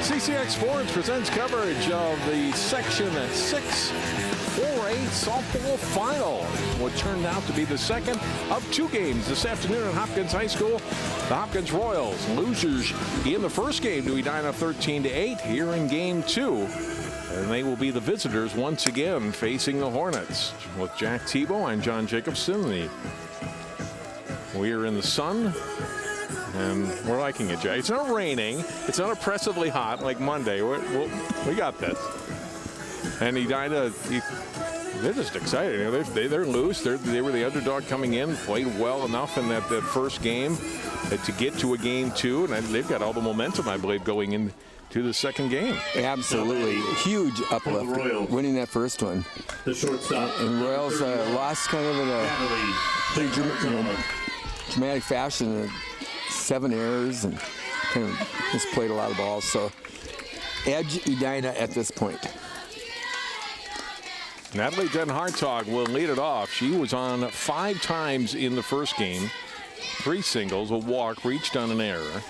CCX Sports presents coverage of the Section 6 4A softball final. What turned out to be the second of two games this afternoon at Hopkins High School. The Hopkins Royals, losers in the first game to Edina 13-8 here in game two. And they will be the visitors once again facing the Hornets. With Jack Tebow and John Jacobson, we are in the sun. And we're liking it, Jay. It's not raining. It's not oppressively hot like Monday. We got this. And Edina, they're just excited. You know, they're loose. They were the underdog coming in, played well enough in that first game to get to a game two. And they've got all the momentum, I believe, going into the second game. Absolutely. Huge uplift winning that first one. The shortstop. And Royals lost kind of in a pretty dramatic fashion. 7 errors and kind of just played a lot of balls. So edge Edina at this point. Natalie Den-Hartog will lead it off. She was on 5 times in the first game. 3 singles, a walk, reached on an error.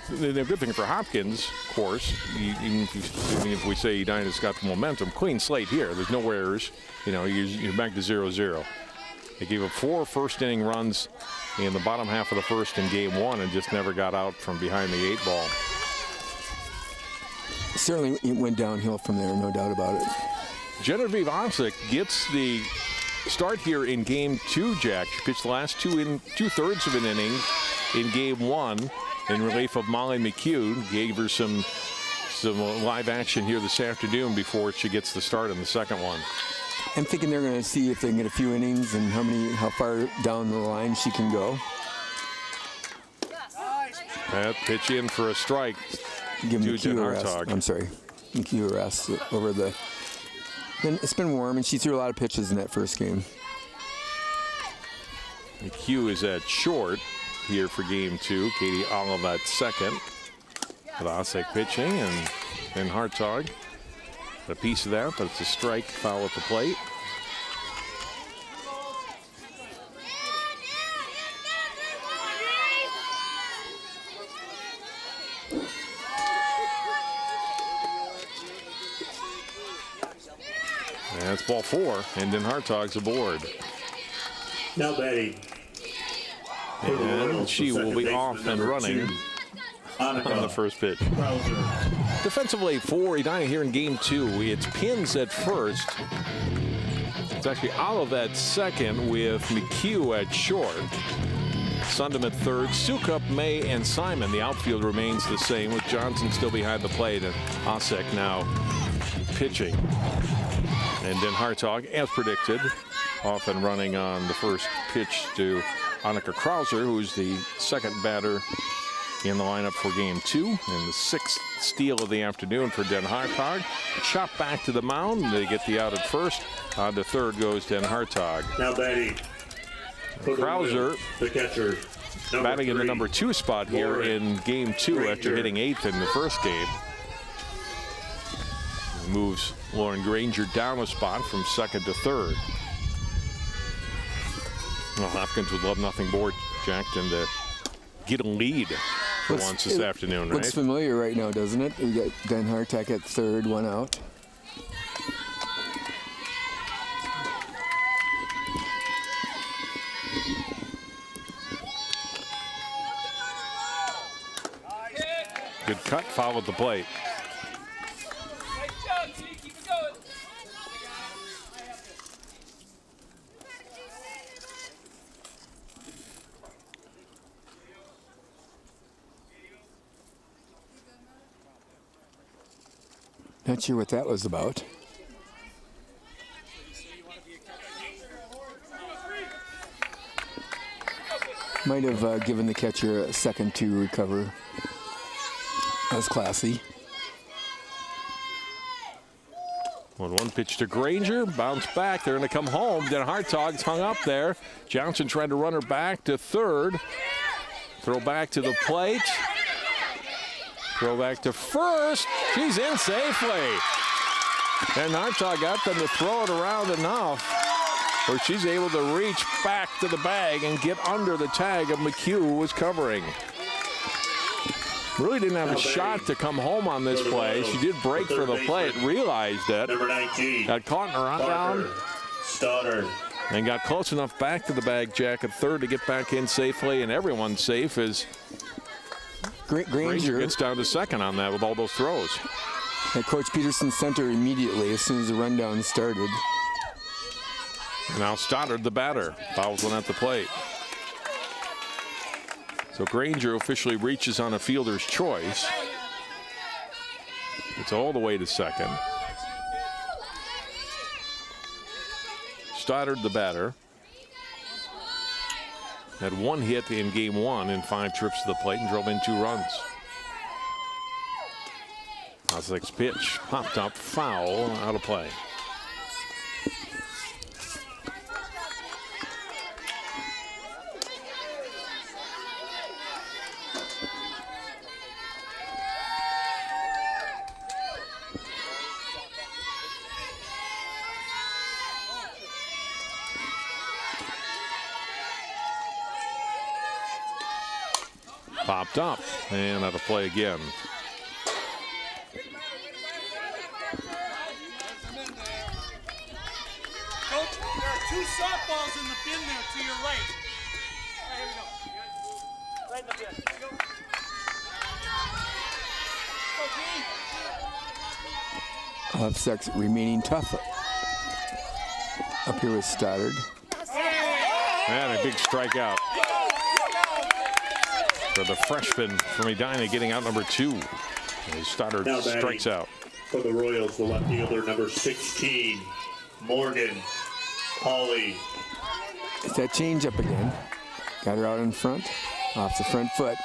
The good thing for Hopkins, of course, even if we say Edina's got the momentum, clean slate here. There's no errors. You know, you're back to 0-0. They gave up 4 first-inning runs in the bottom half of the first in game one and just never got out from behind the 8 ball. Certainly it went downhill from there, no doubt about it. Genevieve Osseo gets the start here in game two, Jack. She pitched the last 2/3 of an inning in game one in relief of Molly McHugh. Gave her some live action here this afternoon before she gets the start in the second one. I'm thinking they're going to see if they can get a few innings and how far down the line she can go. That pitch in for a strike. Give McHugh a rest. I'm sorry. McHugh a rest over the... It's been warm, and she threw a lot of pitches in that first game. McHugh is at short here for game two. Katie Olive at second. With Osseo pitching, and then Hartog. A piece of that, but it's a strike, foul at the plate. And that's ball 4, and then Hartog's aboard. Now batting. And she will be off and running on the first pitch. Defensively for Edina here in game two, it's Pins at first. It's actually Olive at second with McHugh at short. Sundam at third. Sukup, May, and Simon. The outfield remains the same with Johnson still behind the plate and Osseo now pitching. And then Hartog, as predicted, off and running on the first pitch to Annika Krauser, who's the second batter in the lineup for game two, and the 6th steal of the afternoon for Den-Hartog. Chop back to the mound. They get the out at first. On to third goes Den-Hartog. Now batting. Krauser, the catcher, batting in the number 2 spot here in game two after hitting 8th in the first game. Moves Lauren Granger down a spot from second to third. Well, Hopkins would love nothing more, Jack, than to get a lead for once this afternoon, right? Looks familiar right now, doesn't it? We got Den-Hartog at third, 1 out. Good cut, foul at the plate. Not sure what that was about. Might have given the catcher a second to recover. That's classy. One pitch to Granger, bounce back. They're going to come home. Then Hartog's hung up there. Johnson trying to run her back to third. Throw back to the plate. Throw back to first. She's in safely. And Hartog got them to throw it around enough where she's able to reach back to the bag and get under the tag of McHugh, who was covering. Really didn't have a shot to come home on this play. She did break for the play. It realized it. Number 19. Got caught in her on down. Stoddard. And got close enough back to the bag jack at third to get back in safely. And everyone's safe as Granger gets down to second on that with all those throws. And Coach Peterson sent her immediately as soon as the rundown started. Now Stoddard, the batter, fouls one at the plate. So Granger officially reaches on a fielder's choice. It's all the way to second. Stoddard, the batter, had one hit in game one in 5 trips to the plate and drove in 2 runs. Osseo's pitch popped up, foul, out of play. Popped up and out of play again. Coach, there are 2 softballs in the bin there to your right. Here we go. Right in the bin. Here we go. Offset's remaining tough up here with Stoddard. And a big strikeout for the freshman from Edina, getting out number 2. As Stoddard strikes out. For the Royals, the left fielder, number 16, Morgan Hawley. It's that change up again. Got her out in front, off the front foot.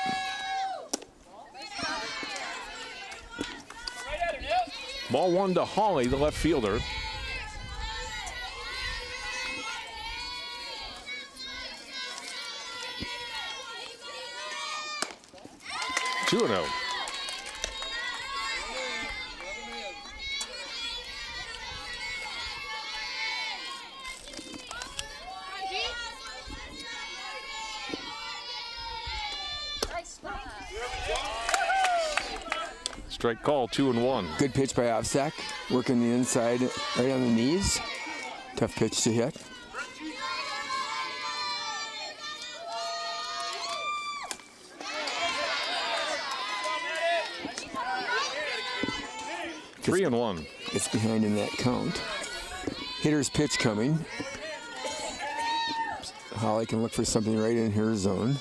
Ball 1 to Hawley, the left fielder. Two and 0. Strike call, 2-1. Good pitch by Offsack, working the inside right on the knees. Tough pitch to hit. Three and 1. It's behind in that count. Hitter's pitch coming. Holly can look for something right in her zone.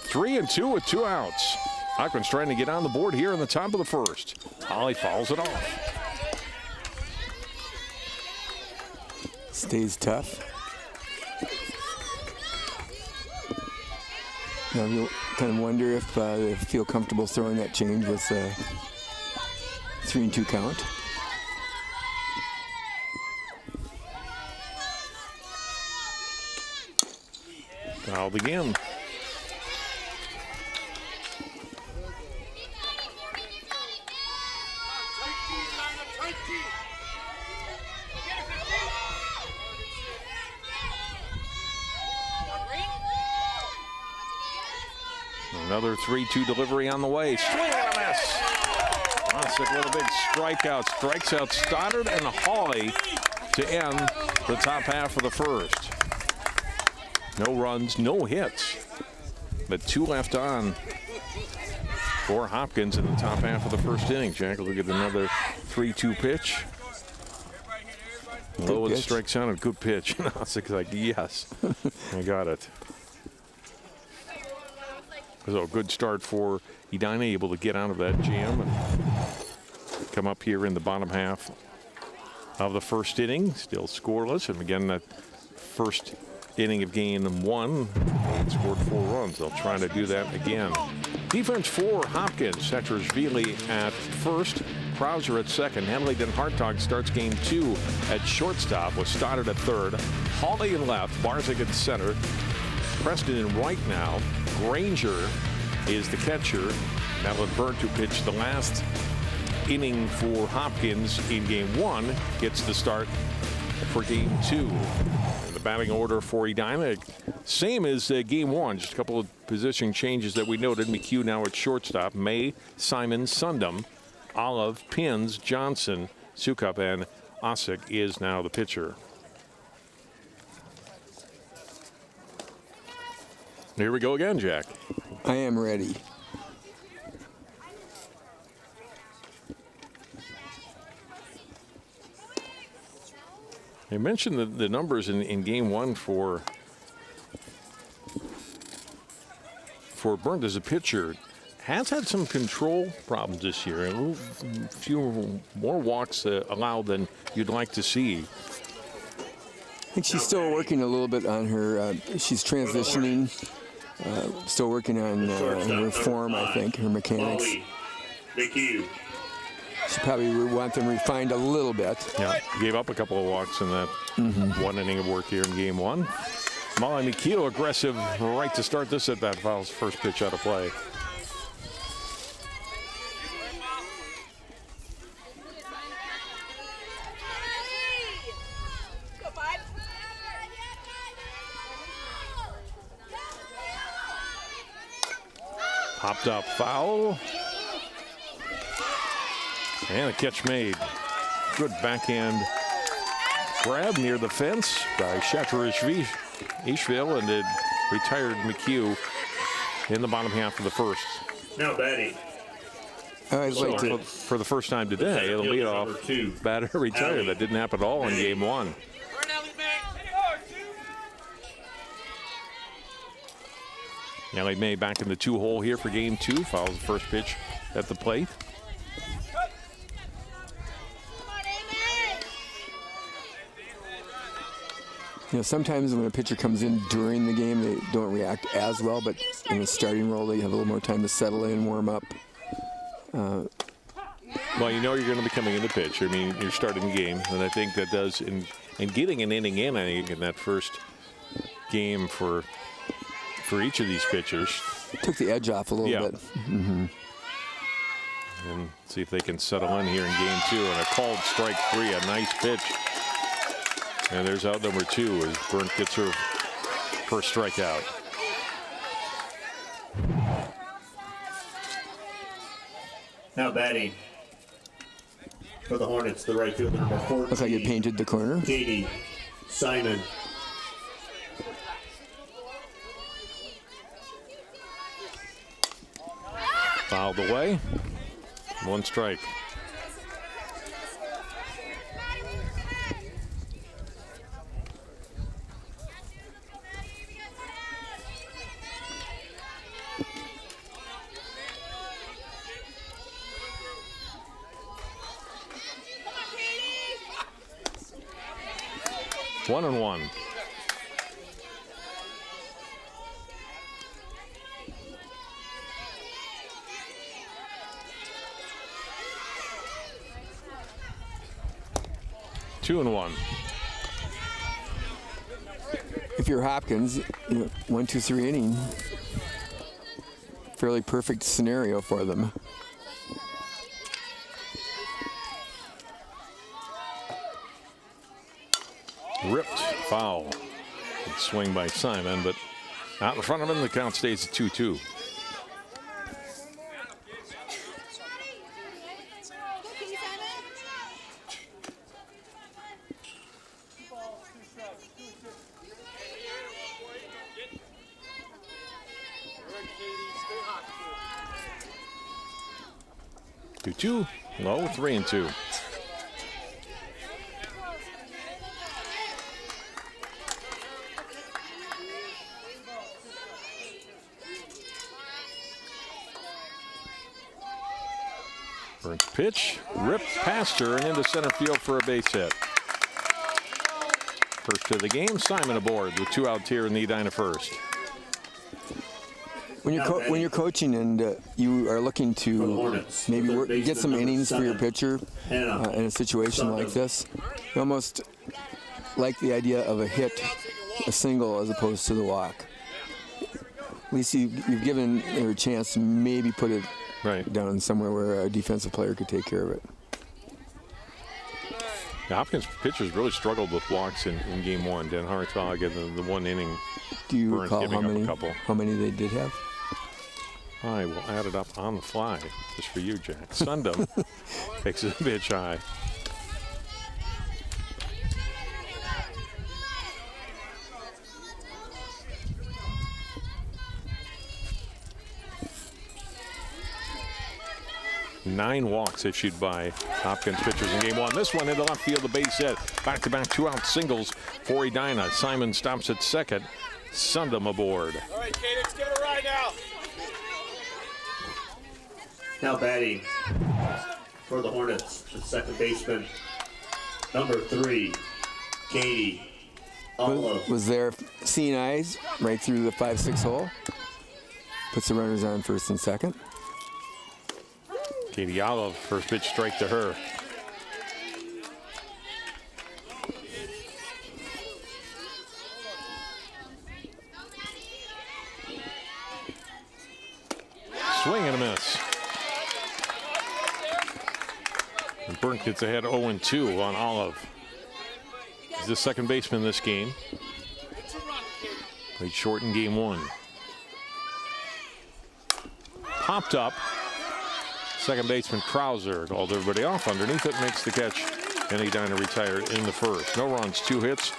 Three and 2 with 2 outs. Hopkins trying to get on the board here in the top of the first. Holly fouls it off. Stays tough. Now you kind of wonder if they feel comfortable throwing that change with a 3-2 count. Fouled again. Another 3-2 delivery on the way. Swing and a miss. Osseo with a big strikeout. Strikes out Stoddard and Hawley to end the top half of the first. No runs, no hits. But 2 left on for Hopkins in the top half of the first inning. Jack, look at another 3-2 pitch. Low and strikes out, a good pitch. And Osseo's like, yes, I got it. So a good start for Edina, able to get out of that jam and come up here in the bottom half of the first inning. Still scoreless, and again, that first inning of game 1, they scored 4 runs. They'll try to do that again. Defense for Hopkins. Setchers Veely at first. Krauser at second. Henley then Hartog starts game 2 at shortstop with Stoddard at third. Hawley in left. Barzik at center. Preston in right now. Granger is the catcher. Madeline Byrne, who pitched the last inning for Hopkins in game 1, gets the start for game 2. And the batting order for Edina, same as game 1, just a couple of position changes that we noted. McHugh now at shortstop. May, Simon, Sundam, Olive, Pins, Johnson, Sukup, and Osseo is now the pitcher. Here we go again, Jack. I am ready. I mentioned the numbers in game 1 for Burnt as a pitcher. Has had some control problems this year. A few more walks allowed than you'd like to see. I think she's still working a little bit on her. She's transitioning. Still working on her form, I think, her mechanics. She probably would want them refined a little bit. Yeah, gave up a couple of walks in that one inning of work here in game 1. Molly McHugh aggressive right to start this at bat. Fouls first pitch out of play. Popped up foul. And a catch made. Good backhand grab near the fence by Shatrishvili, and it retired McHugh in the bottom half of the first. Now batting. I'd like to. For the first time today, the leadoff batter retired. That didn't happen at all in game 1. Ellie May back in the 2-hole here for game 2. Fouls the first pitch at the plate. You know, sometimes when a pitcher comes in during the game, they don't react as well, but in the starting role, they have a little more time to settle in, warm up. Well, you know you're going to be coming in to pitch. I mean, you're starting the game, and I think that does, in getting an inning in, I think, in that first game for each of these pitchers. Took the edge off a little bit. And see if they can settle in here in game 2. And a called strike 3, a nice pitch. And there's out number 2 as Burnt gets her first strikeout. Now batting for the Hornets, the right fielder, number 14. Looks like it painted the corner. Katie Simon. Fouled away. 1 strike. One and one. Two and one. If you're Hopkins, you know, 1, 2, 3 inning, fairly perfect scenario for them. Ripped foul. Good swing by Simon, but out in front of him. The count stays at 2-2. Two, low, 3 and 2. Burns pitch, ripped past her and into center field for a base hit. First of the game, Simon aboard with 2 outs here in the Edina first. When you're coaching and you are looking to maybe get some innings for your pitcher in a situation like this, you almost like the idea of a single as opposed to the walk. At least you've given her a chance to maybe put it down somewhere where a defensive player could take care of it. The Hopkins pitchers really struggled with walks in game one. Dan Hartog in the one inning. Do you recall how many they did have? I will add it up on the fly, just for you, Jack. Sundom takes a pitch high. Nine walks issued by Hopkins pitchers in game one. This one into left field, the base hit. Back-to-back two-out singles for Edina. Simon stops at second. Sundom aboard. All right, Cadence, give it a ride now. Now batting for the Hornets, the second baseman, number 3, Katie Olive. Was there seeing eyes right through the 5-6 hole? Puts the runners on first and second. Katie Olive, first pitch straight to her. Swing and a miss. And Burnt gets ahead 0-2 on Olive. He's the second baseman this game. Played short in game one. Popped up. Second baseman Krauser called everybody off underneath it, makes the catch, and Edina retired in the first. No runs, 2 hits.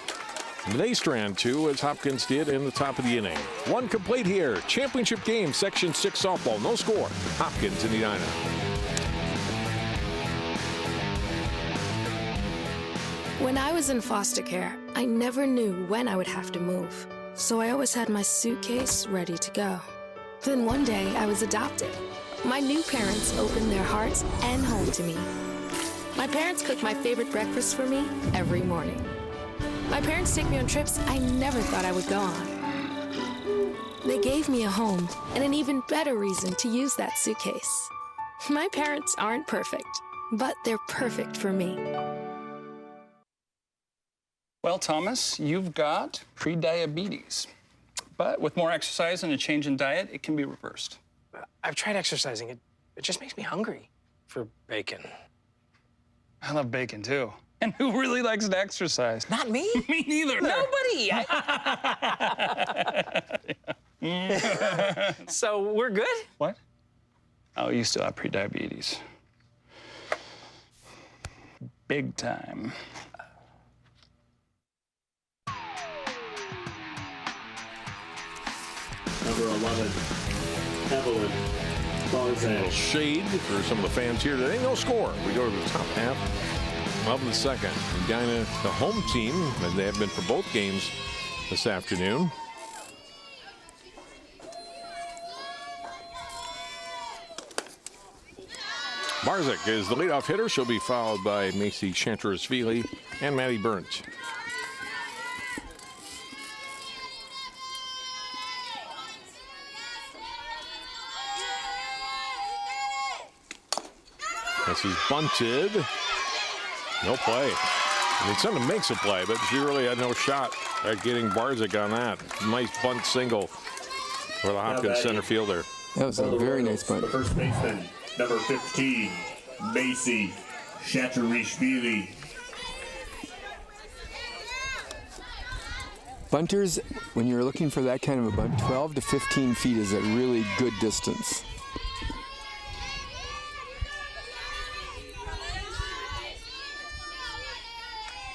They strand 2 as Hopkins did in the top of the inning. One complete here. Championship game, Section 6 softball. No score. Hopkins and Edina. When I was in foster care, I never knew when I would have to move. So I always had my suitcase ready to go. Then one day I was adopted. My new parents opened their hearts and home to me. My parents cook my favorite breakfast for me every morning. My parents take me on trips I never thought I would go on. They gave me a home and an even better reason to use that suitcase. My parents aren't perfect, but they're perfect for me. Well, Thomas, you've got prediabetes. But with more exercise and a change in diet, it can be reversed. I've tried exercising. It just makes me hungry for bacon. I love bacon, too. And who really likes to exercise? Not me. Me neither. Nobody. So we're good? What? Oh, you still have prediabetes. Big time. Number 11, Evelyn Barzan. Shade for some of the fans here today. No score. We go to the top half of the second. Edina, the home team, and they have been for both games this afternoon. Barzik is the leadoff hitter. She'll be followed by Macy Chantrasvili and Maddie Burnt. This is bunted. No play. I mean, Sundom makes a play, but she really had no shot at getting Barzik on that. Nice bunt single for the Hopkins center fielder. That was a very nice bunt. The first baseman, number 15, Macy Chantrasvili. Bunters, when you're looking for that kind of a bunt, 12 to 15 feet is a really good distance.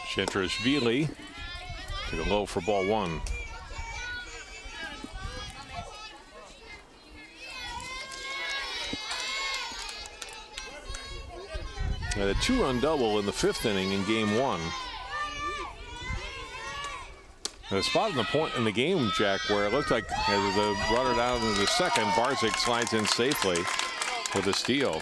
Chantrasvili took a low for ball 1. And a 2-run double in the 5th inning in game 1. And a spot in the point in the game, Jack, where it looked like as the runner down in the second, Barzik slides in safely with a steal.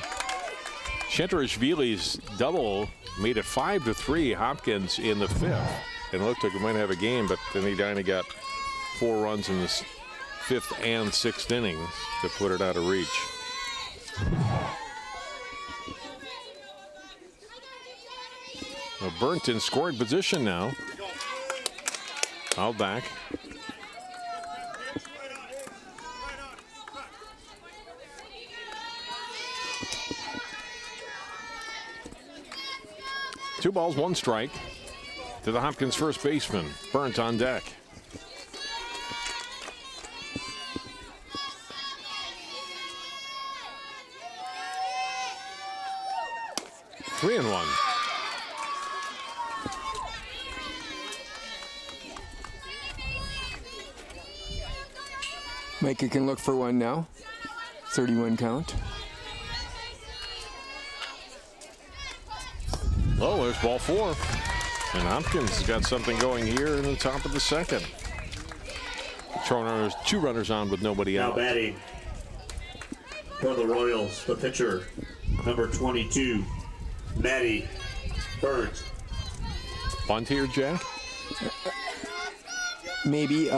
Chantrasvili's double made it 5-3 Hopkins in the 5th. And it looked like we might have a game, but then Edina got 4 runs in the fifth and sixth innings to put it out of reach. Well, Burnt in scoring position now. Fouled back. Two balls, one strike to the Hopkins first baseman. Burnt on deck. Three and one. Micah can look for one now. 31 count. Oh, there's ball four. And Hopkins has got something going here in the top of the second. Two runners on with nobody Now out. batting for the Royals, the pitcher, number 22, Matty Burnt. Bunt here, Jack? Maybe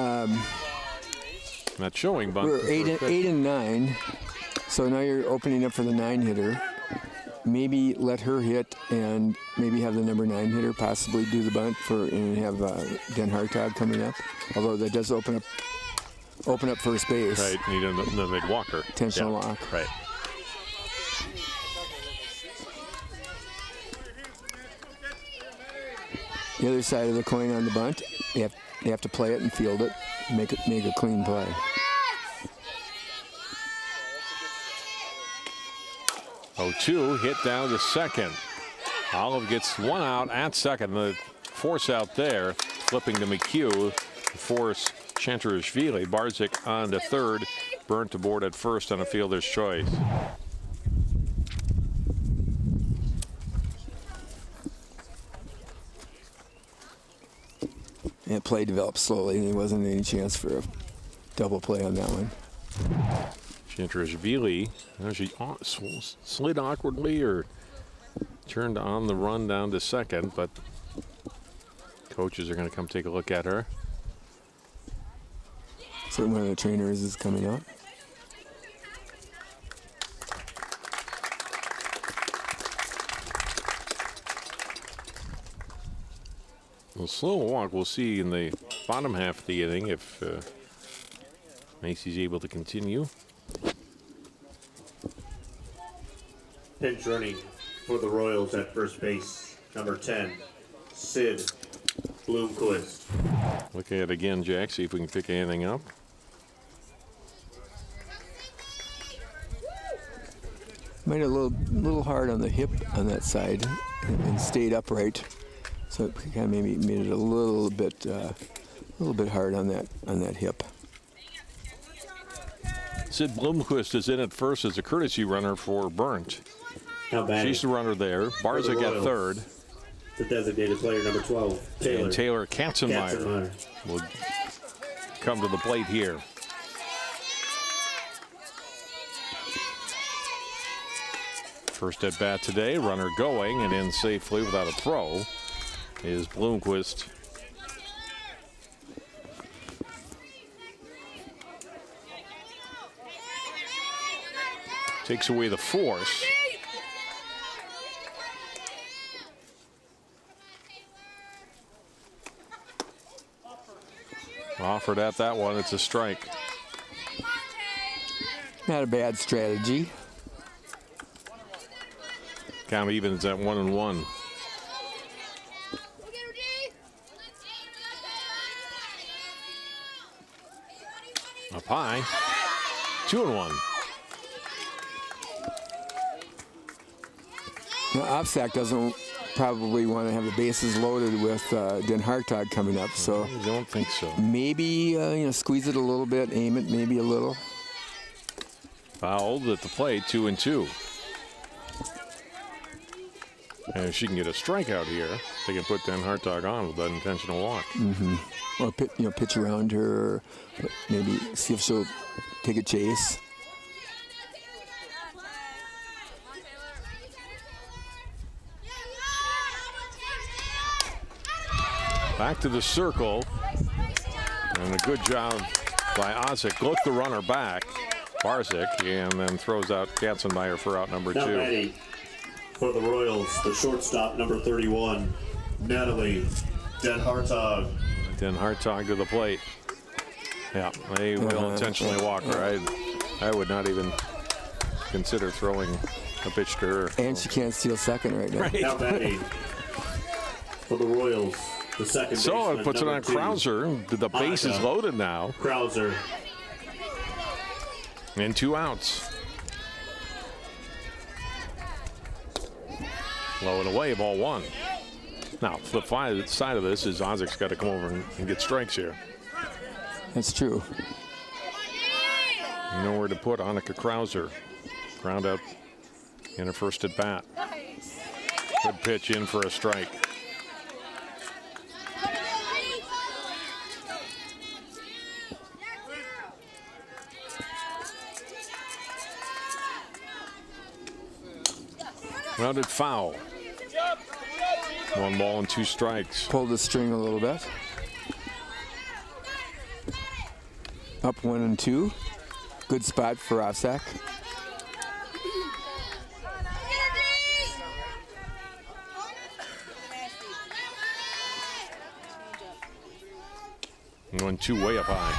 Not showing bunt. we're 8 and 9. So now you're opening up for the 9 hitter. Maybe let her hit and maybe have the number 9 hitter possibly do the bunt and have Den Hartog coming up. Although that does open up first base. Right, need a mid-walker. Intentional walk. Right. The other side of the coin on the bunt, you have to play it and field it, make a clean play. Oh, 2 hit down to second. Olive gets one out at second. The force out there, flipping to McHugh to force Chanturashvili. Barzik on to third. Burnt aboard at first on a fielder's choice. That play developed slowly, and there wasn't any chance for a double play on that one. Chanturashvili, she slid awkwardly or turned on the run down to second, but coaches are going to come take a look at her. So one of the trainers is coming up. Well, slow walk we'll see in the bottom half of the inning if Macy's able to continue. Pinch running for the Royals at first base, number 10, Sid Bloomquist. Look at it again, Jack, see if we can pick anything up. Made it a little hard on the hip on that side and stayed upright. So it kind of maybe made it a little bit hard on that hip. Sid Bloomquist is in at first as a courtesy runner for Burnt. Now batting She's the runner there. Barzik at third. the designated player, number 12, Taylor. And Taylor Katzenmeyer will come to the plate here. First at bat today, runner going and in safely without a throw is Bloomquist. Takes away the force. Offered at that one, it's a strike. Not a bad strategy. Count evens at 1-1. Up high, 2-1. Now, Opsack doesn't probably want to have the bases loaded with Den Hartog coming up, so I don't think so. maybe squeeze it a little bit, aim it maybe a little. Fouled at the plate, 2-2. And if she can get a strikeout here, they can put Den Hartog on with that intentional walk. Or pitch around her, maybe see if she'll take a chase. Back to the circle. And a good job by Osseo. Look the runner back, Barzik, and then throws out Katzenmeyer for out number Now 2. batting for the Royals, the shortstop, number 31, Natalie Den Hartog. Den Hartog to the plate. Yeah, they will intentionally walk her. I would not even consider throwing a pitch to her. And she can't steal second right now. Right. Now batting for the Royals, the second So baseman, it puts it number on 2, Krauser. The base is Monica loaded now. Krauser. And 2 outs. Low and away, ball 1. Now, flip side of this is Ozek's got to come over and get strikes here. That's true. Nowhere to put Annika Krauser. Ground out in her first at bat. Good pitch in for a strike. Rounded foul. 1 ball and 2 strikes. Pulled the string a little bit. Up 1 and 2. Good spot for Osseo. 1-2 way up high.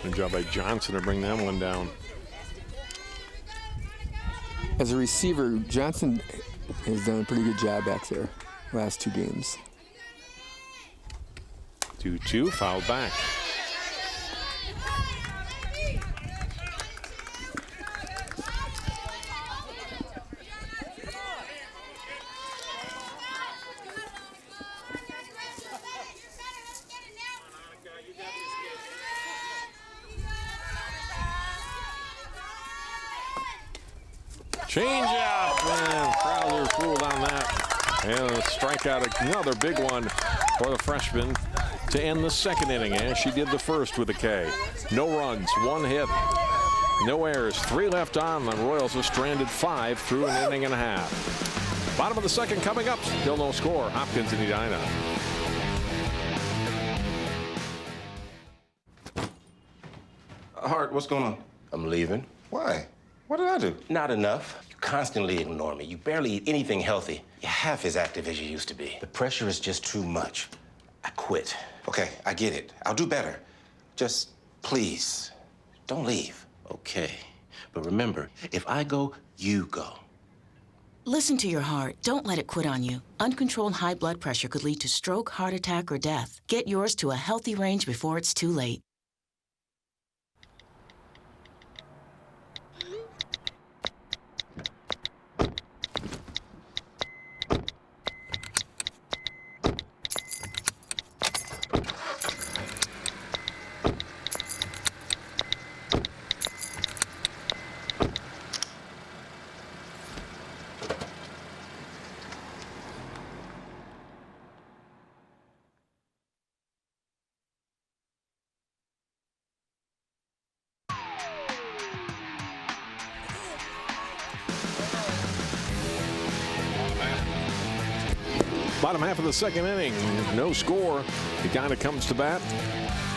Good job by Johnson to bring that one down. As a receiver, Johnson has done a pretty good job back there last 2 games. 2-2, fouled back. Change up, and Krauser fooled on that. And a strikeout, another big one for the freshman to end the second inning, as she did the first with a K. No runs, 1 hit, no errors, 3 left on. The Royals are stranded 5 through an inning and a half. Bottom of the second coming up, still no score. Hopkins and Edina. Hart, what's going on? I'm leaving. Why? What did I do? Not enough. You constantly ignore me. You barely eat anything healthy. You're half as active as you used to be. The pressure is just too much. I quit. Okay, I get it. I'll do better. Just please, don't leave. Okay. But remember, if I go, you go. Listen to your heart. Don't let it quit on you. Uncontrolled high blood pressure could lead to stroke, heart attack, or death. Get yours to a healthy range before it's too late. Bottom half of the second inning, no score. Edina comes to bat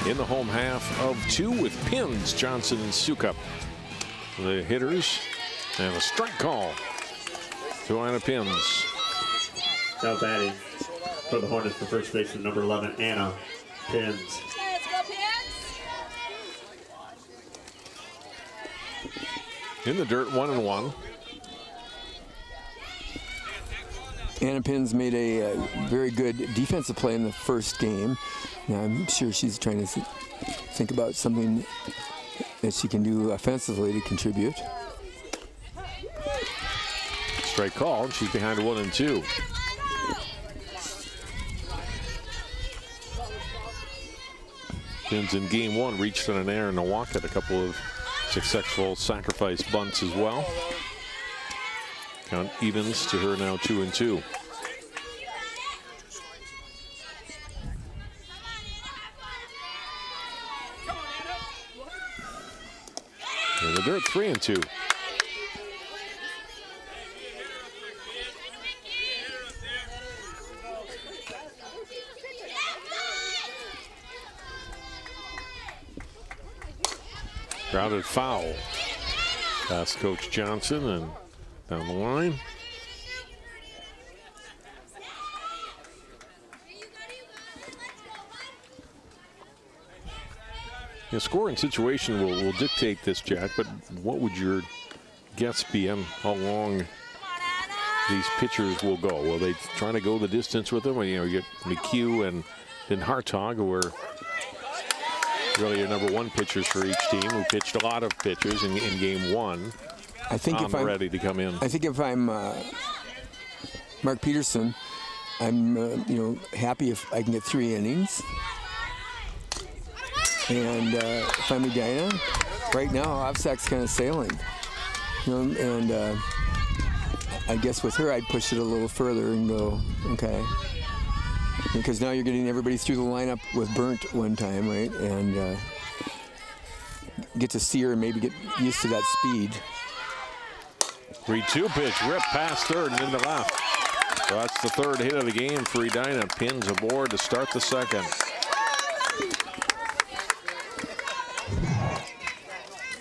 in the home half of 2 with pins, Johnson and Sukup. The hitters, and a strike call to Anna Pins. Now batting for the Hornets, the first baseman, number 11, Anna Pins. Let's go, Pins! In the dirt, 1-1. Anna Pins made a very good defensive play in the first game. Now, I'm sure she's trying to think about something that she can do offensively to contribute. Straight call. She's behind 1-2. Pins in game 1 reached on an error and a walk at a couple of successful sacrifice bunts as well. Count evens to her now 2-2. In the dirt, 3-2. Grounded foul. Past Coach Johnson and down the line. The scoring situation will dictate this, Jack, but what would your guess be on how long these pitchers will go? Will they try to go the distance with them? You know, you get McHugh and then Hartog, who are really your number one pitchers for each team, who pitched a lot of pitchers in game one. I think if I'm ready to come in. I think if I'm Mark Peterson, I'm happy if I can get 3 innings. And if I'm Edina, right now Offset's kind of sailing, and I guess with her I'd push it a little further and go, okay, because now you're getting everybody through the lineup with Burnt one time, right, and get to see her and maybe get used to that speed. 3-2 pitch, rip past third and into left. So that's the third hit of the game for Edina. Pins aboard to start the second.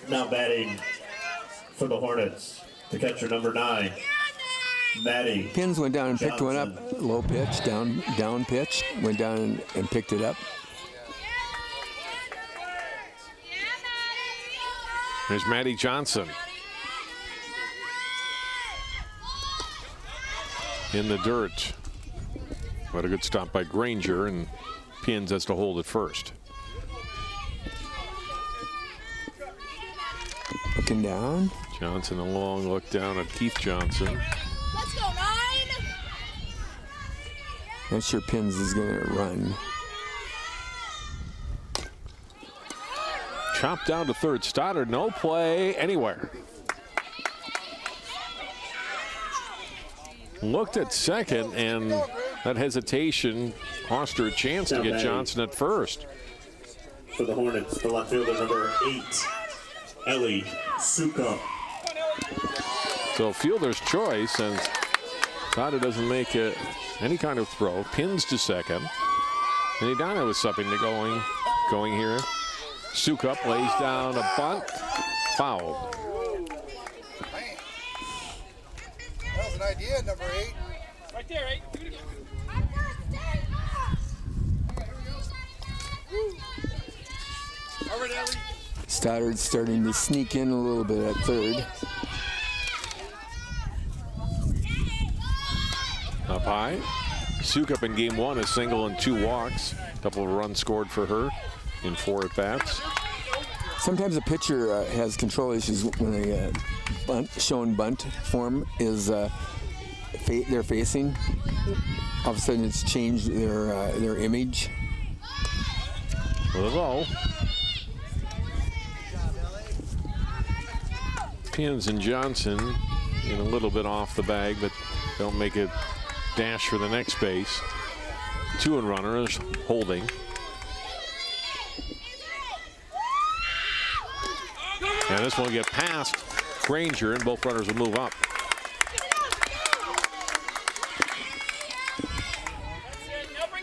Now batting for the Hornets, the catcher number 9, Maddie. Pins went down and picked one up. Johnson. Low pitch, down pitch, went down and picked it up. There's Maddie Johnson. In the dirt. What a good stop by Granger, and Pins has to hold it first. Looking down. Johnson, a long look down at Keith Johnson. Let's go, 9. Not sure Pins is going to run. Chopped down to third. Stoddard, no play anywhere. Looked at second, and that hesitation cost her a chance to get Johnson at first. For the Hornets, the left fielder number 8, Ellie Suka. So fielder's choice, and Stoddard doesn't make any kind of throw. Pins to second. And Edina with something to going here. Sukup lays down a bunt. Foul. That was an idea, number 8. Right there, 8. Do it again. All right, Ellie. Stoddard's starting to sneak in a little bit at third. Up high. Sukup in game 1, a single and 2 walks. A couple of runs scored for her in 4 at-bats. Sometimes a pitcher has control issues when a bunt form is they're facing. All of a sudden, it's changed their image. With a low. Pins and Johnson in a little bit off the bag, but don't make a dash for the next base. 2 in runners holding. And this one will get past Granger, and both runners will move up.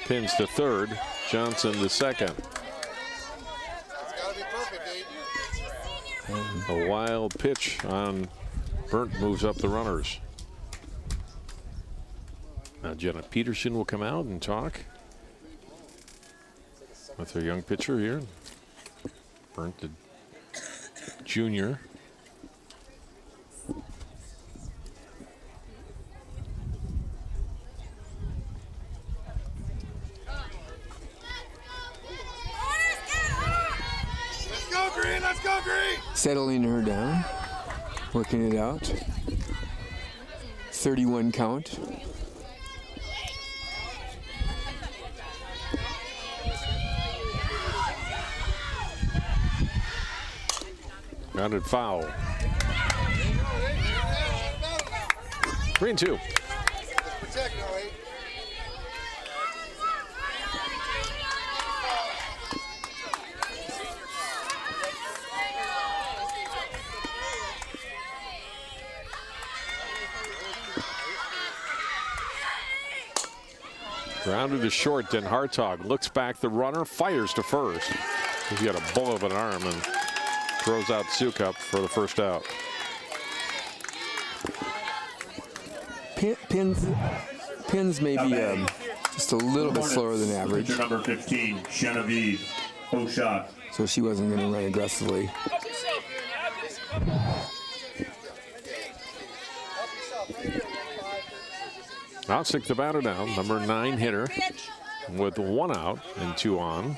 Pins to third, Johnson to second. A wild pitch on Burnt moves up the runners. Now Jenna Peterson will come out and talk with her young pitcher here. Burnt the junior. Let's go, Green! Let's go, Green! Settling her down, working it out. 31 count. Grounded foul. 3-2. Protect, no, 8. Grounded to short, then Hartog looks back. The runner fires to first. He's got a bull of an arm, and throws out Sukup for the first out. Pins may be just a little bit slower than average. Number 15, Genevieve Oshot. So she wasn't going to run aggressively. Outsick the batter now, number 9 hitter with 1 out and 2 on.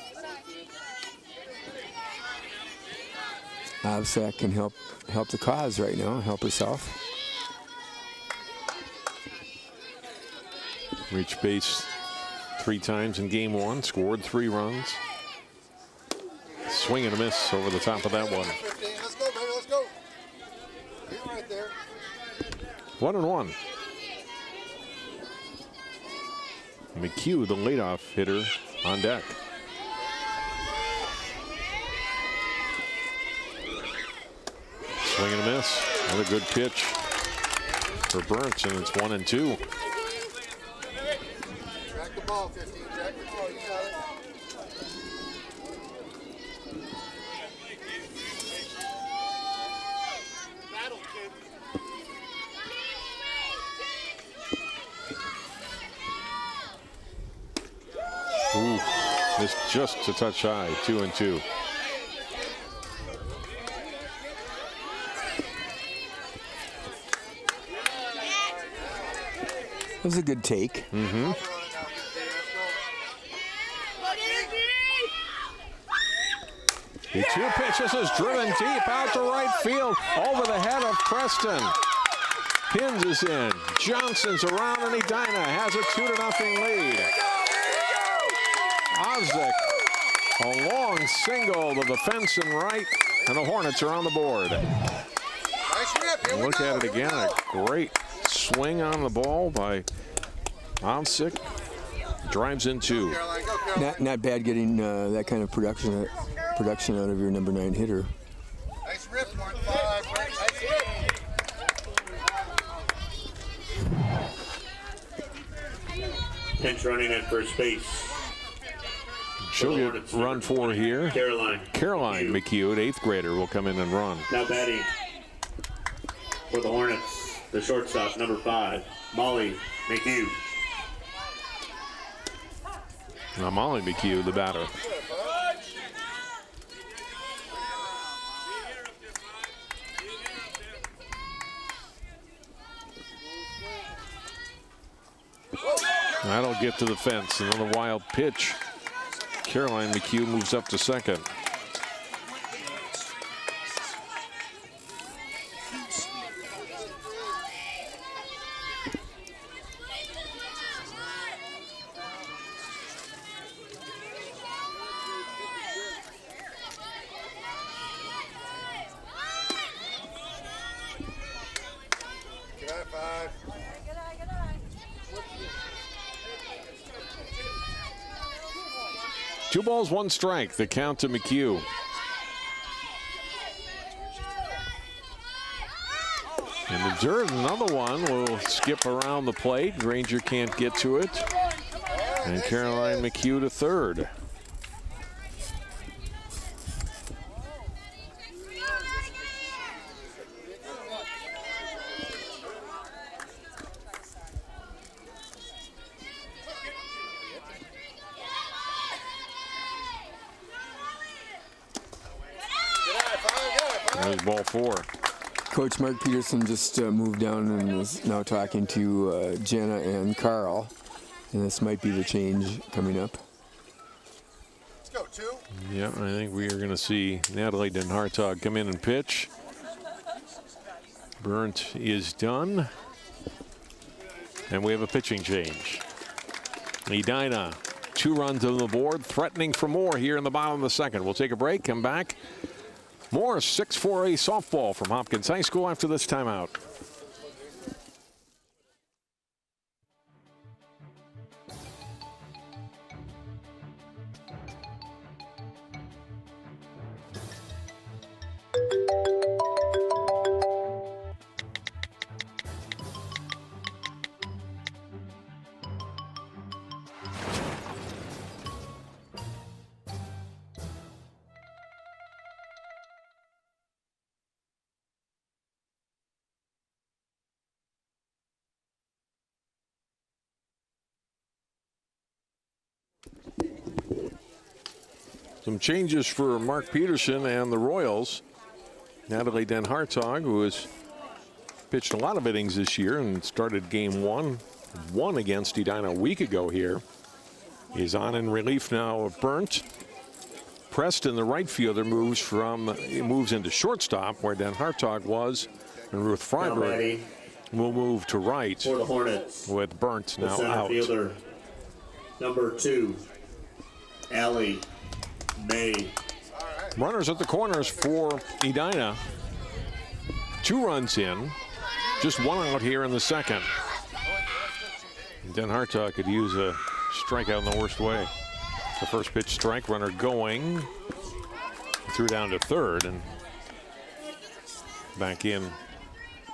Outsick can help the cause right now, help herself. Reached base 3 times in game 1, scored 3 runs. Swing and a miss over the top of that one. Let's go, baby, let's go. Get right there. 1-1. McHugh, the leadoff hitter, on deck. Swing and a miss. Another good pitch for Burns, and it's 1-2. Track the ball, 15. Track the ball. You got it. Ooh, missed just a touch high, 2-2. It was a good take. Mm-hmm. The 2 pitches is driven deep out to right field over the head of Preston. Pins is in. Johnson's around, and Edina has a 2-0 lead. Osseo, a long single to the fence and right, and the Hornets are on the board. Nice rip. Here we Look go. at it again. A great swing on the ball by Osseo. Drives in 2. Caroline, go, Caroline. Not bad getting that kind of production out of your number 9 hitter. Nice rip, Mark 5. Nice rip. Pinch running at first base. She'll get run 4 here. Caroline McHugh, 8th grader, will come in and run. Now batting for the Hornets, the shortstop, number 5, Molly McHugh. Now Molly McHugh, the batter. That'll get to the fence. Another wild pitch. Caroline McHugh moves up to second. Good eye, 5. 2 balls, 1 strike. The count to McHugh. In the dirt, another one will skip around the plate. Granger can't get to it. And Caroline McHugh to third. There's ball 4. Coach Mark Peterson just moved down and is now talking to Jenna and Carl. And this might be the change coming up. Let's go, 2. Yeah, I think we are going to see Natalie Den Hartog come in and pitch. Burnt is done. And we have a pitching change. Edina, 2 runs on the board, threatening for more here in the bottom of the second. We'll take a break, come back. More 6-4A softball from Hopkins High School after this timeout. Some changes for Mark Peterson and the Royals. Natalie Den Hartog, who has pitched a lot of innings this year and started game one against Edina a week ago here, is on in relief now of Burnt. Preston, the right fielder, moves into shortstop where Den Hartog was, and Ruth Freiberg will move to right for the Hornets with Burnt now center out. Fielder, number 2, Allie May. Runners at the corners for Edina. 2 runs in, just 1 out here in the second. Den Hartog could use a strikeout in the worst way. The first pitch strike, runner going. Threw down to third, and back in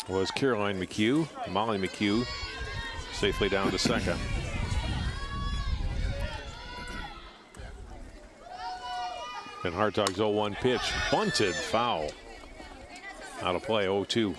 was Caroline McHugh. Molly McHugh safely down to second. And Hartog's 0-1 pitch, bunted, foul. Out of play, 0-2.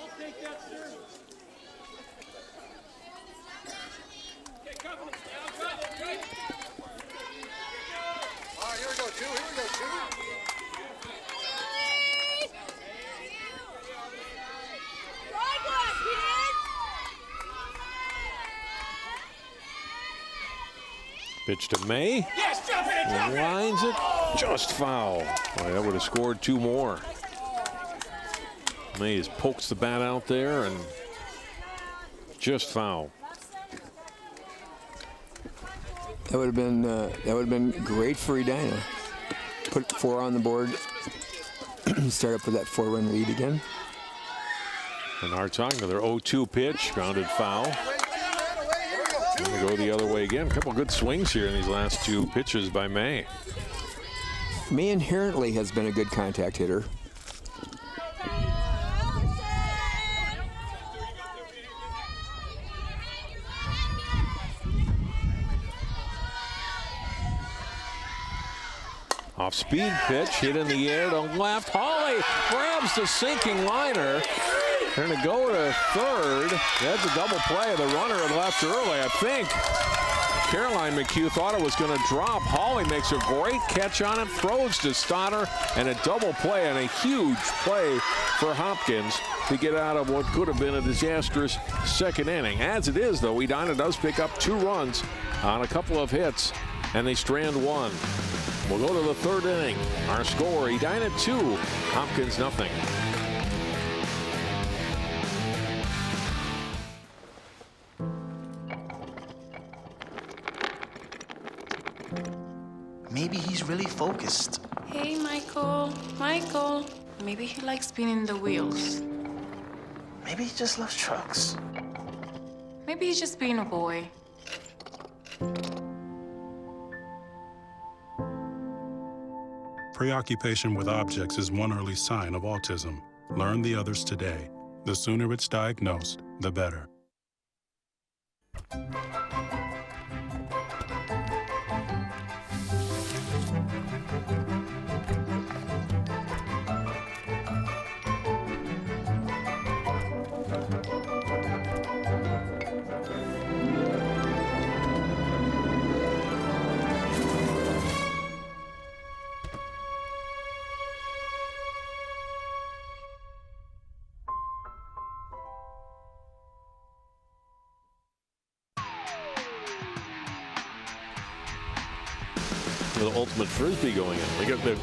Pitch to May. Lines it just foul. Boy, that would have scored 2 more. May just pokes the bat out there and just foul. That would have been great for Edina. Put 4 on the board. Start up with that 4-run lead again. And Hartog, another 0-2 pitch, grounded foul. Going to go the other way again. A couple good swings here in these last 2 pitches by May. May inherently has been a good contact hitter. Off speed pitch, hit in the air to left. Holly grabs the sinking liner. They're going to go to third. That's a double play. The runner had left early, I think. Caroline McHugh thought it was going to drop. Holly makes a great catch on it, throws to Stoddard, and a double play and a huge play for Hopkins to get out of what could have been a disastrous second inning. As it is, though, Edina does pick up 2 runs on a couple of hits, and they strand 1. We'll go to the 3rd inning. Our score, Edina 2, Hopkins nothing. Maybe he's really focused. Hey, Michael. Michael. Maybe he likes spinning the wheels. Maybe he just loves trucks. Maybe he's just being a boy. Preoccupation with objects is one early sign of autism. Learn the others today. The sooner it's diagnosed, the better. The ultimate frisbee going on. They got the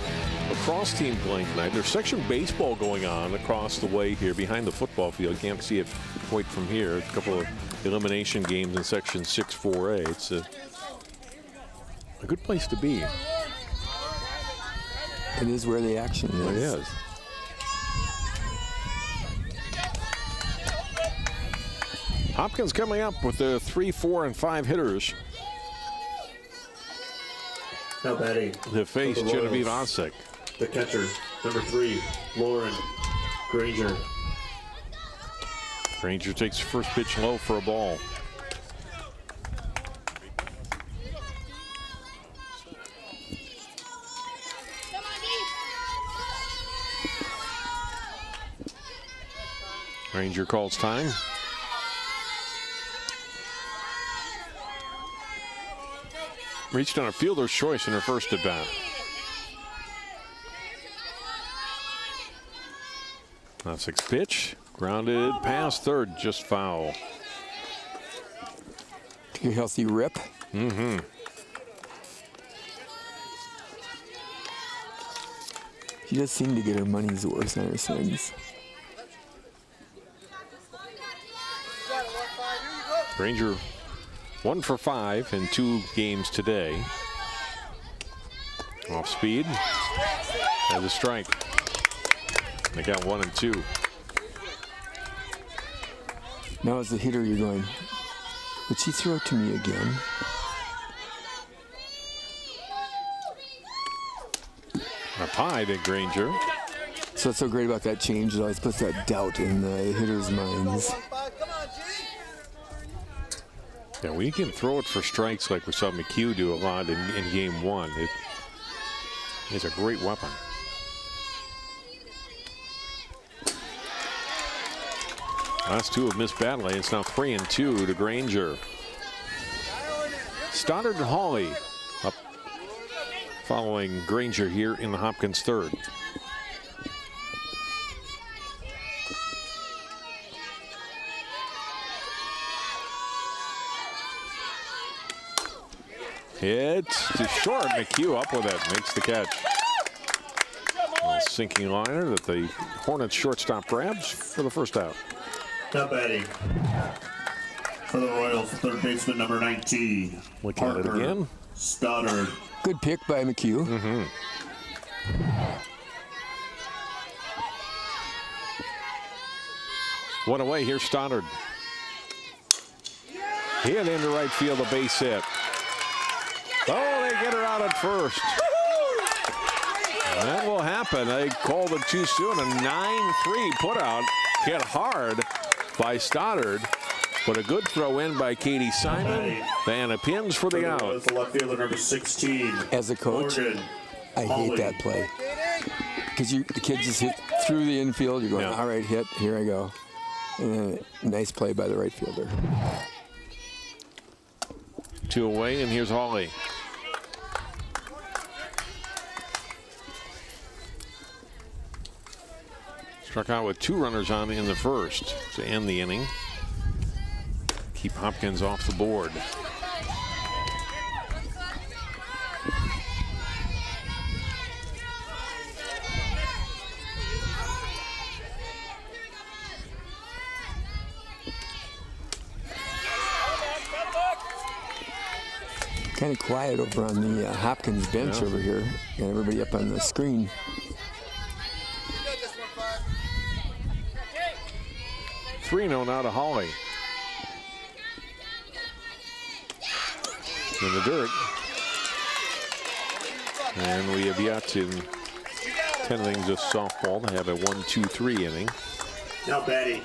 lacrosse team playing tonight. There's section baseball going on across the way here behind the football field. Can't see it quite from here. A couple of elimination games in section 6-4A. It's a good place to be. It is where the action is. It is. Hopkins coming up with the 3, 4, and 5 hitters. Now batting. The face, Genevieve Ossek. The catcher, number 3, Lauren Granger. Granger takes first pitch low for a ball. Granger calls time. Reached on a fielder's choice in her first at bat. Classics pitch. Grounded past third, just foul. Take a healthy rip. Mm-hmm. She does seem to get her money's worth on her swings. Granger 1 for 5 in 2 games today. Off speed. There's a strike. They got 1 and 2. Now as the hitter, you're going, would she throw it to me again? Up high to Granger. So what's so great about that change, it always puts that doubt in the hitters' minds. Yeah, we can throw it for strikes like we saw McHugh do a lot in game 1. It's a great weapon. Last 2 have missed badly. It's now 3 and 2 to Granger. Stoddard and Hawley up following Granger here in the Hopkins third. It's too short. McHugh up with it, makes the catch. A sinking liner that the Hornets shortstop grabs for the first out. Now batting for the Royals, third baseman number 19. Look at it again. Stoddard. Good pick by McHugh. Mm-hmm. One away, here's Stoddard. Hit into right field, a base hit. Oh, they get her out at first. That will happen. They called it too soon. A 9-3 putout hit hard by Stoddard, but a good throw in by Katie Simon. Vanna Pins for the out. The left fielder number 16. As a coach, Morgan I hate that play. Because the kids just hit through the infield. You're going, all right, hit, here I go. And a nice play by the right fielder. 2 away, and here's Hawley. Struck out with 2 runners on in the first to end the inning. Keep Hopkins off the board. Kind of quiet over on the Hopkins bench over here. Got everybody up on the screen. 3-0 now to Hawley. In the dirt. And we have yet to 10 innings of softball to have a 1-2-3 inning. Now batting.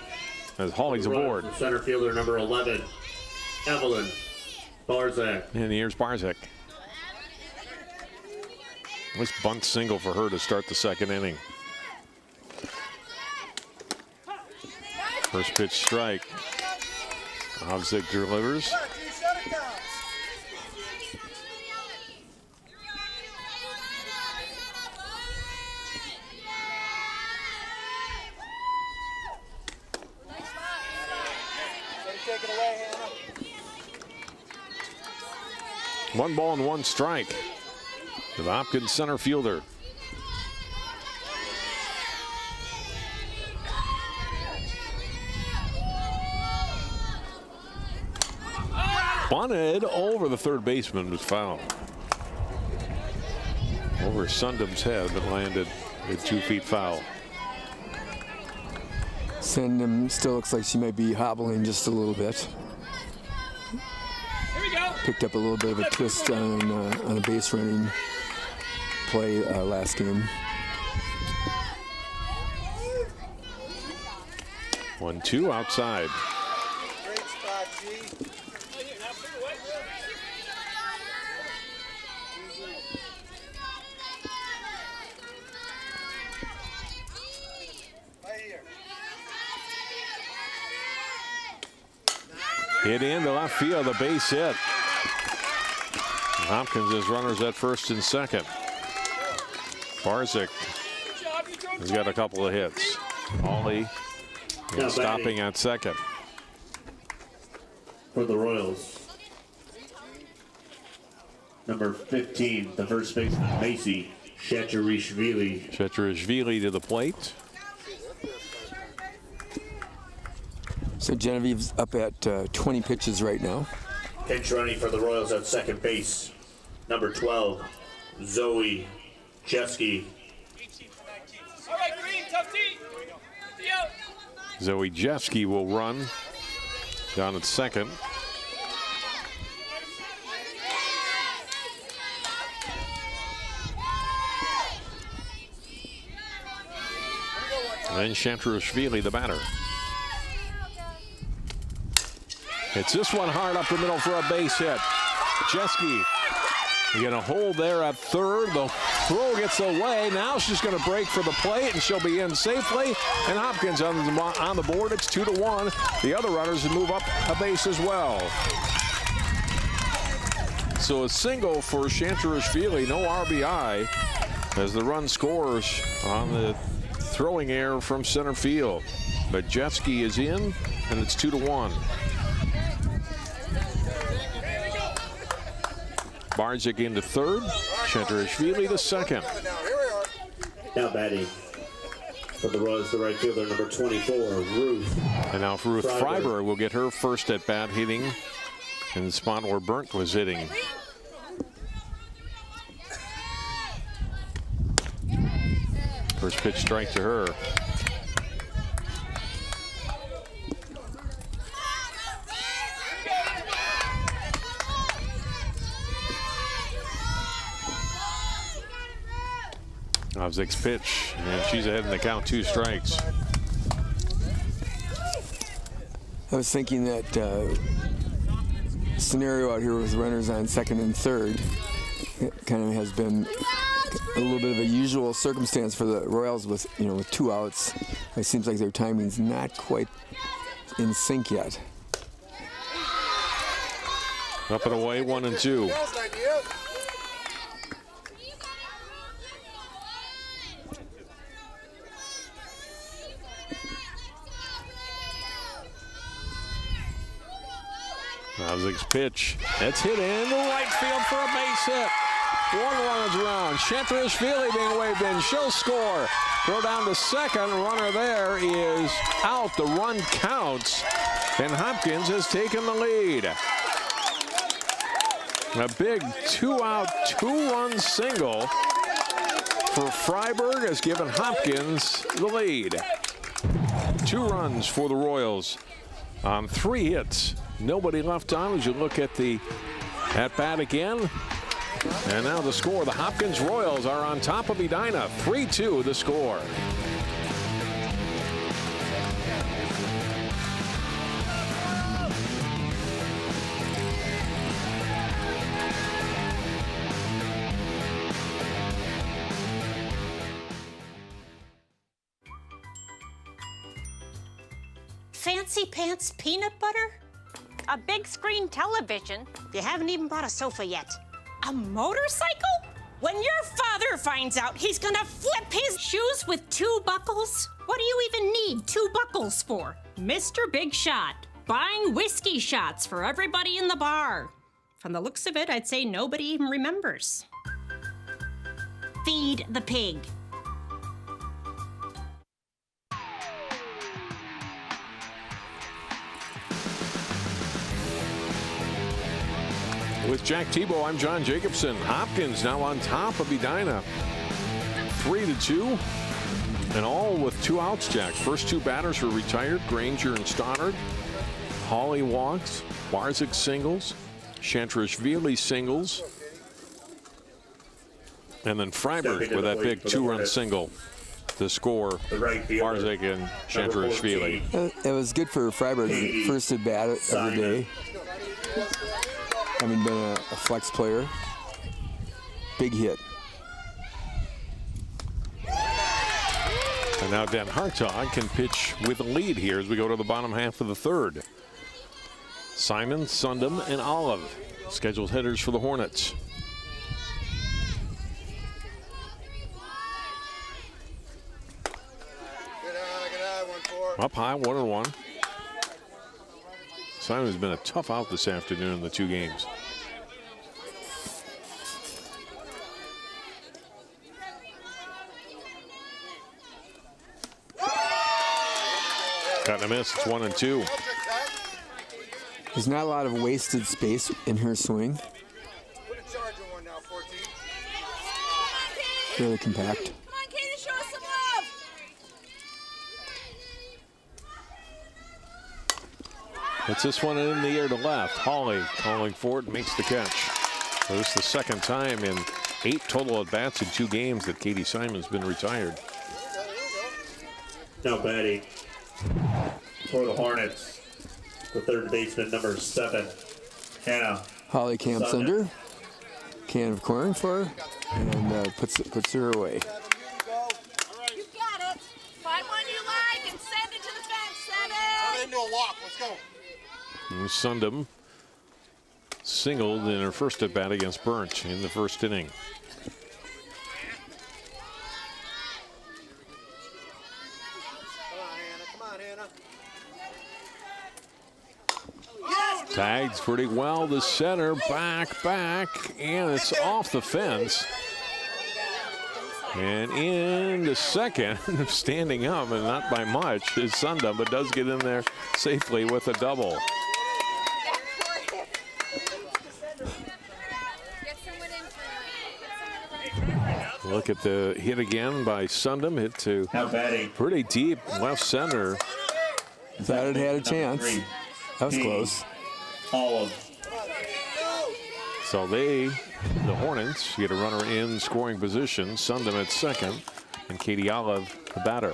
As Hawley's aboard. Center fielder number 11, Evelyn Barzak. And here's Barzak. Nice bunt single for her to start the second inning. First pitch strike. Barzak delivers. One ball and 1 strike to the Hopkins center fielder. Bunted over the third baseman, was fouled. Over Sundham's head, but landed at 2 feet foul. Sundham still looks like she might be hobbling just a little bit. Picked up a little bit of a twist on a base running play last game. 1-2 outside. Great spot, G. Hit into left field, a base hit. Hopkins has runners at first and second. Barzak has got a couple of hits. Hawley Now stopping batting at second. for the Royals. Number 15, the first baseman, Macy Shachirishvili. Shachirishvili to the plate. So Genevieve's up at 20 pitches right now. Pinch running for the Royals at second base. Number 12, Zoe Jeski. All right, Green, tough D. D out. Zoe Jeski will run down at second. And then Shachirishvili, the batter. Hits this one hard up the middle for a base hit. Jeski getting a hold there at third. The throw gets away. Now she's going to break for the plate, and she'll be in safely. And Hopkins on the board. It's 2-1. The other runners move up a base as well. So a single for Shachirishvili, no RBI, as the run scores on the throwing error from center field. But Jeski is in, and it's 2-1. Barzik into third. Shachirishvili the second. Now batting for the Royals, the right fielder, number 24, Ruth. And now Ruth Freiberg will get her first at bat hitting in the spot where Burnt was hitting. First pitch strike to her. Ozik's pitch, and she's ahead in the count, 2 strikes. I was thinking that scenario out here with runners on second and third, it kind of has been a little bit of a usual circumstance for the Royals with, with 2 outs. It seems like their timing's not quite in sync yet. Up and away, 1-2. Ozik's pitch. That's hit in the right field for a base hit. 1 runs around. Shachirishvili being waved in. She'll score. Throw down to second. Runner there is out. The run counts. And Hopkins has taken the lead. A big 2-out, 2-run single for Freiberg has given Hopkins the lead. 2 runs for the Royals on 3 hits. Nobody left on as you look at the at-bat again. And now the score. The Hopkins Royals are on top of Edina. 3-2 the score. Fancy pants peanut butter? A big screen television? You haven't even bought a sofa yet. A motorcycle? When your father finds out, he's gonna flip his shoes with 2 buckles? What do you even need 2 buckles for? Mr. Big Shot, buying whiskey shots for everybody in the bar. From the looks of it, I'd say nobody even remembers. Feed the pig. With Jack Tebow, I'm John Jacobson. Hopkins now on top of Edina. 3-2. And all with 2 outs, Jack. First 2 batters were retired, Granger and Stoddard. Hawley walks. Barzik singles. Shachirishvili singles. And then Freiberg with that big 2-run single to score Barzik and Shachirishvili. It was good for Freiberg, first at bat of the day. Having been a flex player. Big hit. And now Dan Hartog can pitch with a lead here as we go to the bottom half of the 3rd. Simon, Sundam, and Olive, scheduled hitters for the Hornets. Get Up high, 1-1. Simon's been a tough out this afternoon in the two games. Got a miss. It's 1-2. There's not a lot of wasted space in her swing. Put a charge on one now, 14. Really compact. Come on, Katie, show us some love. It's this one in the air to left. Hawley calling for it, makes the catch. So this is the second time in 8 total at-bats in 2 games that Katie Simon's been retired. Now batting for the Hornets, the third baseman, number 7, Hannah. Holly camps Sunder. under. Can of corn for her, and puts her away. You got it. Find one you like and send it to the fence, Turn it 7. into a walk. Let's go. And Sundom singled in her first at-bat against Burnt in the first inning. Come on, Hannah. Tags pretty well to center, back, and it's off the fence. And into second, standing up, and not by much, is Sundom, but does get in there safely with a double. Look at the hit again by Sundom, hit to pretty deep left center. Thought it had a chance. That was close. So the Hornets, get a runner in scoring position. Sundom at second, and Katie Olive, the batter.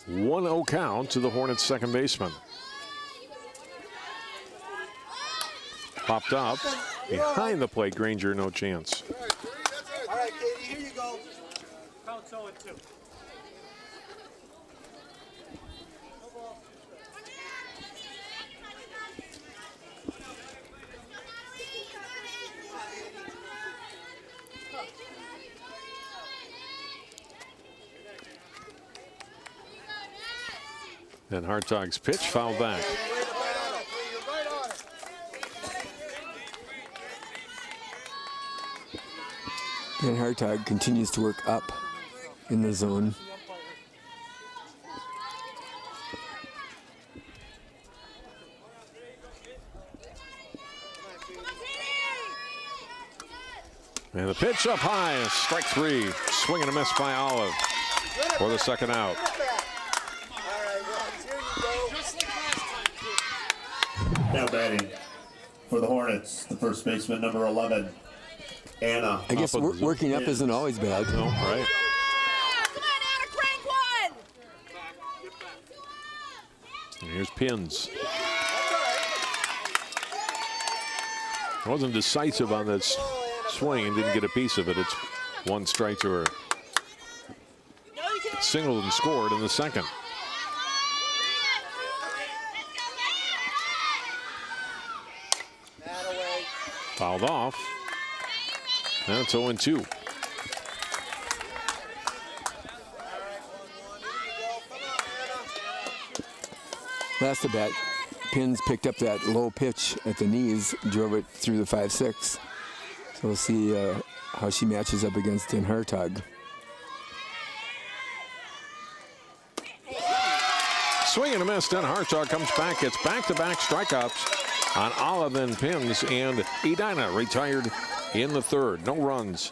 1-0 count to the Hornets' second baseman. Popped up behind the plate. Granger, no chance. All right, Katie, here you go. Count 0-2. And Hartog's pitch fouled back. And Hartog continues to work up in the zone. And the pitch up high, strike 3. Swing and a miss by Olive for the second out. Now batting for the Hornets, the first baseman, number 11, Anna. I guess working up isn't always bad. No, right. Come on, Anna, crank one. And here's Pins. Wasn't decisive on this swing and didn't get a piece of it. It's 1 strike to her. Singled and scored in the second. Fouled off. And it's 0-2. Last at bat, Pins picked up that low pitch at the knees, drove it through the 5-6. So we'll see how she matches up against Den Hartog. Swing and a miss. Den Hartog comes back. It's back-to-back strikeouts on Olive and Pins, and Edina retired in the third. No runs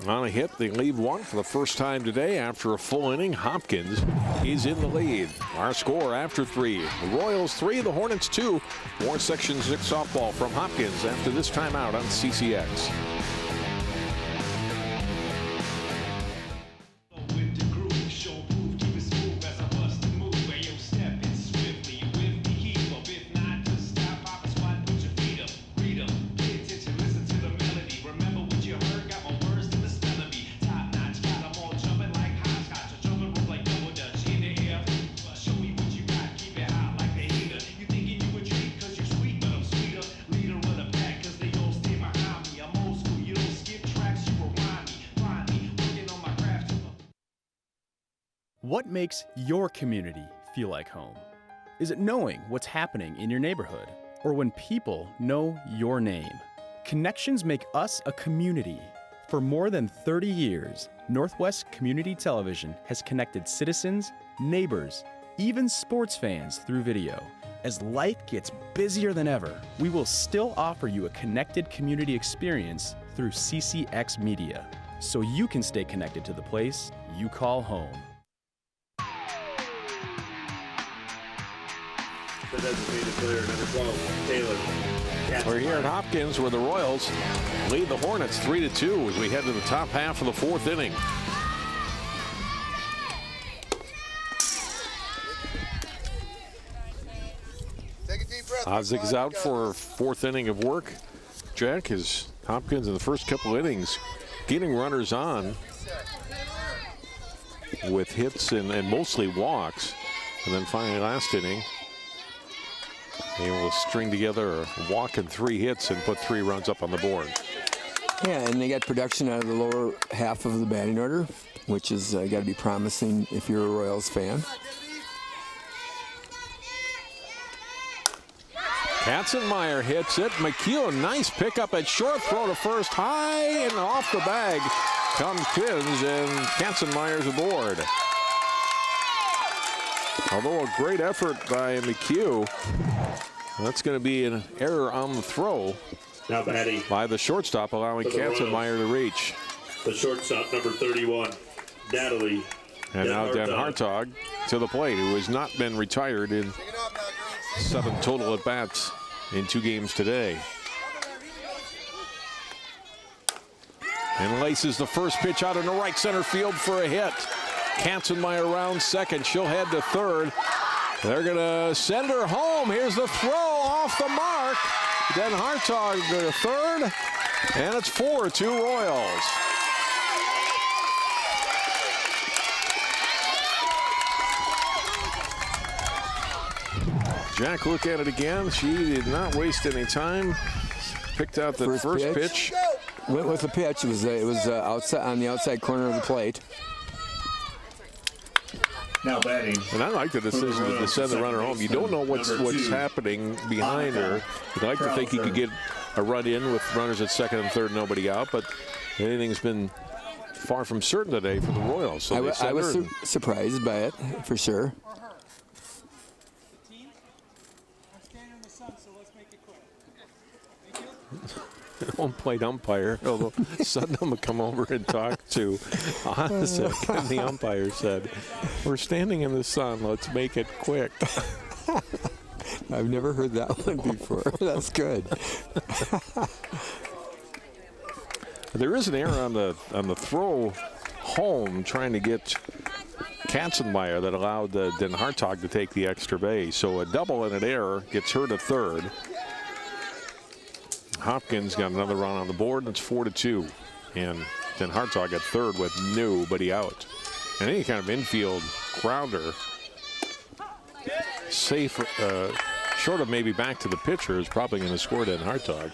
on a hit. They leave 1 for the first time today after a full inning. Hopkins is in the lead. Our score after 3. The Royals 3, the Hornets 2. More Section 6 softball from Hopkins after this timeout on CCX. What makes your community feel like home? Is it knowing what's happening in your neighborhood, or when people know your name? Connections make us a community. For more than 30 years, Northwest Community Television has connected citizens, neighbors, even sports fans through video. As life gets busier than ever, we will still offer you a connected community experience through CCX Media, so you can stay connected to the place you call home. The designated player, number 12, Taylor. We're here at Hopkins where the Royals lead the Hornets 3-2 as we head to the top half of the fourth inning. Ozig's out for fourth inning of work. Jack is Hopkins in the first couple innings getting runners on with hits and mostly walks. And then finally last inning, able to string together a walk and 3 hits and put 3 runs up on the board. Yeah, and they got production out of the lower half of the batting order, which is got to be promising if you're a Royals fan. Katzenmeyer hits it. McHugh, nice pickup at short, throw to first, high and off the bag. Comes Kins and Katzenmeyer's aboard. Although a great effort by McHugh, that's going to be an error on the throw now batting by the shortstop, allowing Katzenmeyer to reach. The shortstop, number 31, Natalie. And now Dan Hartog to the plate, who has not been retired in 7 total at-bats in 2 games today. And laces the first pitch out into right center field for a hit. Katzenmeyer round second. She'll head to third. They're going to send her home. Here's the throw off the mark. Den Hartog to third. And it's 4-2 Royals. Jack, look at it again. She did not waste any time. Picked out the first pitch. Went with the pitch. It was outside on the outside corner of the plate. Now batting. And I like the decision to send the runner home. You don't know what's happening behind her. You'd like to think you could get a run in with runners at second and third, nobody out, but anything's been far from certain today for the Royals. So I was surprised by it, for sure. Home-plate umpire, although Sudden will come over and talk to Osseo. And the umpire said, "We're standing in the sun, let's make it quick." I've never heard that one before. That's good. There is an error on the throw home trying to get Katzenmeyer that allowed Den Hartog to take the extra base. So a double and an error gets her to third. Hopkins got another run on the board, and it's 4-2. And Den Hartog at third with nobody out. And any kind of infield grounder, safe, short of maybe back to the pitcher, is probably going to score Den Hartog.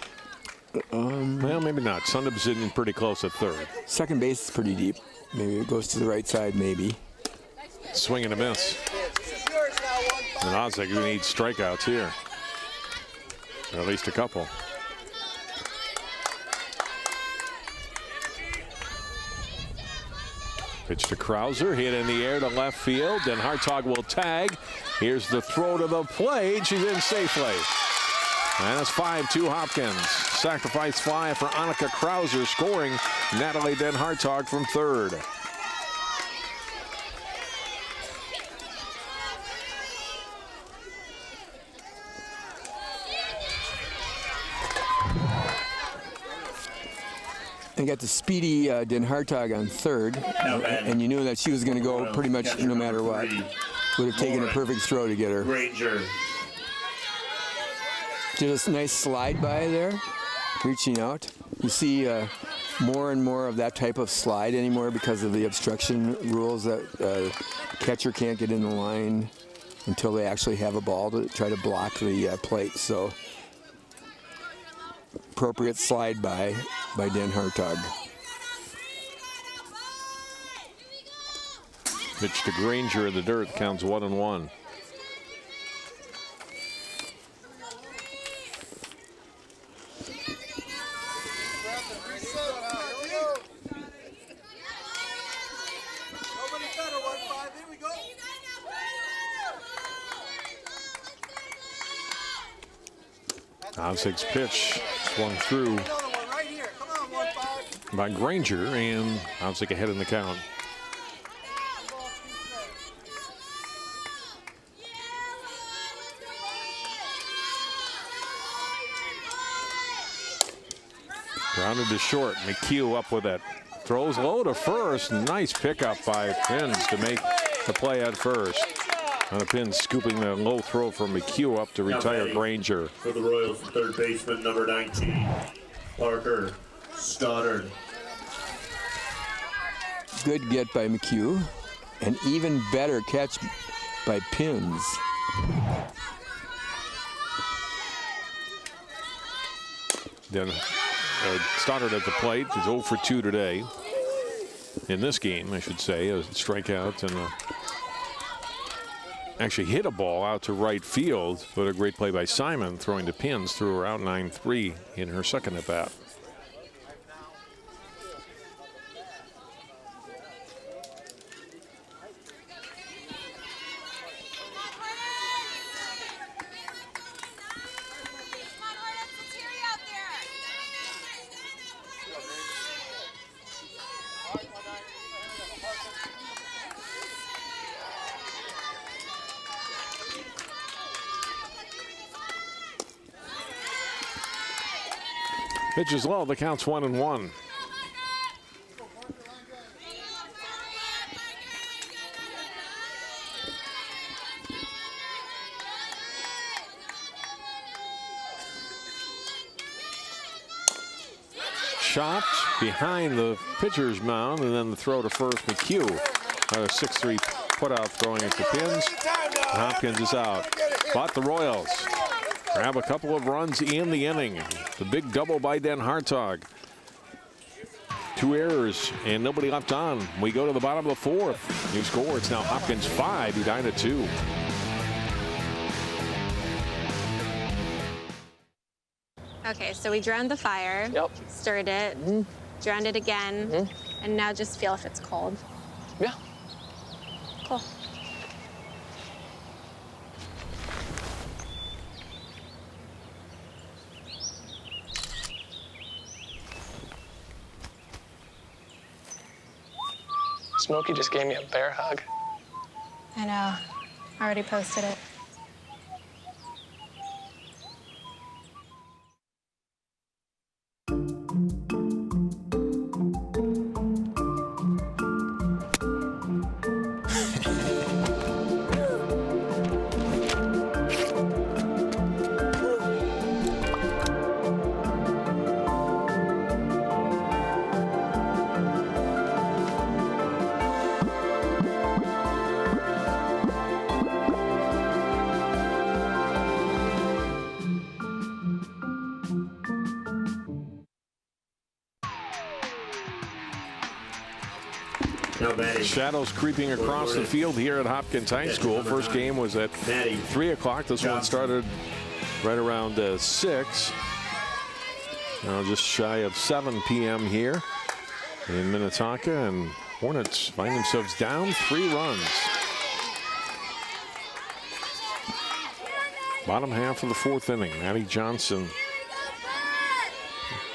Well, maybe not. Sundup's sitting pretty close at third. Second base is pretty deep. Maybe it goes to the right side, maybe. Swing and a miss. And Osseo needs strikeouts here. Or at least a couple. Pitch to Krauser, hit in the air to left field. Then Hartog will tag. Here's the throw to the plate. She's in safely. And it's 5-2 Hopkins. Sacrifice fly for Annika Krauser, scoring Natalie Den Hartog from third. They got the speedy Den Hartog on third, and you knew that she was going to go pretty much no matter what. Would have taken a perfect throw to get her. Ranger. Did a nice slide by there, reaching out. You see more and more of that type of slide anymore because of the obstruction rules that catcher can't get in the line until they actually have a ball to try to block the plate. So appropriate slide by Den Hartog. Pitch to Granger in the dirt. Counts 1-1. Osseo's pitch swung through by Granger, and Osseo ahead in the count. Grounded to short. McHugh up with it. Throws low to first. Nice pickup by Pins to make the play at first. And the Pins scooping the low throw from McHugh up to retire Granger. For the Royals, third baseman, number 19, Parker Stoddard. Good get by McHugh. An even better catch by Pins. Then Stoddard at the plate is 0 for 2 today. In this game, I should say, a strikeout and actually hit a ball out to right field, but a great play by Simon throwing to Pins, threw her out 9-3 in her second at bat. Pitch is low. The count's 1-1. Chopped behind the pitcher's mound, and then the throw to first. McHugh, a 6-3 put-out throwing it to Pins. Hopkins is out. But the Royals grab a couple of runs in the inning. The big double by Den Hartog. 2 errors and nobody left on. We go to the bottom of the 4th. New score, it's now Hopkins 5, Edina 2. Okay, so we drowned the fire. Yep. Stirred it. Drowned it again. And now just feel if it's cold. Yeah. Cool. Smokey just gave me a bear hug. I know. I already posted it. Shadows creeping across the field here at Hopkins High School. First game was at 3 o'clock. This one started right around 6. Now just shy of 7 p.m. here in Minnetonka, and Hornets find themselves down 3 runs. Bottom half of the 4th inning. Maddie Johnson,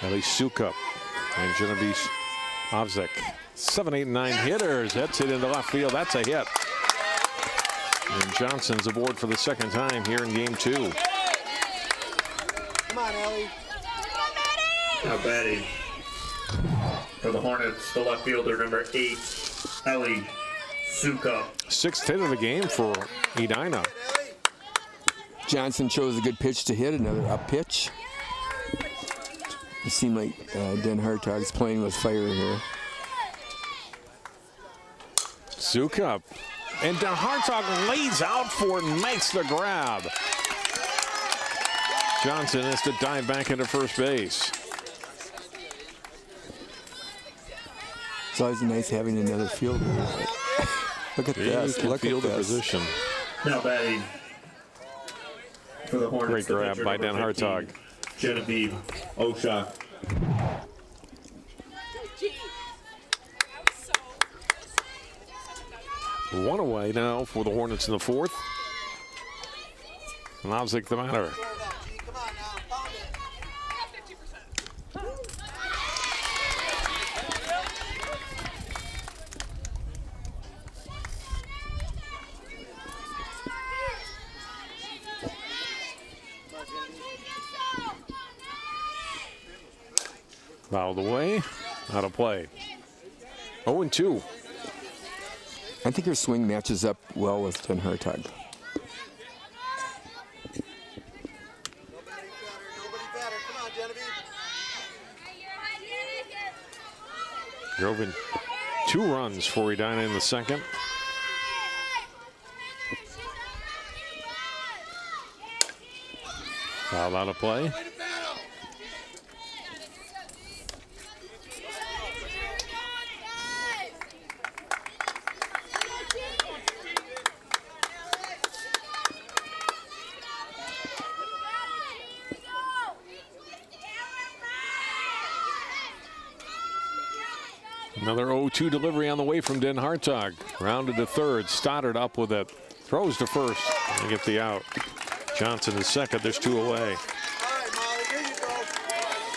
Ellie Sukup, and Genevieve Ovzek. 7, 8, 9 hitters. That's hit into left field. That's a hit. And Johnson's aboard for the 2nd time here in game 2. Come on, Ellie. Now batting for the Hornets, the left fielder, number 8, Ellie Sukup. 6th hit of the game for Edina. Johnson chose a good pitch to hit, another up pitch. It seemed like Den Hartog's playing with fire here. Sukup, and Den Hartog lays out for it and makes the grab. Johnson has to dive back into first base. It's always nice having another fielder. Look at He this. can Look field at the this. position. Now batting for the Hornets. Great grab by Dan Hartog. Genevieve Osha. One away now for the Hornets in the fourth. Lozic the matter. Fouled away, out of play. 0-2. I think her swing matches up well with Dan Hartog. Drove in 2 runs for Edina in the second. Fouled out of play. Another 0-2 delivery on the way from Dan Hartog. Rounded to third. Stoddard up with it. Throws to first. And get the out. Johnson is second. There's 2 away.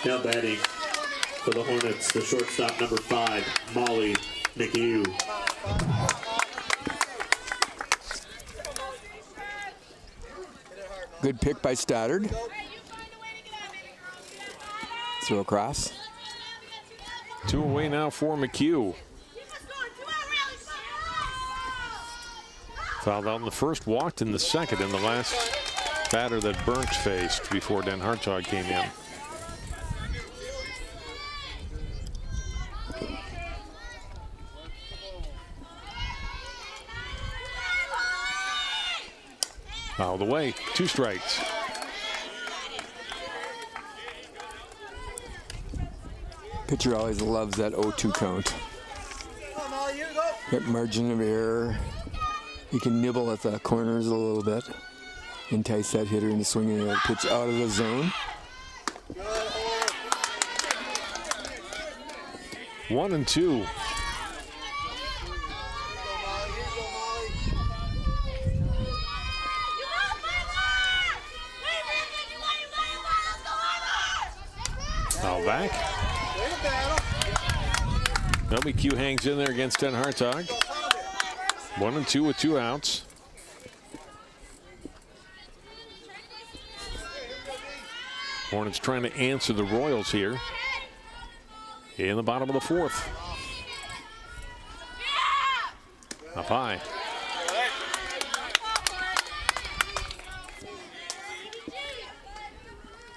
Now batting for the Hornets, the shortstop number 5, Molly McHugh. Good pick by Stoddard. Throw across. 2 away now for McHugh. Fouled out in the first, walked in the second, in the last batter that Burns faced before Dan Hartog came in. Fouled away, 2 strikes. Pitcher always loves that 0-2 count. That margin of error. You can nibble at the corners a little bit. Entice that hitter into swinging that pitch out of the zone. 1-2. Foul back. McHugh hangs in there against Dan Hartog. 1-2 with 2 outs. Hornets trying to answer the Royals here in the bottom of the fourth. Up high.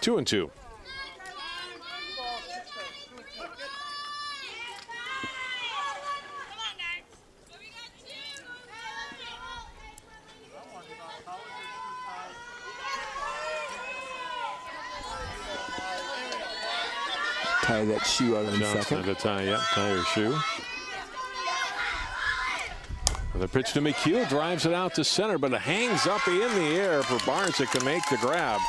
Two and two. Tie that shoe out in Johnson second. to tie, yep, tie her shoe. The pitch to McHugh, drives it out to center, but it hangs up in the air for Barczyk to make the grab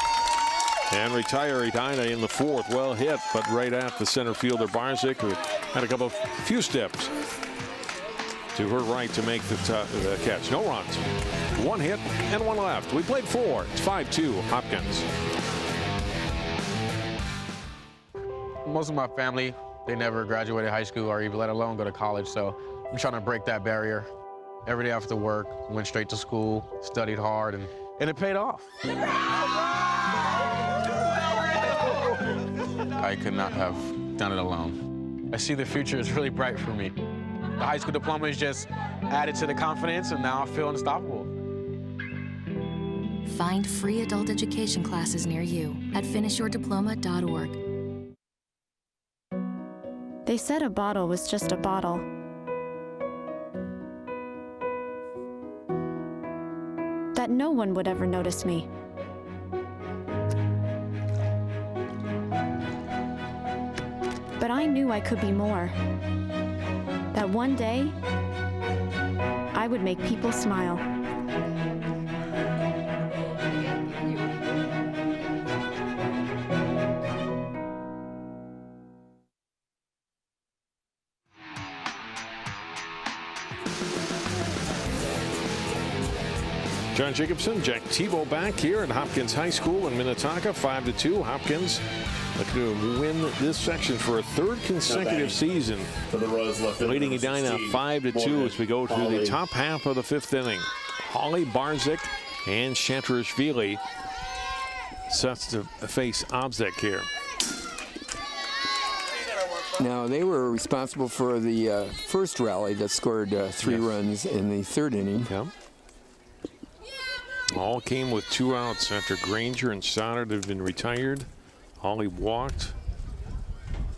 and retire Edina in the fourth. Well hit, but right at the center fielder Barczyk, who had a few steps to her right to make the catch. No runs, 1 hit and 1 left. We played 4. It's 5-2 Hopkins. Most of my family, they never graduated high school or even let alone go to college, so I'm trying to break that barrier. Every day after work, went straight to school, studied hard, and it paid off. I could not have done it alone. I see the future is really bright for me. The high school diploma is just added to the confidence, and now I feel unstoppable. Find free adult education classes near you at finishyourdiploma.org. They said a bottle was just a bottle. That no one would ever notice me. But I knew I could be more. That one day, I would make people smile. John Jacobson, Jack Tebow back here at Hopkins High School in Minnetonka, 5-2. Hopkins looking to win this section for a third consecutive season. For the Royals left leading Edina 5-2 as we go through the top half of the fifth inning. Holly, Barzik, and Chantrishvili sets to face Obzek here. Now, they were responsible for the first rally that scored 3 runs in the third inning. Yep. All came with 2 outs after Granger and Stoddard have been retired. Holly walked.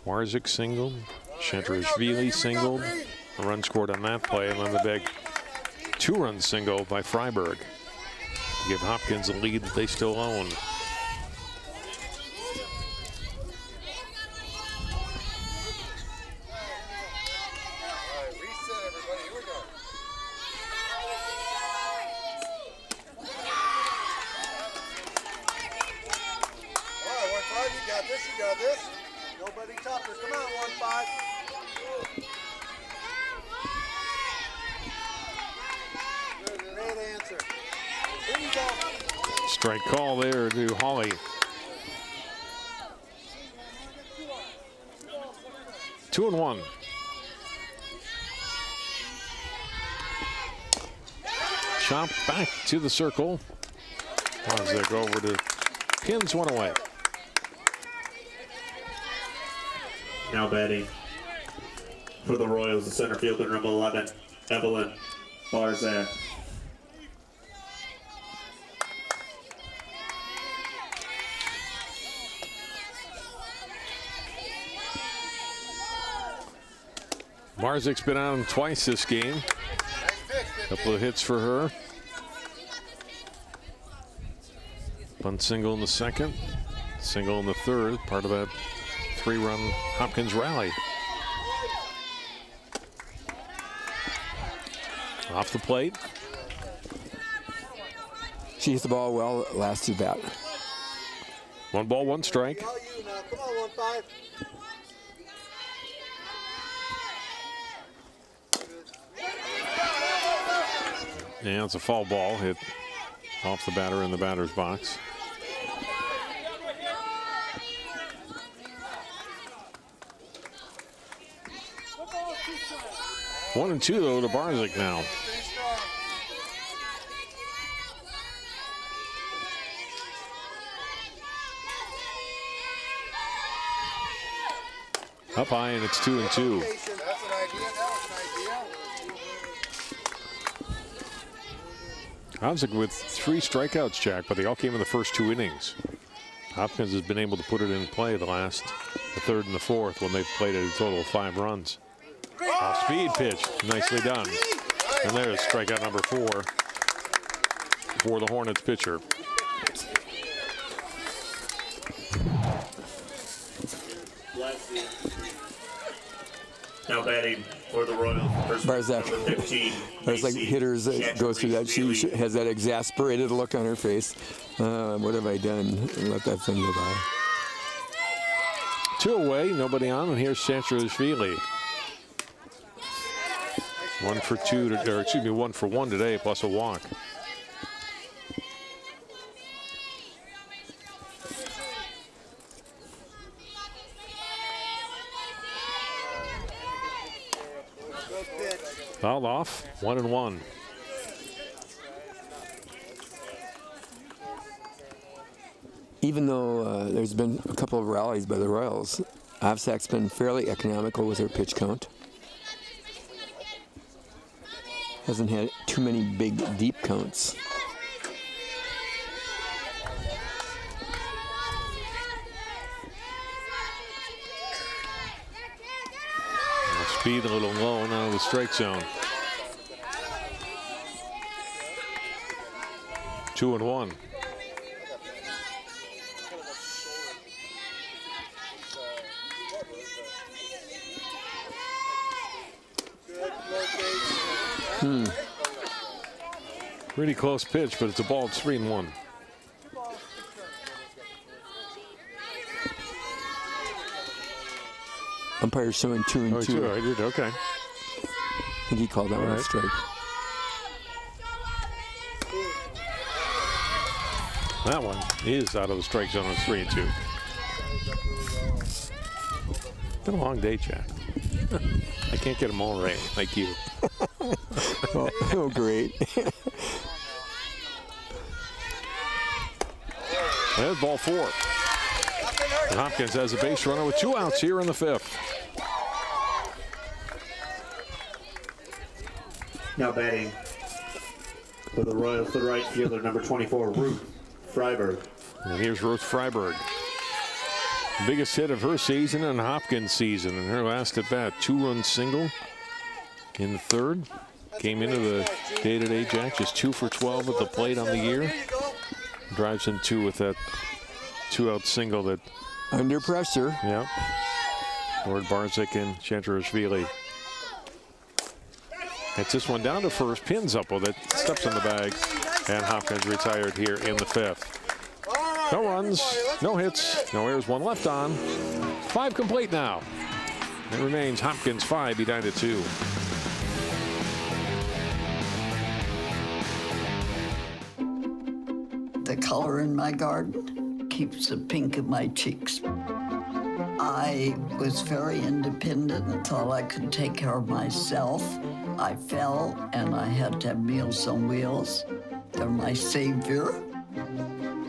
Warzik singled. Chantrishvili singled. A run scored on that play, and then the big 2-run single by Freiberg to give Hopkins a lead that they still own. You got this. Nobody tougher. Come on, 1-5. Great answer. Here you go. Strike call there to Holly. 2-1. Chop back to the circle. As they go over to pins one away. Now batting for the Royals, the center fielder, number 11, Evelyn Barzak. Barzak's been on twice this game. Couple of hits for her. Bunt single in the second, single in the third, part of that 3-run Hopkins rally. Off the plate. She hit the ball well last at bat. 1 ball, 1 strike. Come on, 1-5. Yeah, it's a foul ball hit off the batter in the batter's box. One and 2 though to Barzik now. Up high and it's 2-2. Obzek with 3 strikeouts, Jack, but they all came in the first 2 innings. Hopkins has been able to put it in play the third and the fourth when they've played at a total of 5 runs. Off speed pitch, nicely done. And there's strikeout number 4 for the Hornets pitcher. Now batting for the Royals, Barzak. number 15. There's like hitters that go through that. She has that exasperated look on her face. What have I done? Let that thing go by. 2 away, nobody on, and here's Chantrishvili. 1 for 2, or excuse me, 1 for 1 today, plus a walk. Fouled off, 1-1. Even though there's been a couple of rallies by the Royals, Obzek's been fairly economical with her pitch count. Hasn't had too many big, deep counts. Speed a little low now, the strike zone. 2-1. Pretty close pitch, but it's a ball. It's 3-1. Umpire showing 2-2. Oh, 2. I did. Okay. I think he called that one a strike. That one is out of the strike zone. It's 3-2. Been a long day, Jack. I can't get them all right, like you. Oh, great. There's ball 4. And Hopkins has a base runner with 2 outs here in the 5th. Now batting for the Royals, the right fielder, number 24, Ruth Freiberg. And here's Ruth Freiberg. Biggest hit of her season and Hopkins' season. In her last at bat, 2-run single in the 3rd. Came into the day-to-day, Jack, just 2 for 12 at the plate on the year. Drives in 2 with that 2-out single that... Under pressure. Yeah. Lord Barzik and Chantarashvili. Hits this one down to first, pins up with it, steps in the bag, and Hopkins retired here in the 5th. No runs, no hits, no errors, 1 left on. 5 complete now. It remains Hopkins 5, Edina 2. The color in my garden keeps the pink in my cheeks. I was very independent and thought I could take care of myself. I fell and I had to have Meals on Wheels. They're my savior.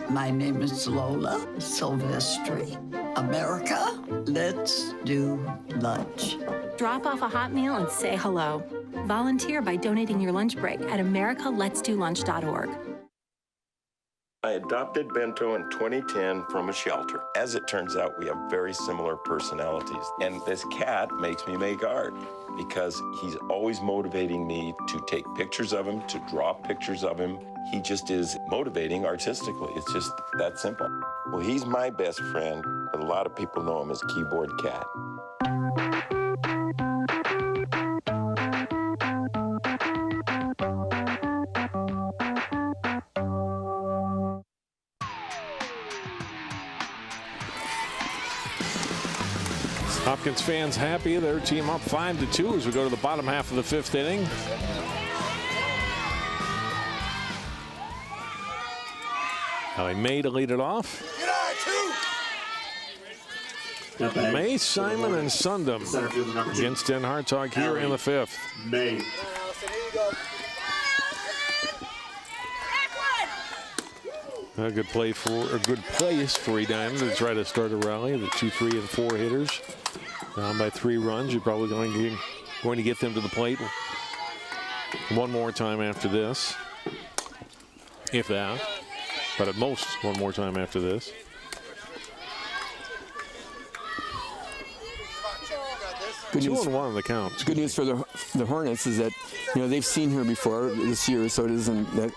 My name is Lola Silvestri. America, let's do lunch. Drop off a hot meal and say hello. Volunteer by donating your lunch break at americaletsdolunch.org. I adopted Bento in 2010 from a shelter. As it turns out, we have very similar personalities. And this cat makes me make art because he's always motivating me to take pictures of him, to draw pictures of him. He just is motivating artistically. It's just that simple. Well, he's my best friend, but a lot of people know him as Keyboard Cat. Hopkins fans happy. Their team up 5-2 as we go to the bottom half of the 5th inning. Ellie May to lead it off. May, Simon, and Sundam against Den Hartog here in the 5th. May. A good place for Edina to try to start a rally. The 2, 3, and 4 hitters down by 3 runs. You're probably going to get them to the plate one more time after this, if that. But at most, one more time after this. Good news. 2-1 on the count. Good news for the Hornets is that they've seen her before this year, so it isn't that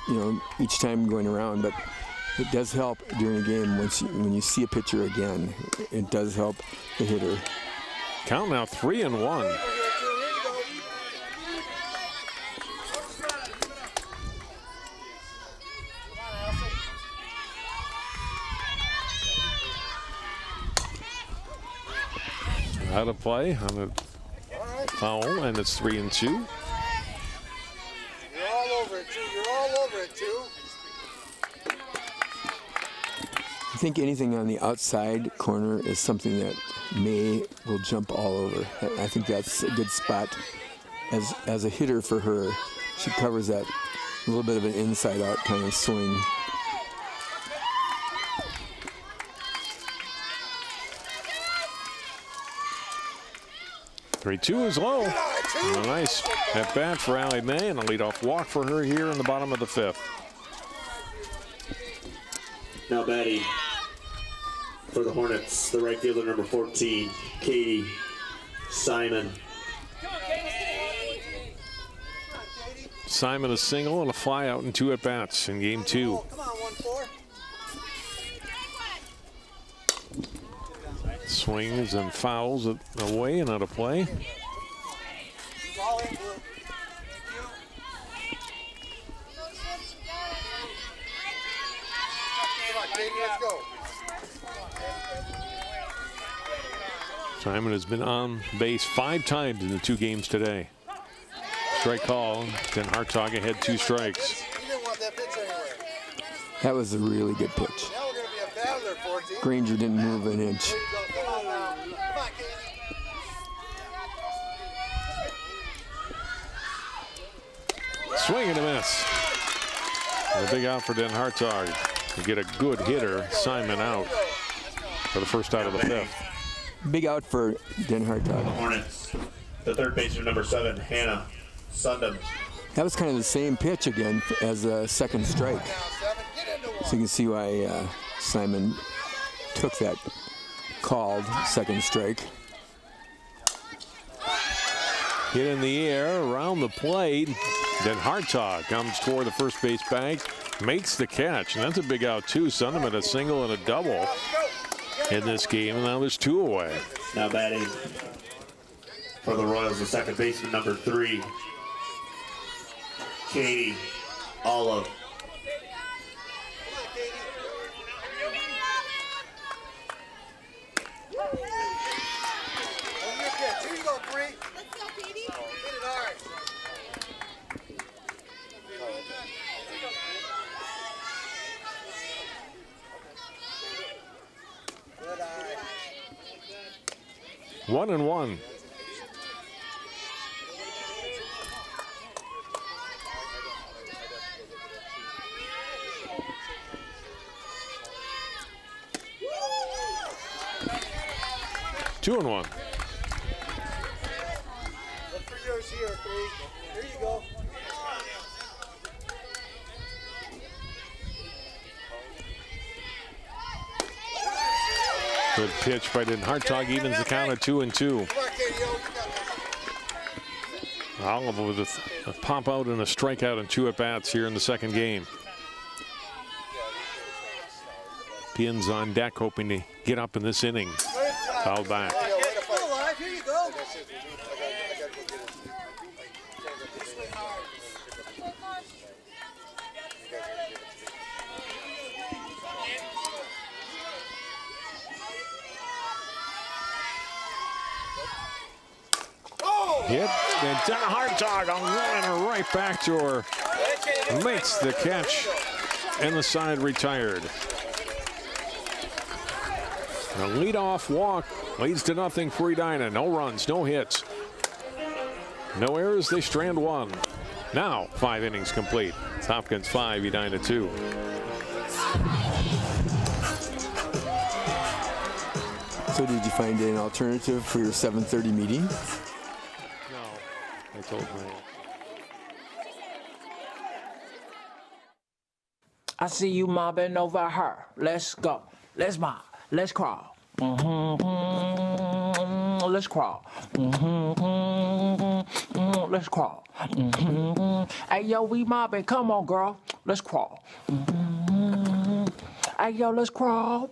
each time going around, but it does help during a game when you see a pitcher again. It does help the hitter. Count now 3-1. Out of play on the foul, and it's 3-2. You're all over it, too. You're all over it, too. I think anything on the outside corner is something that May will jump all over. I think that's a good spot as a hitter for her. She covers that a little bit of an inside-out kind of swing. Three-2 is low. A nice at bat for Allie May, and a leadoff walk for her here in the bottom of the 5th. Now batting for the Hornets, the right fielder, number 14, Katie Simon. Simon a single and a fly out in 2 at bats in game 2. Come on, 1-4. Swings and fouls it away and out of play. Simon has been on base 5 times in the 2 games today. Strike call. Then Hartog ahead 2 strikes. That was a really good pitch. Granger didn't move an inch. Swing and a miss. And a big out for Den Hartog. To get a good hitter, Simon out for the first out of the 5th. Big out for Den Hartog. Hornets. The third baseman, number 7, Hannah Sundham. That was kind of the same pitch again as a second strike. So you can see why Simon took that called second strike. Hit in the air around the plate. Then Hartog comes toward the first base bag, makes the catch, and that's a big out too. Sundham had a single and a double in this game, and now there's 2 away. Now batting for the Royals, the second baseman, number 3, Katie Olive. Here you go, 3. Let's go, Katie. Hit it hard. Good eye. 1-1. Two and 1. Look for yours here, 3. Here you go. Good pitch by Den Hartog, evens the count at 2-2. Oliver with a pop out and a strikeout and 2 at-bats here in the second game. Pins on deck, hoping to get up in this inning. Fouled back. Here you go. Hit, and Den Hartog on running right back to her. Makes the catch, and the side retired. A leadoff walk leads to nothing for Edina. No runs, no hits. No errors, they strand 1. Now, 5 innings complete. It's Hopkins 5, Edina 2. So did you find an alternative for your 7:30 meeting? No, I told me. I see you mobbing over her. Let's go. Let's mob. Let's crawl. Let's crawl. Let's crawl. Hey, yo, we mobbing. Come on, girl. Let's crawl. Hey, yo, let's crawl.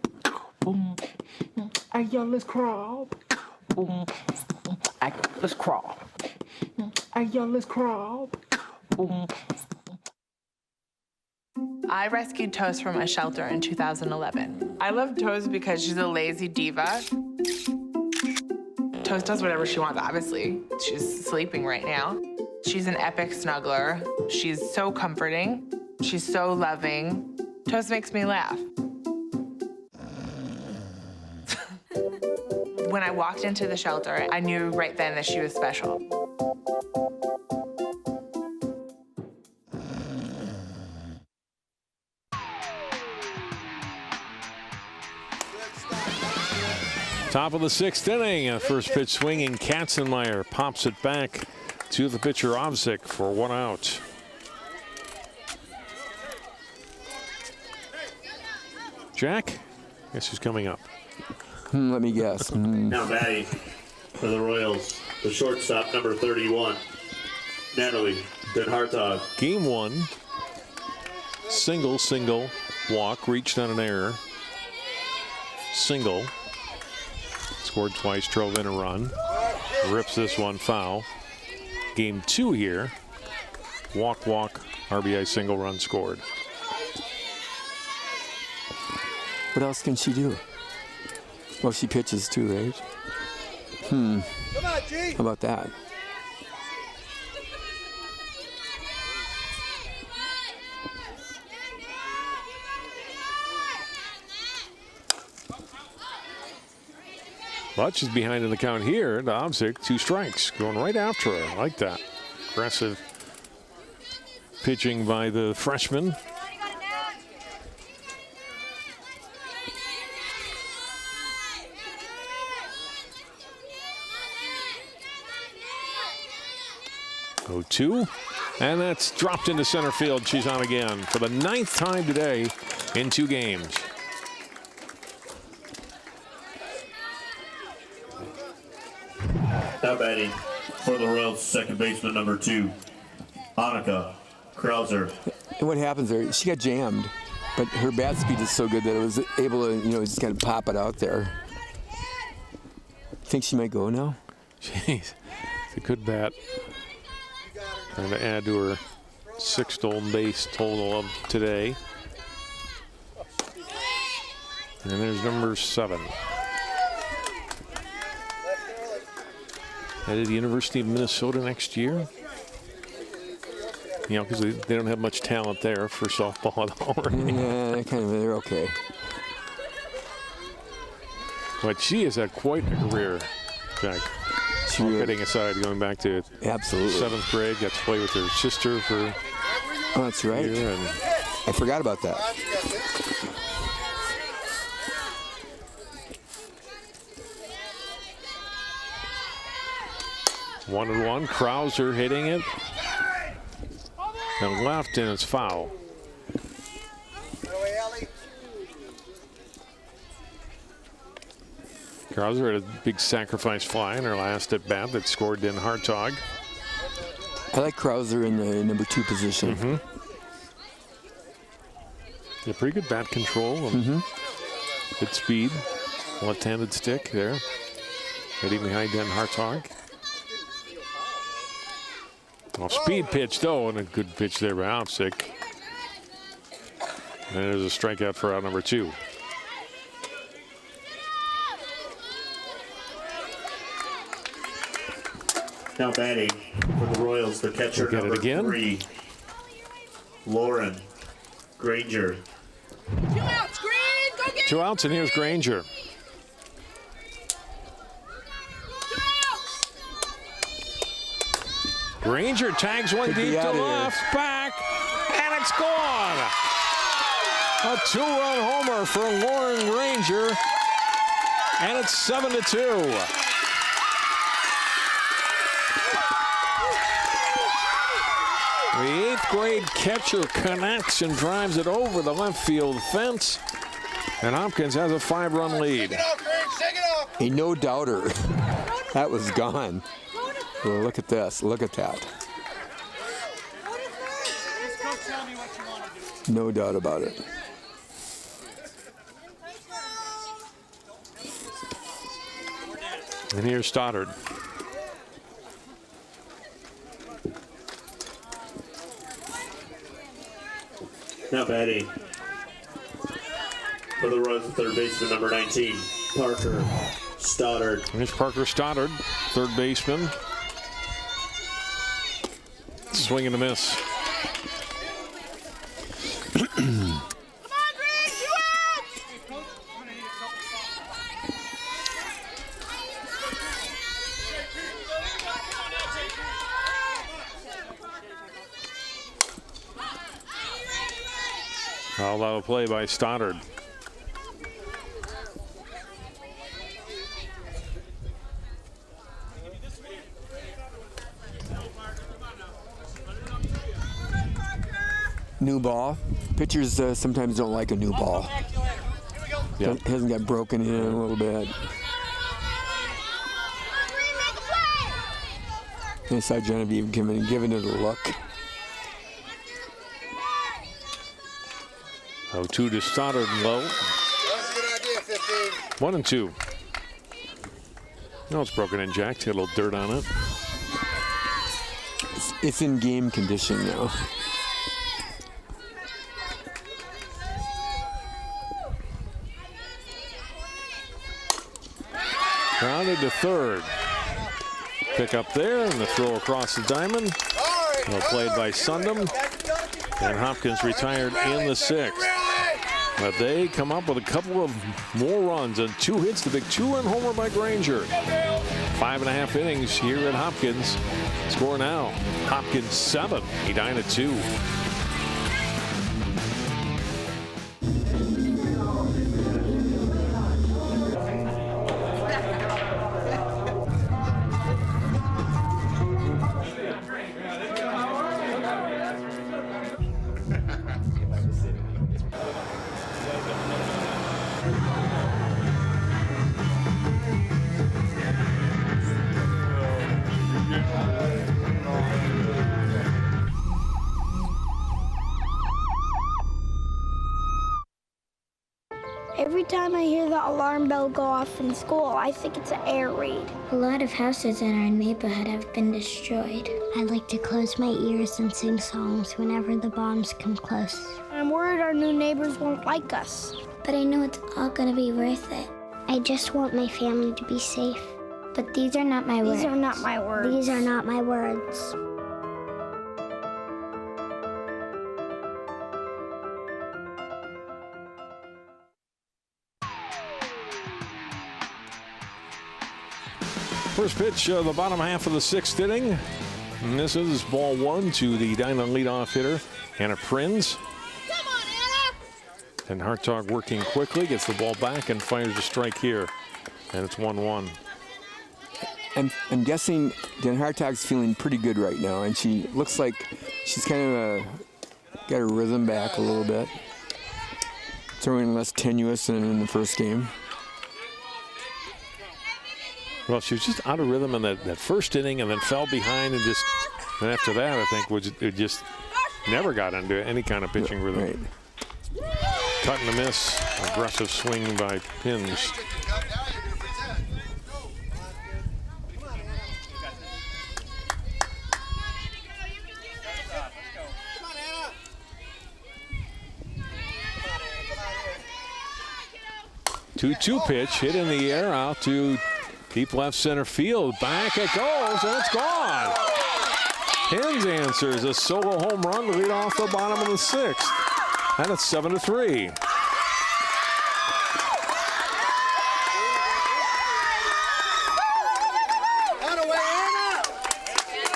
Hey, yo, let's crawl. Hey, let's crawl. Hey, yo, let's crawl. I rescued Toast from a shelter in 2011. I love Toast because she's a lazy diva. Toast does whatever she wants, obviously. She's sleeping right now. She's an epic snuggler. She's so comforting. She's so loving. Toast makes me laugh. When I walked into the shelter, I knew right then that she was special. Top of the 6th inning. First pitch swinging. Katzenmeyer pops it back to the pitcher Ovsik for 1 out. Jack, guess who's coming up? Let me guess. Now batting for the Royals, the shortstop, number 31, Natalie Den Hartog. Game 1. Single, walk, reached on an error. Single. Scored twice, drove in a run. Rips this one foul. Game 2 here. Walk, RBI single, run scored. What else can she do? Well, she pitches too, right? Come on, G. How about that? But she's behind in the count here. The Obsic, 2 strikes, going right after her. I like that. Aggressive pitching by the freshman. Oh, 2. And that's dropped into center field. She's on again for the 9th time today in 2 games. Now batting for the Royals, second baseman number 2, Annika Krauser. And what happens there, she got jammed, but her bat speed is so good that it was able to, just kind of pop it out there. Think she might go now? Jeez, it's a good bat. Trying to add to her 6th stolen base total of today. And there's number 7. Headed to the University of Minnesota next year. Because they don't have much talent there for softball at all. Yeah, they're okay. But she has had quite a career, Jack. Getting aside, going back to absolutely 7th grade, got to play with her sister for. Oh, that's right. And I forgot about that. One and one. Krauser hitting it. And left, and it's foul. Krauser had a big sacrifice fly in her last at bat that scored in Hartog. I like Krauser in the number 2 position. Yeah, pretty good bat control. And good speed. Left-handed stick there. Hitting behind Den Hartog. Well, speed pitch, though, and a good pitch there by Opsick. And there's a strikeout for out number 2. Now batting for the Royals, the catcher number 3, Lauren Granger. 2 outs, Green, go get 2 outs, and here's Granger. Granger tags one deep to left, back, and it's gone. A 2-run homer for Lauren Granger, and it's 7-2. The 8th grade catcher connects and drives it over the left field fence, and Hopkins has a 5-run lead. A no-doubter. That was gone. Well, look at this. Look at that. No doubt about it. And here's Stoddard. Now batting for the Royals, third baseman number 19, Parker Stoddard. Here's Parker Stoddard, third baseman. Swing and a miss. All out of play by Stoddard. New ball. Pitchers sometimes don't like a new ball. Yeah. It hasn't got broken in a little bit. I saw Genevieve giving it a look. 0-2 to Stoddard and low. 1-2. No, it's broken in, Jack. Got a little dirt on it. It's in game condition now. Grounded to third. Pick up there and the throw across the diamond. Well played by Sundom. And Hopkins retired in the 6th. But they come up with a couple of more runs and 2 hits. The big 2-run homer by Granger. 5.5 innings here at Hopkins. Score now. Hopkins 7, Edina 2. Every time I hear the alarm bell go off in school, I think it's an air raid. A lot of houses in our neighborhood have been destroyed. I like to close my ears and sing songs whenever the bombs come close. I'm worried our new neighbors won't like us. But I know it's all gonna be worth it. I just want my family to be safe. But these are not my words. These are not my words. These are not my words. First pitch of the bottom half of the 6th inning. And this is ball 1 to the Edina leadoff hitter, Hannah Prinz. And Hartog working quickly, gets the ball back and fires a strike here. And it's 1-1. I'm guessing Dan Hartog's feeling pretty good right now, and she looks like she's kind of got her rhythm back a little bit. Throwing less tenuous than in the first game. Well, she was just out of rhythm in that first inning and then fell behind and after that, I think, it just never got into any kind of pitching rhythm. Right. Cut and a miss, aggressive swing by Pins. Two pitch, hit in the air out to deep left center field. Back it goes, and it's gone. Pins answers a solo home run to lead off the bottom of the 6th. And it's 7-3.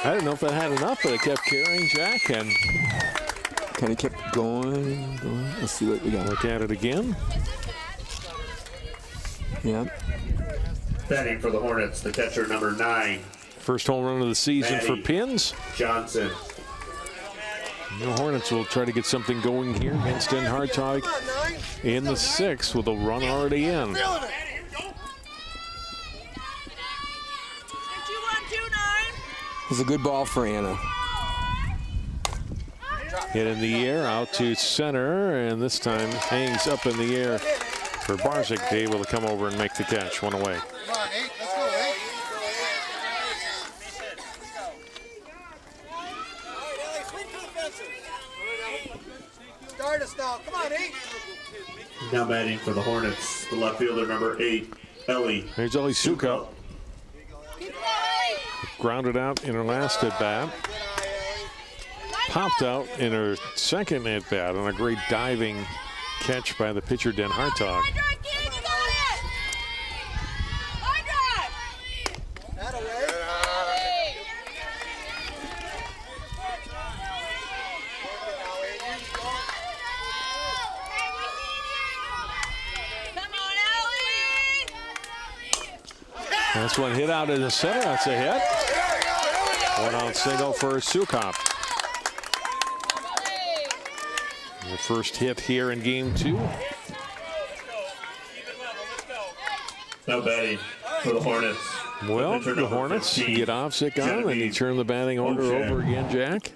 I didn't know if that had enough, but it kept carrying Jack and kind of kept going. Let's see what we got. Look at it again. Yeah. Batting for the Hornets, the catcher number 9. First home run of the season for Pins. Johnson. The Hornets will try to get something going here against Den Hartog in the 6th with a run already in. It's a good ball for Anna. Hit in the air out to center, and this time hangs up in the air for Barzik to be able to come over and make the catch. One away. Come on, 8. Let's go, 8. Start us now. Come on, 8. Now batting for the Hornets, the left fielder number 8, Ellie. Here's Ellie Sukup. Grounded out in her last at bat. Popped out in her second at bat on a great diving catch by the pitcher Den Hartog. That's one hit out in the center. That's a hit. One out single for Sukop. The first hit here in game 2. Now batting for the Hornets. Well, the Hornets get Ovsick on and you turn the batting order over again, Jack.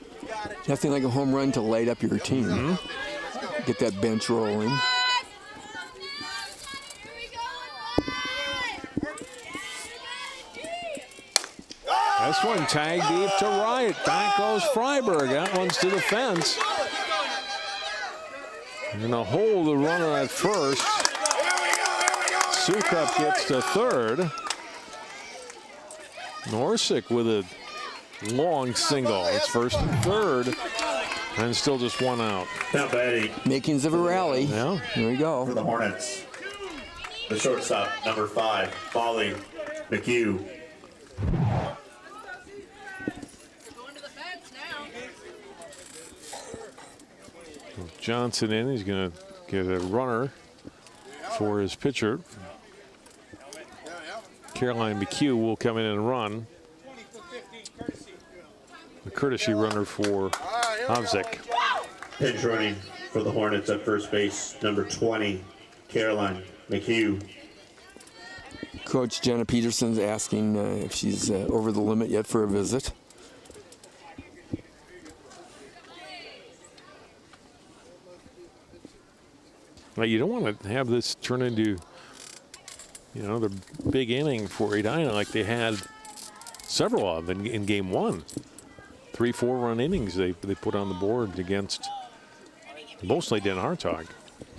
Nothing like a home run to light up your team. Get that bench rolling. This one tagged deep to right. Back goes Freiberg. That one's to the fence. And a hold the runner at first. Sukup gets to third. Norsik with a long single. It's first and third, and still just one out. Now batting. Makings of a rally. Yeah. Here we go. For the Hornets, the shortstop, number 5, Molly McHugh. Johnson in. He's going to get a runner for his pitcher. Caroline McHugh will come in and run. A courtesy runner for Havzik. Pinch running for the Hornets at first base, number 20, Caroline McHugh. Coach Jenna Peterson's asking if she's over the limit yet for a visit. Now, you don't want to have this turn into, you know, the big inning for Edina like they had several of them in game 1. 3 4-run innings they put on the board against mostly Den Hartog.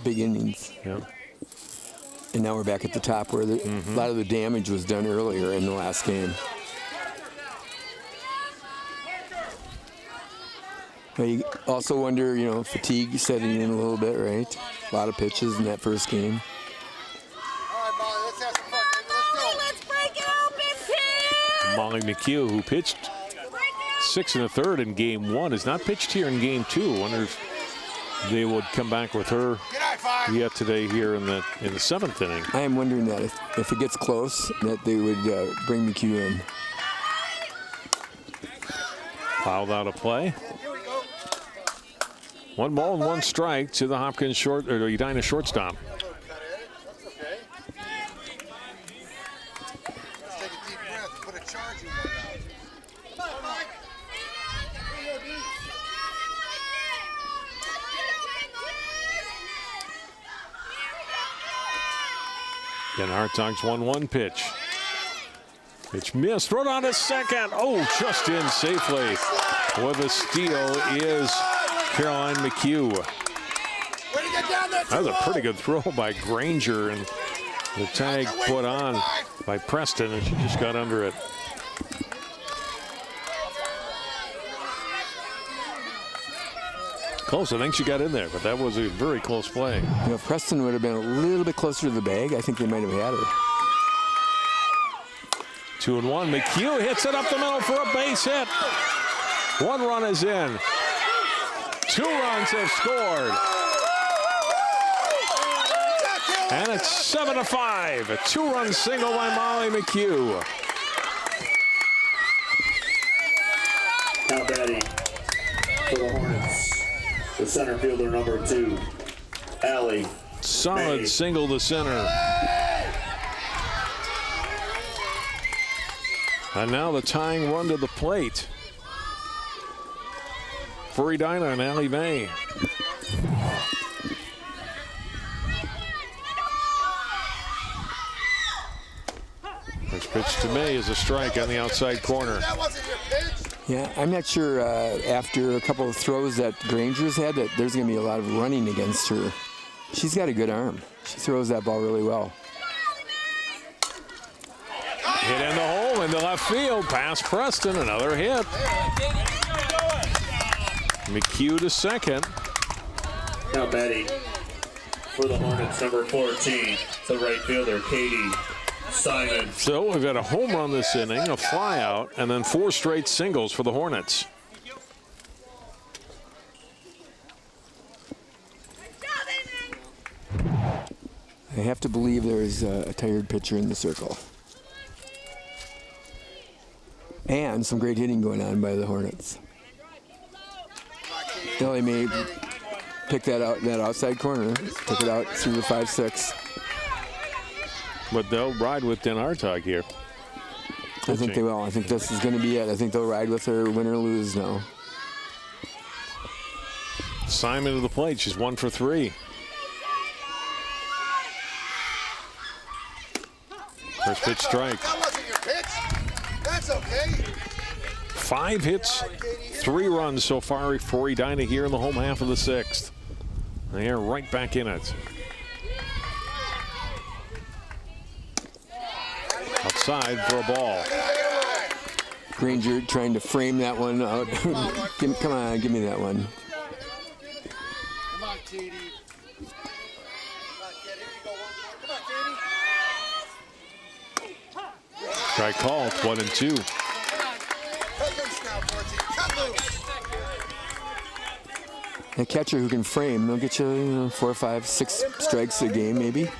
Big innings. Yeah. And now we're back at the top where a lot of the damage was done earlier in the last game. Now you also wonder, you know, fatigue setting in a little bit, right? A lot of pitches in that first game. Let's break it open, Pete! Molly McHugh, who pitched 6 1/3 in game 1, has not pitched here in game 2. I wonder if they would come back with her yet today here in the 7th inning. I am wondering that if it gets close, that they would bring McHugh in. Fouled out of play. 1 ball and 1 strike to the Hopkins Edina shortstop. Den Hartog's 1-1 pitch. Pitch missed. Thrown on to second. Oh, just in safely. With a steal is Caroline McHugh. That was a pretty good throw by Granger, and the tag put on by Preston, and she just got under it. Close. I think she got in there, but that was a very close play. You know, if Preston would have been a little bit closer to the bag, I think they might have had her. 2-1. McHugh hits it up the middle for a base hit. 1 run is in. 2 runs have scored. And it's 7-5. A 2-run single by Molly McHugh. Now batting for the Hornets, the center fielder, number 2, Allie. Solid May. Single to center. And now the tying run to the plate for Edina and Allie May. First pitch to May is a strike on the outside corner. Yeah, I'm not sure after a couple of throws that Granger's had that there's going to be a lot of running against her. She's got a good arm. She throws that ball really well. Hit in the hole into left field. Past Preston, another hit. McHugh to second. Now batting for the Hornets, number 14, the right fielder, Katie Simon. So we've got a home run this inning, a fly out, and then 4 straight singles for the Hornets. I have to believe there is a tired pitcher in the circle. And some great hitting going on by the Hornets. Ellie May pick that out in that outside corner, pick it out through the 5-6. But they'll ride with Den Hartog here. I think they will. I think this is going to be it. I think they'll ride with her, win or lose now. Simon to the plate. She's 1 for 3. First pitch strike. That wasn't your pitch. That's okay. 5 hits, 3 runs so far for Edina here in the home half of the 6th. They are right back in it. Outside for a ball. Granger trying to frame that one out. Come on, give me that one. Come on, Katie. Come on, kid. Here you go. Come on, Katie. Try call, 1 and 2. Cut loose now, 14. Cut loose. A catcher who can frame, they'll get you, 4, 5, 6 strikes a game, maybe.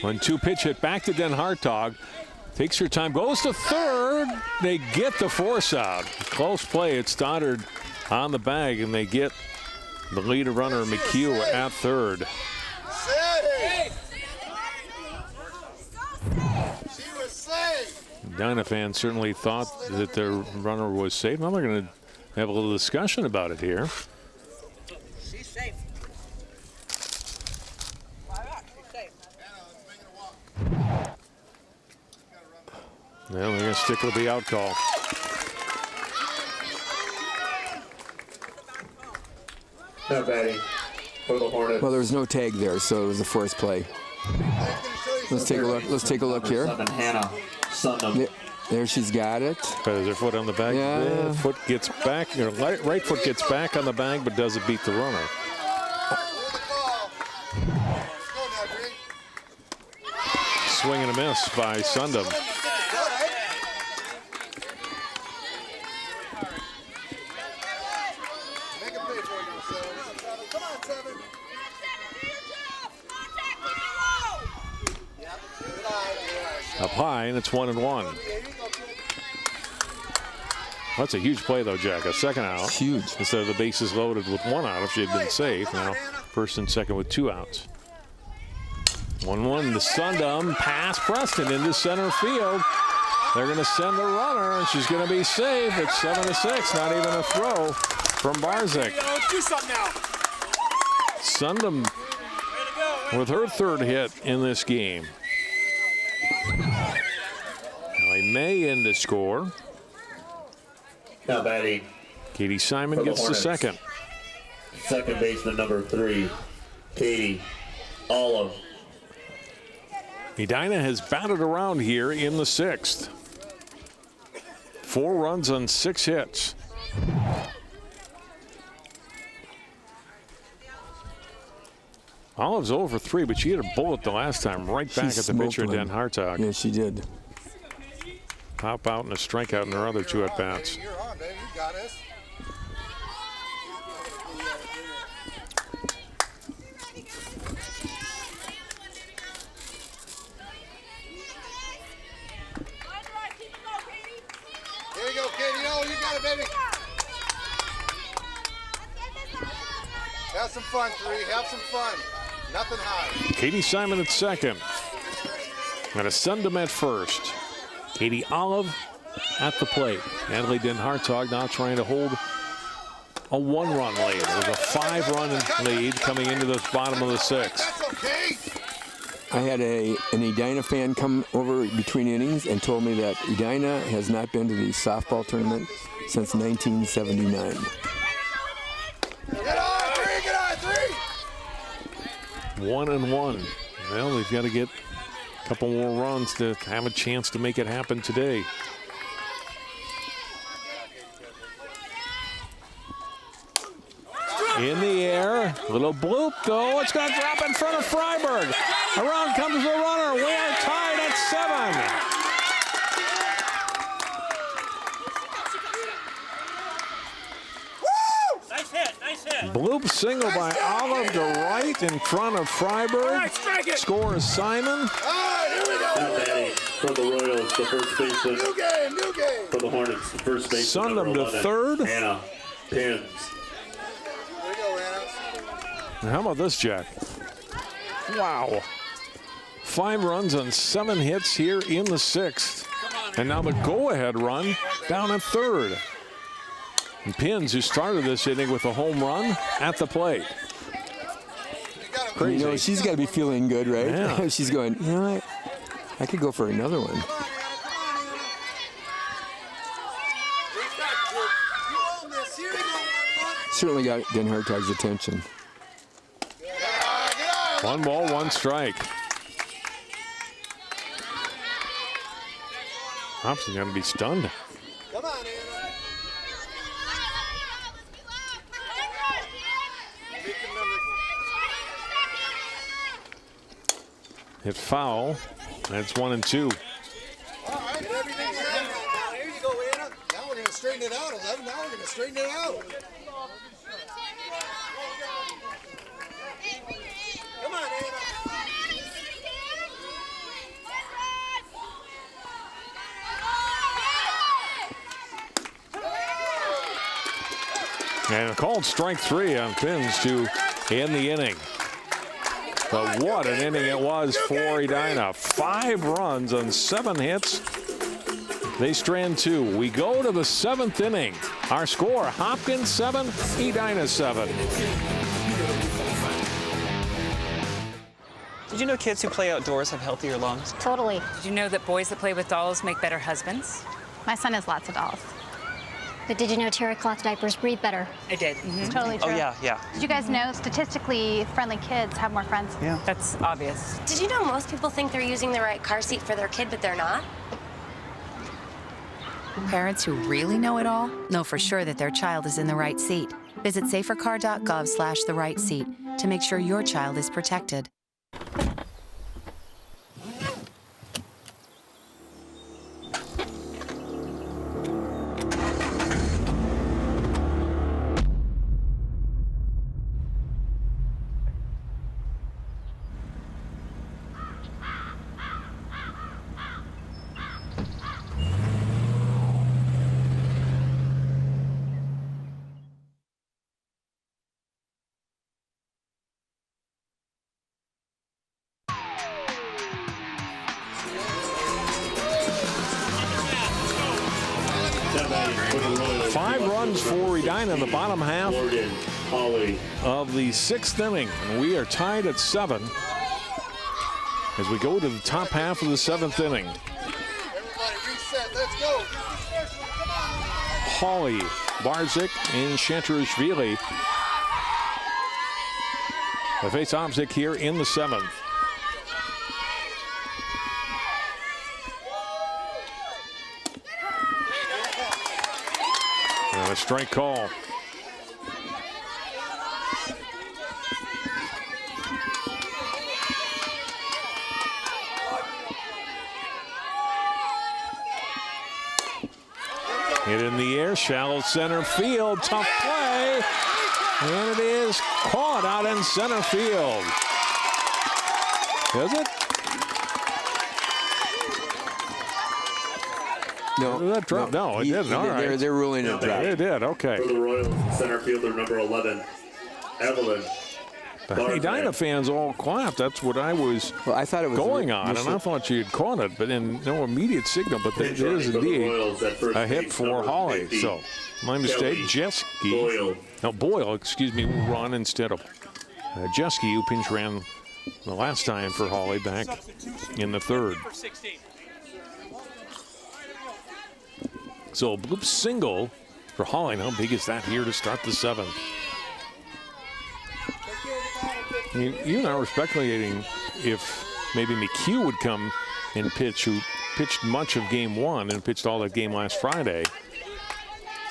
1-2 pitch hit back to Den Hartog. Takes her time, goes to third. They get the force out. Close play. It's Stoddard on the bag, and they get the leader runner, McHugh, at third. Edina fans certainly thought that their runner was safe. Now they're going to have a little discussion about it here. She's safe. Well, they're going to stick with the out call. Now batting for the Hornets. Well, there was no tag there, so it was a forced play. Let's take a look. Let's take a look here. Hannah Sundam. There she's got it. Has her foot on the bag. Yeah. Foot gets back. Her right foot gets back on the bag, but doesn't beat the runner. Swing and a miss by Sundam. Up high, and it's 1-1. That's a huge play, though, Jack. A second out. Huge. Instead of the bases loaded with 1 out if she had been safe. Now, first and second with 2 outs. 1-1 to Sundam. Pass Preston into center field. They're going to send the runner, and she's going to be safe. It's 7-6. Not even a throw from Barzik. Let's do something now. Sundam with her third hit in this game. Ellie May in to score. Now batting. Katie Simon gets the second. Second baseman number 3, Katie Olive. Edina has batted around here in the 6th. 4 runs on 6 hits. Olive's over 3, but she hit a bullet the last time right back at the pitcher, Den Hartog. Yeah, she did. Pop out and a strikeout in her other 2 at-bats. You're on, baby. You got us. Here you go, Katie. Oh, you got it, baby. Have some fun, 3. Have some fun. Nothing high. Katie Simon at second. And a Sundam at first. Katie Olive at the plate. Natalie Den Hartog now trying to hold a 1-run lead. There's a 5-run lead coming into the bottom of the 6th. I had an Edina fan come over between innings and told me that Edina has not been to the softball tournament since 1979. Get on, 3. Get on, 3. 1-1. Well, they've got to get a couple more runs to have a chance to make it happen today. In the air, little bloop though. It's going to drop in front of Freiberg. Around comes the runner. We are tied at 7. Nice hit, nice hit. Bloop single by Olive to right in front of Freiberg. Score is Simon. Now batting for the Royals, the first baseman. New game. For the Hornets, the first baseman. Sundam to 11, third. Hannah Pins. There you go, Anna. How about this, Jack? Wow. 5 runs on 7 hits here in the 6th. And now the go-ahead run down at third. And Pins, who started this inning with a home run at the plate. Crazy. You know, she's got to be feeling good, right? Yeah. She's going, you know what? I could go for another one. Certainly got Den Hartog's attention. 1 ball, 1 strike. Hobson's going to be stunned. Come on, Anna. Hit foul. That's 1 and 2. All right, everything's ready. Now, here you go, Anna. Now we're going to straighten it out, 11. Now we're going to straighten it out. Come on, Anna. And a called strike 3 on Fins to end the inning. But what an inning it was for Edina. 5 runs on 7 hits. They strand 2. We go to the 7th inning. Our score, Hopkins 7, Edina 7. Did you know kids who play outdoors have healthier lungs? Totally. Did you know that boys that play with dolls make better husbands? My son has lots of dolls. But did you know terry cloth diapers breathe better? I did. It's totally true. Oh, yeah. Did you guys know statistically friendly kids have more friends? Yeah. That's obvious. Did you know most people think they're using the right car seat for their kid, but they're not? Parents who really know it all know for sure that their child is in the right seat. Visit safercar.gov/the-right-seat to make sure your child is protected. For Edina in the bottom half of the 6th inning. And we are tied at 7 as we go to the top half of the 7th inning. Everybody reset. Let's go. Hawley, Barzik, and Chanturashvili. The face Obzik here in the 7th. And a strike call. Hit in the air, shallow center field, tough play, and it is caught out in center field. Is it? No, that drop? No, it didn't. All right. They're ruling it drop. It did. Okay. For the Royals, center fielder number 11, Evelyn. The Edina fans all clapped. That's what I was going on, and I thought you had caught it, but in no immediate signal. But there is indeed a hit for Hawley. So my mistake. Boyle, excuse me, will run instead of Jeske, who pinch ran the last time for Hawley back in the 3rd. So a bloop single for Hawley. How big is that here to start the 7th? You and I were speculating if maybe McHugh would come and pitch, who pitched much of game 1 and pitched all that game last Friday,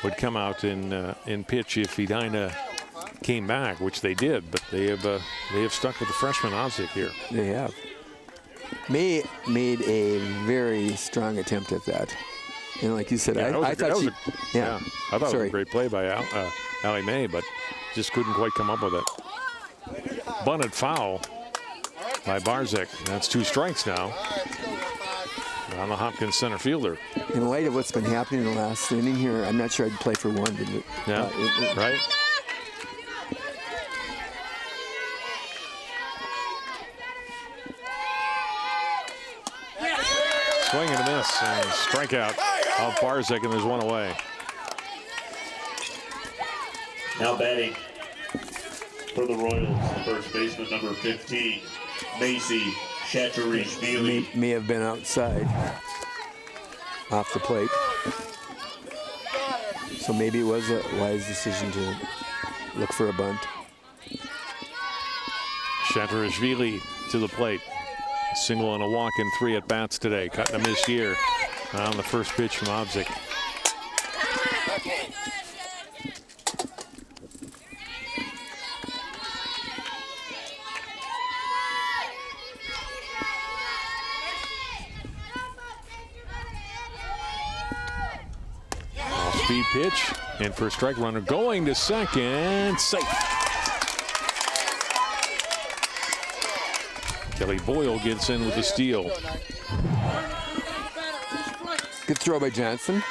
would come out and pitch if Edina came back, which they did. But they have stuck with the freshman Obzik here. They have. May made a very strong attempt at that. And like you said, I thought it was a great play by Allie Mae, but just couldn't quite come up with it. Bunted foul by Barzik. That's 2 strikes now on the Hopkins center fielder. In light of what's been happening in the last inning here, I'm not sure I'd play for 1. Yeah, right. Swing and a miss, and strikeout of Barzik, and there's 1 away. Now batting for the Royals, first baseman number 15, Macy Chanturashvili. May have been outside, off the plate. So maybe it was a wise decision to look for a bunt. Chanturashvili to the plate. Single and a walk in 3 at-bats today. Cutting him this year. on the first pitch from Obzik. Off-speed pitch, and for a strike, runner going to second, safe. Kelly Boyle gets in with the steal. Good throw by Johnson.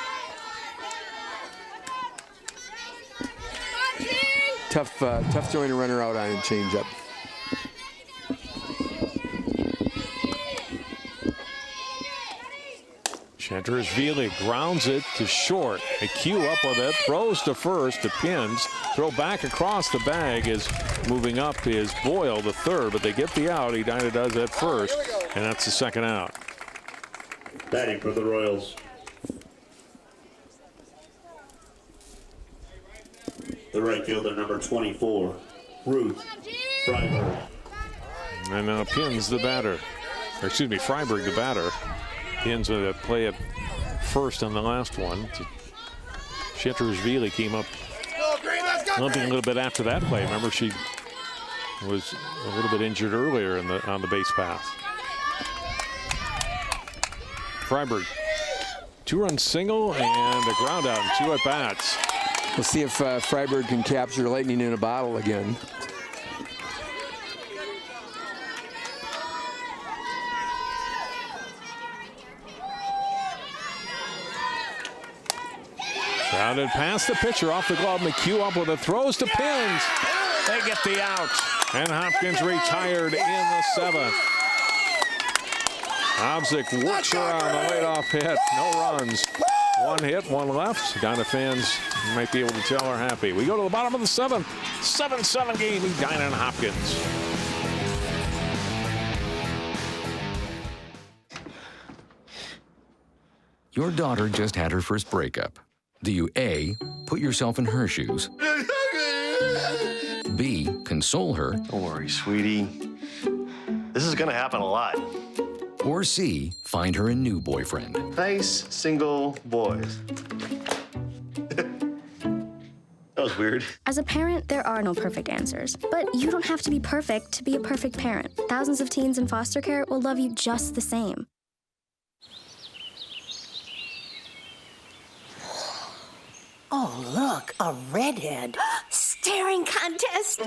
Tough throwing a runner out on a changeup. Chantersville grounds it to short. A cue up with it, throws to first, to Pins. Throw back across the bag is moving up is Boyle, the third, but they get the out. Edina does that first, and that's the second out. Batting for the Royals, the right fielder, number 24, Ruth Freiberg. And now Pins the batter. Or excuse me, Freiberg the batter. Pins with a play at first on the last one. Chantersville came up limping a little bit after that play. Remember, she was a little bit injured earlier on the base pass. Freiberg, 2-run single and a ground out and 2 at bats. We'll see if Freiberg can capture lightning in a bottle again. Grounded past the pitcher off the glove. McHugh up with a throws to Pins. They get the out. And Hopkins retired in the 7th. Obzik works around the leadoff hit. No runs. 1 hit, 1 left. Edina fans might be able to tell are happy. We go to the bottom of the 7th. 7-7 game. Edina and Hopkins. Your daughter just had her first breakup. Do you A, put yourself in her shoes? B, console her? Don't worry, sweetie. This is gonna happen a lot. Or C, find her a new boyfriend? Nice, single boys. That was weird. As a parent, there are no perfect answers. But you don't have to be perfect to be a perfect parent. Thousands of teens in foster care will love you just the same. Oh, look, a redhead. Staring contest.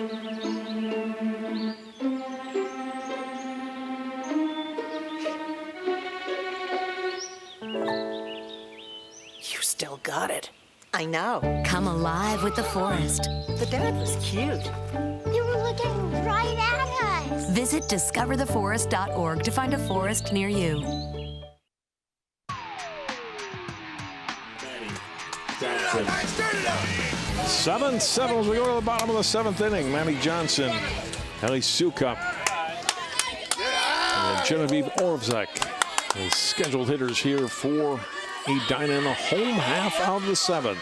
You still got it. I know. Come alive with the forest. The dad was cute. You were looking right at us. Visit discovertheforest.org to find a forest near you. 7-7 as we go to the bottom of the 7th inning. Manny Johnson, Ellie Sukup, and Genevieve Orvzek as scheduled hitters here for Edina in the home half of the 7th.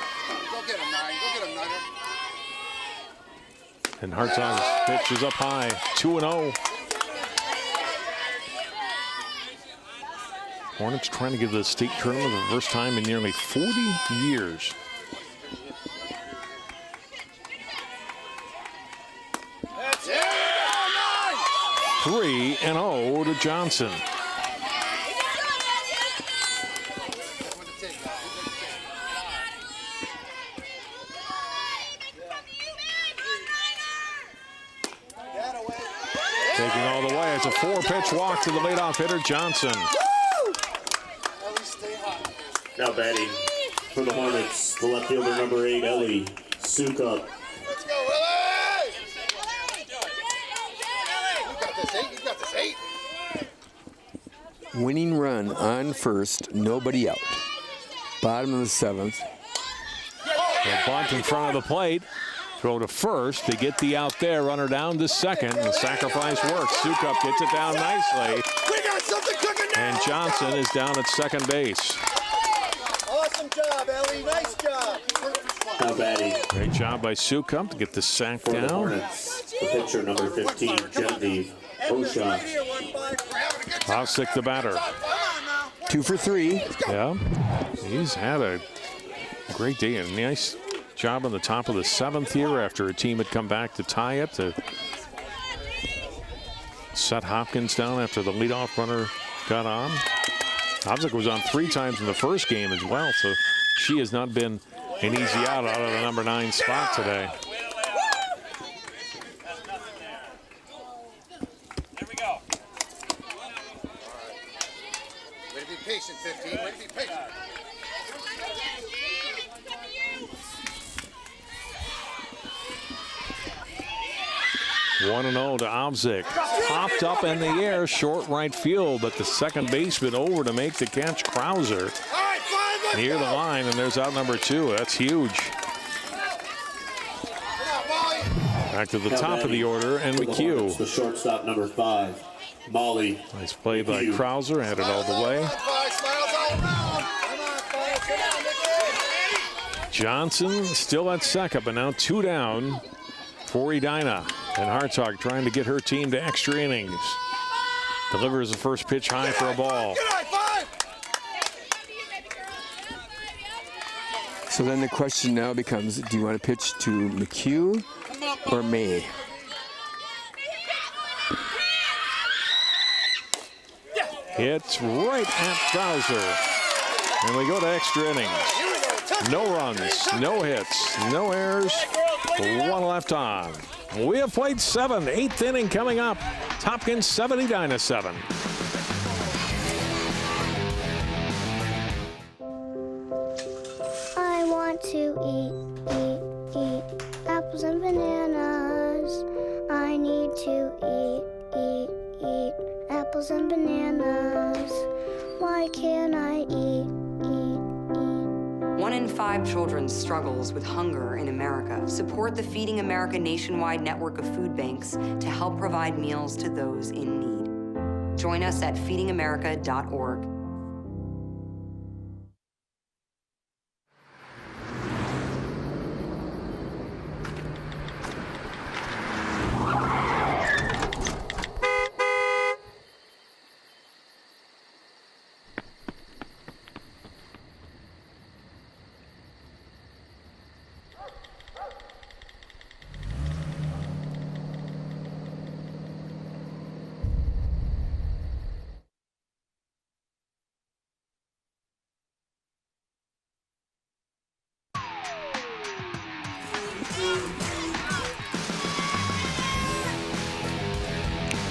And Hartzog's pitch is up high, 2-0. Hornets trying to get to the state tournament for the first time in nearly 40 years. That's it. 3-0 to Johnson. Taking all the way. It's a 4-pitch walk to the leadoff hitter, Johnson. Now batting for the Hornets, the left fielder, number 8, Ellie Sukup. Let's go, Willie! You got this 8. Winning run on first, nobody out. Bottom of the 7th. A bunt in front of the plate. Throw to first to get the out there. Runner down to second. The sacrifice works. Sukup gets it down nicely. We got something cooking now! And Johnson is down at second base. Awesome job, Ellie. Nice job. Now batting. Great job by Sukup to get the sack For the down. Hornets, the pitcher, number 15, Genevieve Oshon. Osseo the batter. 2 for 3. Yeah, he's had a great day. A nice job on the top of the 7th here after a team had come back to tie it, to set Hopkins down after the leadoff runner got on. Osseo was on 3 times in the first game as well, so she has not been an easy out of the number 9 spot today. There we go. Way to be patient, 15. Way to be patient. 1-0 to Osseo. Popped up in the air, short right field, but the second baseman over to make the catch, Krauser. Near the line, and there's out number 2. That's huge. Back to the top of the order, and McHugh. The shortstop, number 5, Molly. Nice play by Krauser, had it all the way. Johnson still at second, but now 2 down for Edina. And Hartog trying to get her team to extra innings. Delivers the first pitch high for a ball. So then the question now becomes, do you want to pitch to McHugh or May? Hits right at Krauser. And we go to extra innings. No runs, no hits, no errors, 1 left on. We have played 7, 8th inning coming up. Hopkins 7, Edina 7. I want to eat apples and bananas. I need to eat apples and bananas. Why can't I eat? 1 in 5 children struggles with hunger in America. Support the Feeding America nationwide network of food banks to help provide meals to those in need. Join us at feedingamerica.org.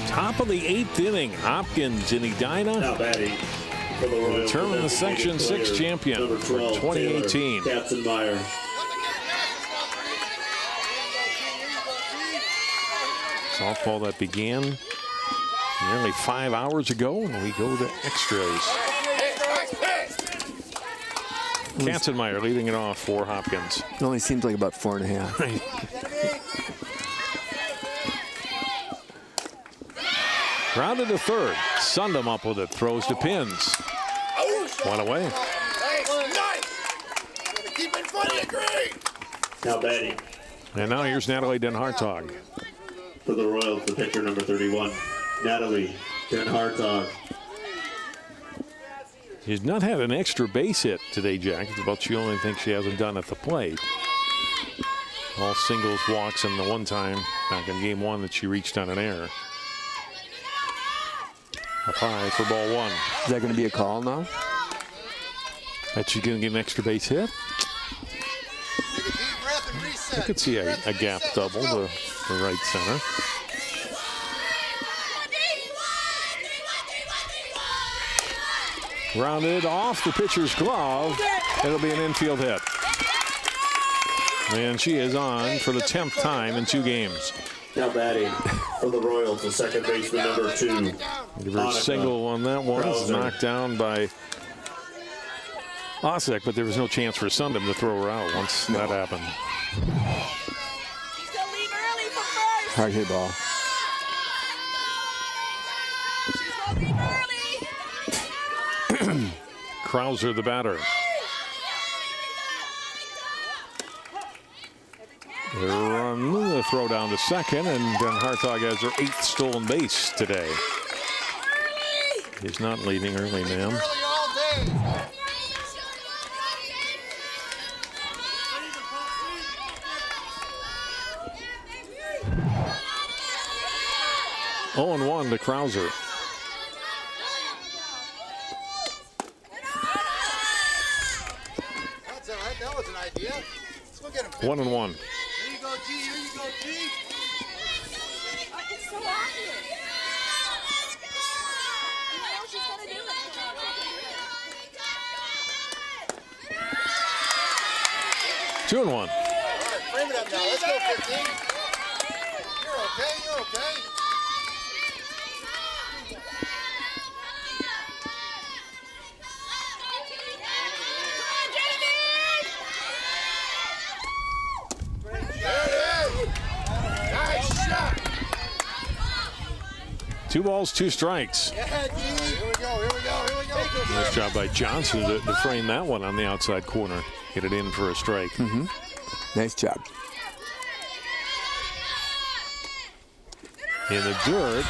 Top of the 8th inning, Hopkins and Edina. Now batting for the Royals. Determine the Section 6 champion number 12, for 2018. Katzenmeyer. Softball that began nearly 5 hours ago, and we go to extras. Katzenmeyer leading it off for Hopkins. It only seems like about 4.5. Right. Grounded to third. Sundam up with it. Throws to Pins. 1 away. Keep in front of you, Green. Now batting And now here's Natalie Den Hartog. for the Royals, the pitcher number 31, Natalie Den Hartog. She's not had an extra base hit today, Jack. It's about the only thing she hasn't done at the plate. All singles, walks, and the one time back in game 1 that she reached on an error. Up high for ball 1. Is that going to be a call now? That she's going to get an extra base hit? I could see a gap double to the right center. Rounded off the pitcher's glove. It'll be an infield hit. And she is on for the 10th time in 2 games. Now batting for the Royals, the second baseman number 2. Give her a single on that one. It's knocked down by Osseo, but there was no chance for Sundam to throw her out once that happened. Hard hit ball. Krauser, the batter. The throw down to second, and Den Hartog has her 8th stolen base today. He's not leaving early, ma'am. 0-1 to Krauser. That's all right. That was an idea. Let's go get him. 1-1. Here you go, G. Here you go, G. It's so obvious. You know she's gonna do it. 2-1. All right, frame it up now. Let's go, 15. You're okay. You're okay. Nice shot. 2 balls, 2 strikes. Yeah, G. Here we go. Here we go. Here we go. Nice job by Johnson to frame that one on the outside corner. Get it in for a strike. Mm-hmm. Nice job. In the dirt,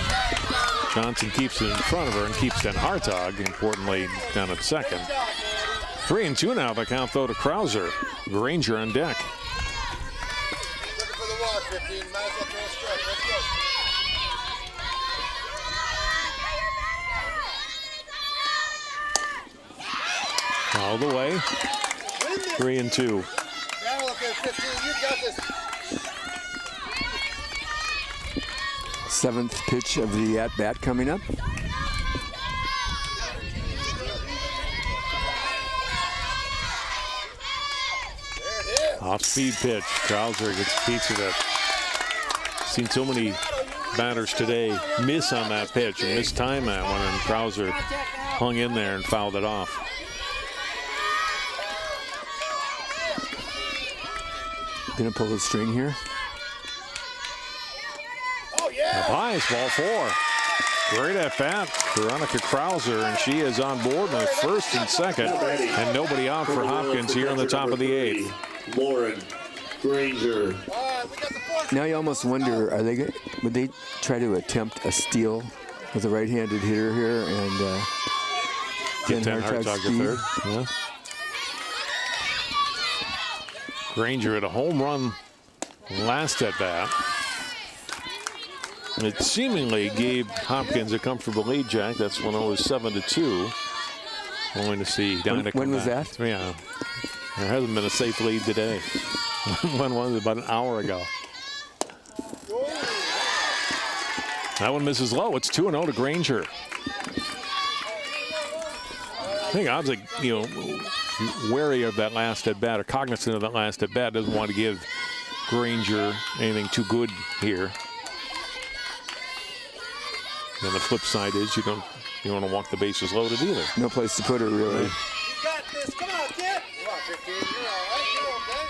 Johnson keeps it in front of her and keeps Den Hartog, importantly, down at second. 3-2 now, the count, though, to Krauser. Granger on deck. Looking for the walk, 15. Might as well throw a strike. Let's go. All the way. 3-2. Now look at 15. You got this. 7th pitch of the at-bat coming up. Off-speed pitch. Krauser gets a piece of it. Seen so many batters today miss on that pitch and miss time that one, and Krauser hung in there and fouled it off. Gonna pull the string here. Up high is ball 4. Great at bat, Veronica Krauser, and she is on board with first and second, and nobody out for Hopkins here in the top of the 8th. Lauren Granger. Now you almost wonder, would they try to attempt a steal with a right-handed hitter here and get Den Hartog to third? Yeah. Granger had a home run last at bat. It seemingly gave Hopkins a comfortable lead, Jack. That's when it was 7-2. Only to see Edina come when was back. that? Yeah. There hasn't been a safe lead today. When was it? About an hour ago. That one misses low. It's 2-0 to Granger. I think odds like, wary of that last at bat or cognizant of that last at bat, doesn't want to give Granger anything too good here. And the flip side is you don't want to walk the bases loaded either. No place to put her, really. You got this. Come on, kid. Come on, 15. You're all right. You're okay.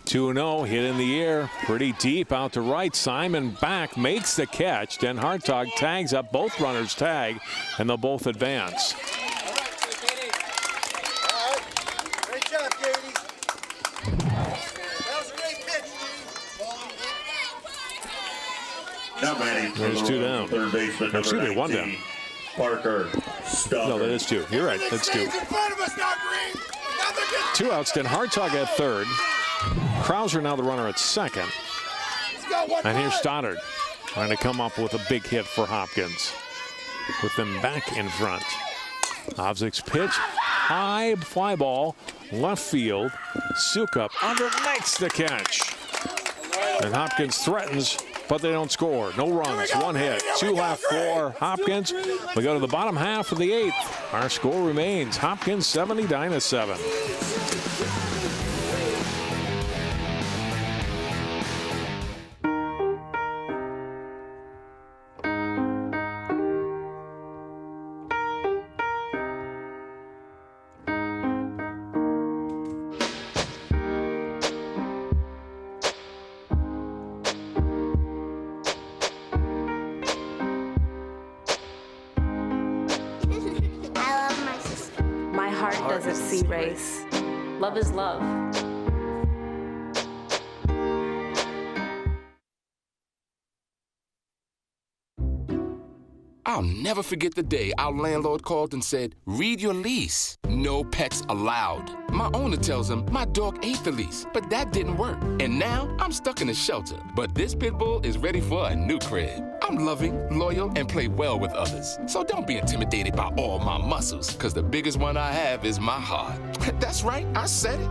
2-0, hit in the air, pretty deep out to right. Simon back, makes the catch. Den Hartog tags up, both runners tag, and they'll both advance. All right. Great job, Katie. That was a great pitch, Now batting for There's the 2 Royals, down. third baseman, Excuse number me, 1 down. 19, Parker Stubbs. No, that is 2. You're right, that's 2. in front of us now, Green. Another good. 2 outs, Den Hartog at third. Krauser now the runner at second. Let's go. One And here's more. Stoddard trying to come up with a big hit for Hopkins. With them back in front. Obzik's pitch, high fly ball, left field. Sukup under, makes the catch. And Hopkins threatens, but they don't score. No runs, 1 hit, 2 left for Hopkins. We go to the bottom half of the 8th. Our score remains Hopkins 7, Edina 7. I love my sister. My heart doesn't see race. Love is love. I'll never forget the day our landlord called and said, read your lease. No pets allowed. My owner tells him my dog ate the lease, but that didn't work. And now I'm stuck in a shelter. But this pit bull is ready for a new crib. I'm loving, loyal, and play well with others. So don't be intimidated by all my muscles, because the biggest one I have is my heart. That's right, I said it.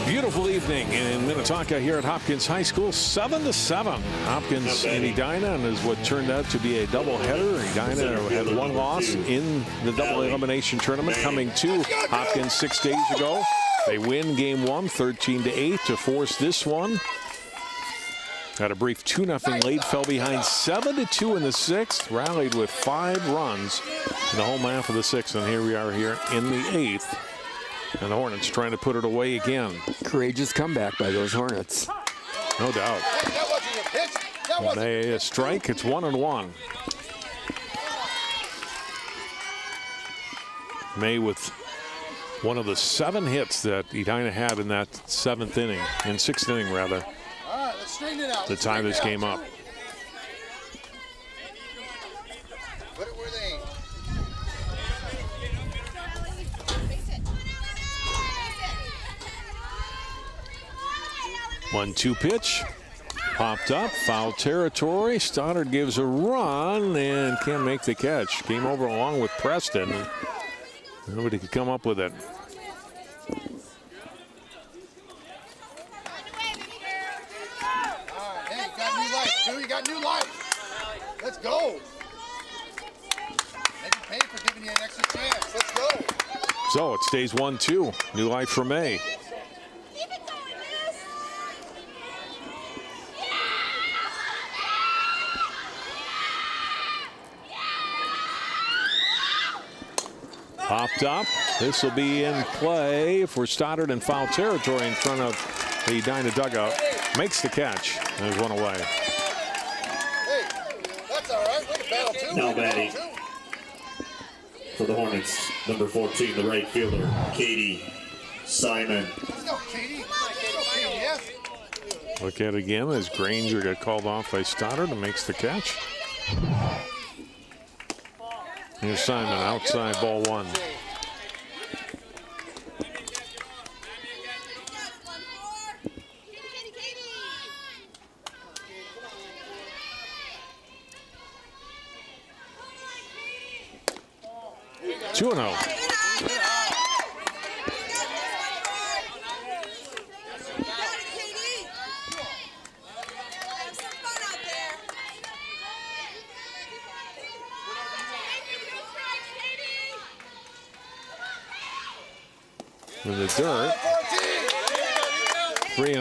Beautiful evening in Minnetonka here at Hopkins High School, 7-7. Hopkins and Edina, and is what turned out to be a doubleheader. Edina had one loss in the double elimination tournament coming to Hopkins 6 days ago. They win game one, 13-8 to force this one. Had a brief 2-0 lead, fell behind 7-2 in the sixth, rallied with 5 runs in the home half of the sixth, and here we are here in the eighth. And the Hornets trying to put it away again. Courageous comeback by those Hornets. No doubt. When they strike, it's 1-1. May with one of the 7 hits that Edina had in that sixth inning rather, All right, let's straighten it out. to tie this game up. Put it where they ain't. 1-2 pitch. Popped up, foul territory. Stoddard gives a run and can't make the catch. Came over along with Preston. Nobody could come up with it. Hey, you got new life, Stu. You got new life. Let's go. Make him pay for giving you an extra chance. Let's go. So it stays 1-2. New life for May. Popped up. This will be in play for Stoddard in foul territory in front of the Edina dugout. Makes the catch. There's one away. Hey, that's all right. Way to battle too. Now batting for the Hornets, number 14, the right fielder, Katie Simon. Let's go, Katie. Let's go, Katie. Yes. Look at it again as Granger got called off by Stoddard and makes the catch. Here's Simon, outside, ball 1. Two and 0. In the dirt, 3-0.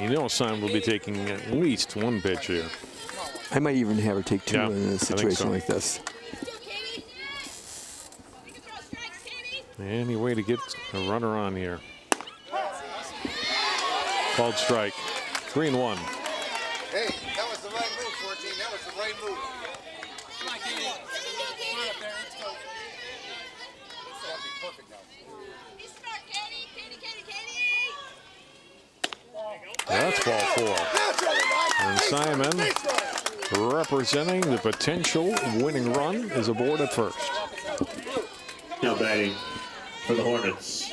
You know Simon will be taking at least one pitch here. I might even have her take 2 in a situation so. like this. Any way to get a runner on here. Called strike. 3-1. Hey, that was the right move, 14. That was the right move. Come on, Katie. Come on up there. Let's go. It's got to be perfect now. That's ball 4. And Simon, representing the potential winning run, is aboard at first. Now batting for the Hornets,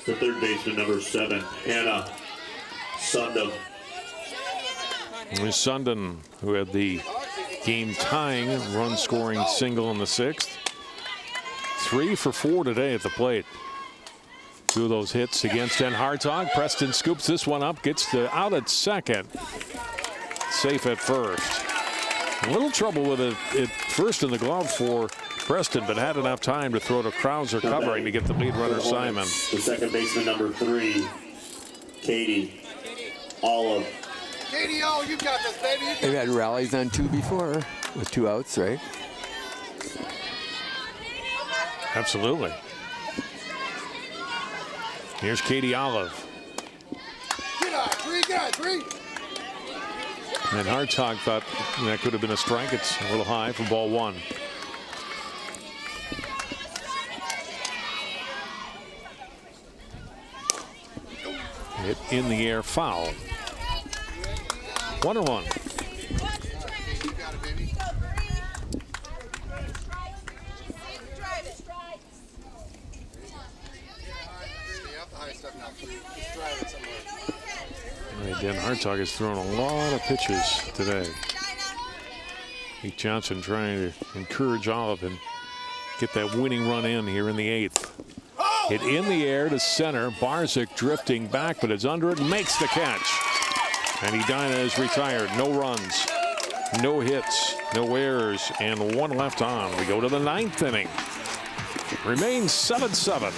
the third baseman, number 7, Hannah Sundum. Here's Sundin, who had the game-tying run-scoring single in the sixth. 3 for 4 today at the plate. 2 of those hits against En Hartog. Preston scoops this one up, gets out at second. Safe at first. A little trouble with it at first in the glove for Preston, but had enough time to throw to Krauser covering to get the lead runner Simon. The second baseman, number 3, Katie Olive. Katie, oh, you got this, baby. They've had rallies on 2 before with 2 outs, right? Absolutely. Here's Katie Olive. Get on, 3, get on, 3. And Hartog thought that could have been a strike. It's a little high for ball one. Hit in the air, foul. 1-1. Dan Hartog has thrown a lot of pitches today. Pete Johnson trying to encourage Olive and get that winning run in here in the 8th. Hit in the air to center. Barzik drifting back, but it's under it, makes the catch. And Edina is retired. No runs, no hits, no errors, and one left on. We go to the 9th inning. Remains 7-7.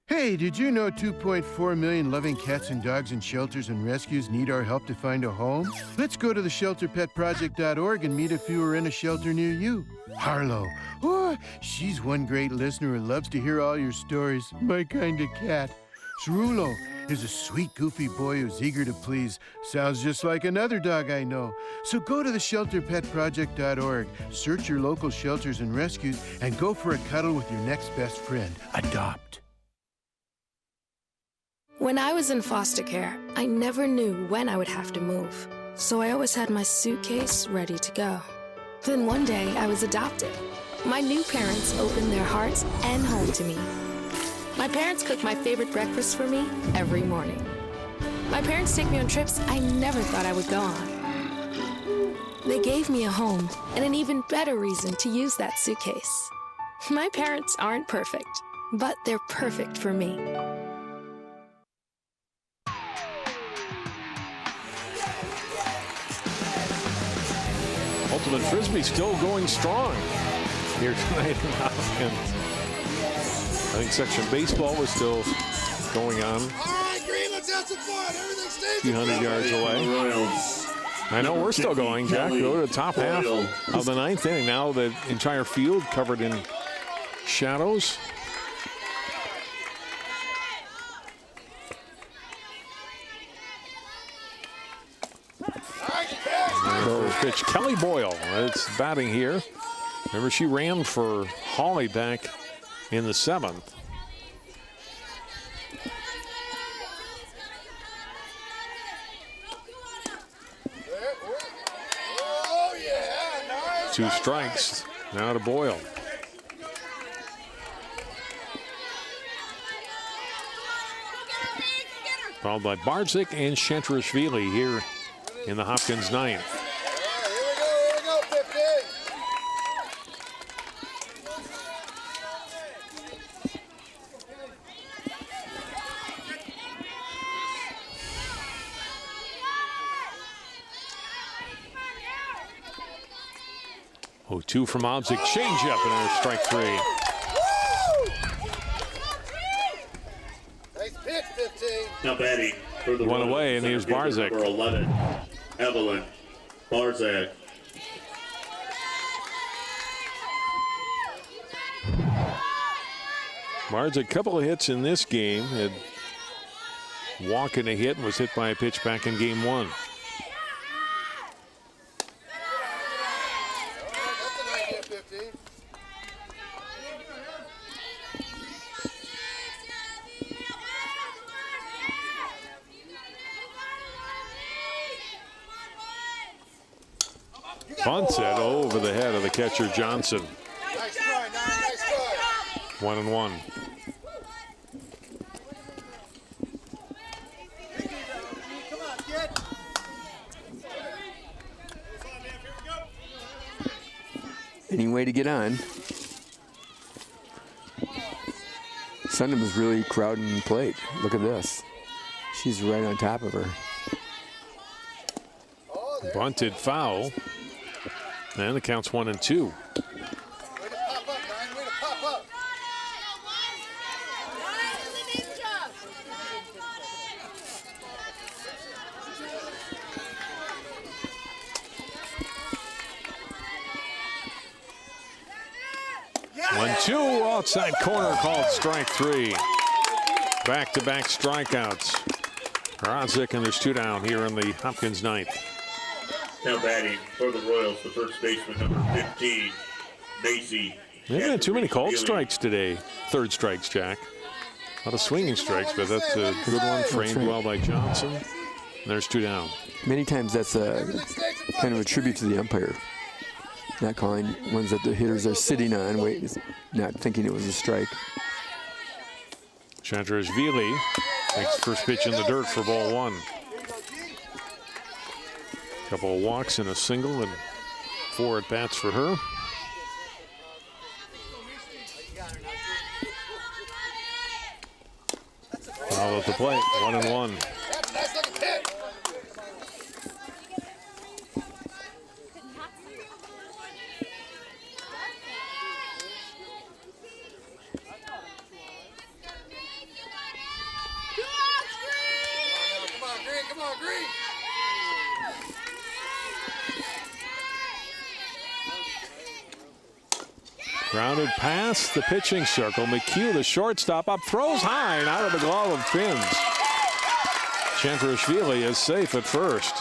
Hey, did you know 2.4 million loving cats and dogs in shelters and rescues need our help to find a home? Let's go to the shelterpetproject.org and meet a few who are in a shelter near you. Harlow, oh, she's one great listener who loves to hear all your stories. My kind of cat. Cerulo is a sweet, goofy boy who's eager to please. Sounds just like another dog I know. So go to the shelterpetproject.org, search your local shelters and rescues, and go for a cuddle with your next best friend. Adopt. When I was in foster care, I never knew when I would have to move. So I always had my suitcase ready to go. Then one day, I was adopted. My new parents opened their hearts and home to me. My parents cook my favorite breakfast for me every morning. My parents take me on trips I never thought I would go on. They gave me a home and an even better reason to use that suitcase. My parents aren't perfect, but they're perfect for me. Ultimate Frisbee still going strong here tonight in Hopkins. I think section baseball was still going on. All right, Green, let's have some fun. Everything stays A few hundred yards away. I know we're still going, Jack. Go to the top half of the 9th inning. Now the entire field covered in shadows. Pitch. Kelly Boyle, it's batting here. Remember, she ran for Hawley back in the 7th. Two strikes now to Boyle. Followed by Barzik and Shantrashvili here in the Hopkins 9th. Two from Obzik, changeup, and a strike 3. Nice pitch, 15. Now batting for the one away, and here's Barzik. Number 11, Evelyn Barzak. Barzik, a couple of hits in this game. Had walk and a hit and was hit by a pitch back in game 1. Bunts it over the head of the catcher Johnson. Nice try, nice try. 1-1. Any way to get on. Sundom is really crowding the plate. Look at this. She's right on top of her. Bunted foul. And the count's 1-2. Way to pop up, Ryan. Way to pop up. Yes! 1-2 outside corner called strike 3. Back-to-back strikeouts. Rodzik, and there's 2 down here in the Hopkins ninth. Now batting for the Royals, the first baseman, number 15, Macy. They haven't had too many called strikes today. 3rd strikes, Jack. A lot of swinging strikes, but that's a good one. Framed well by Johnson. And there's 2 down. Many times that's a kind of a tribute to the umpire. Not calling ones that the hitters are sitting on, not thinking it was a strike. Chantrashvili makes first pitch in the dirt for ball 1. Couple of walks and a single and 4 at bats for her. Foul at the plate, 1-1. Grounded past the pitching circle. McHugh, the shortstop, up, throws high and out of the glove of Pins. Chantrashvili is safe at first.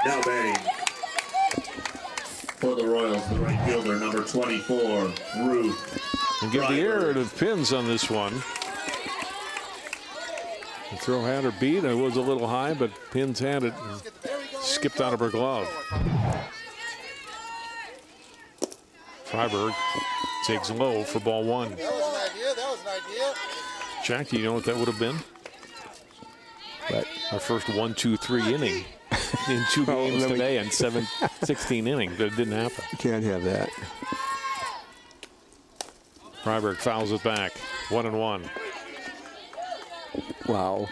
Now batting for the Royals, the right fielder, number 24, Ruth. And give the air to Pins on this one. The throw had her beat. It was a little high, but Pins had it and skipped out of her glove. Freiberg takes low for ball 1. That was an idea. Jack, do you know what that would have been? What? Our first 1-2-3 inning in 2 games today and 16 innings, but it didn't happen. You can't have that. Freiberg fouls it back. 1-1. Wow.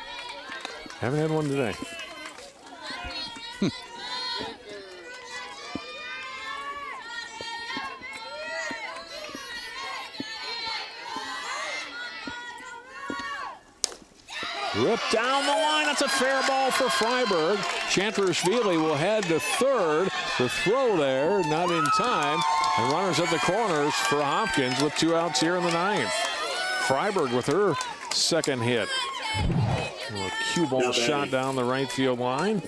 Haven't had one today. Ripped down the line. That's a fair ball for Freiberg. Chantrashvili will head to 3rd. The throw there, not in time. And runners at the corners for Hopkins with 2 outs here in the 9th. Freiberg with her 2nd hit. A cue ball shot down the right field line.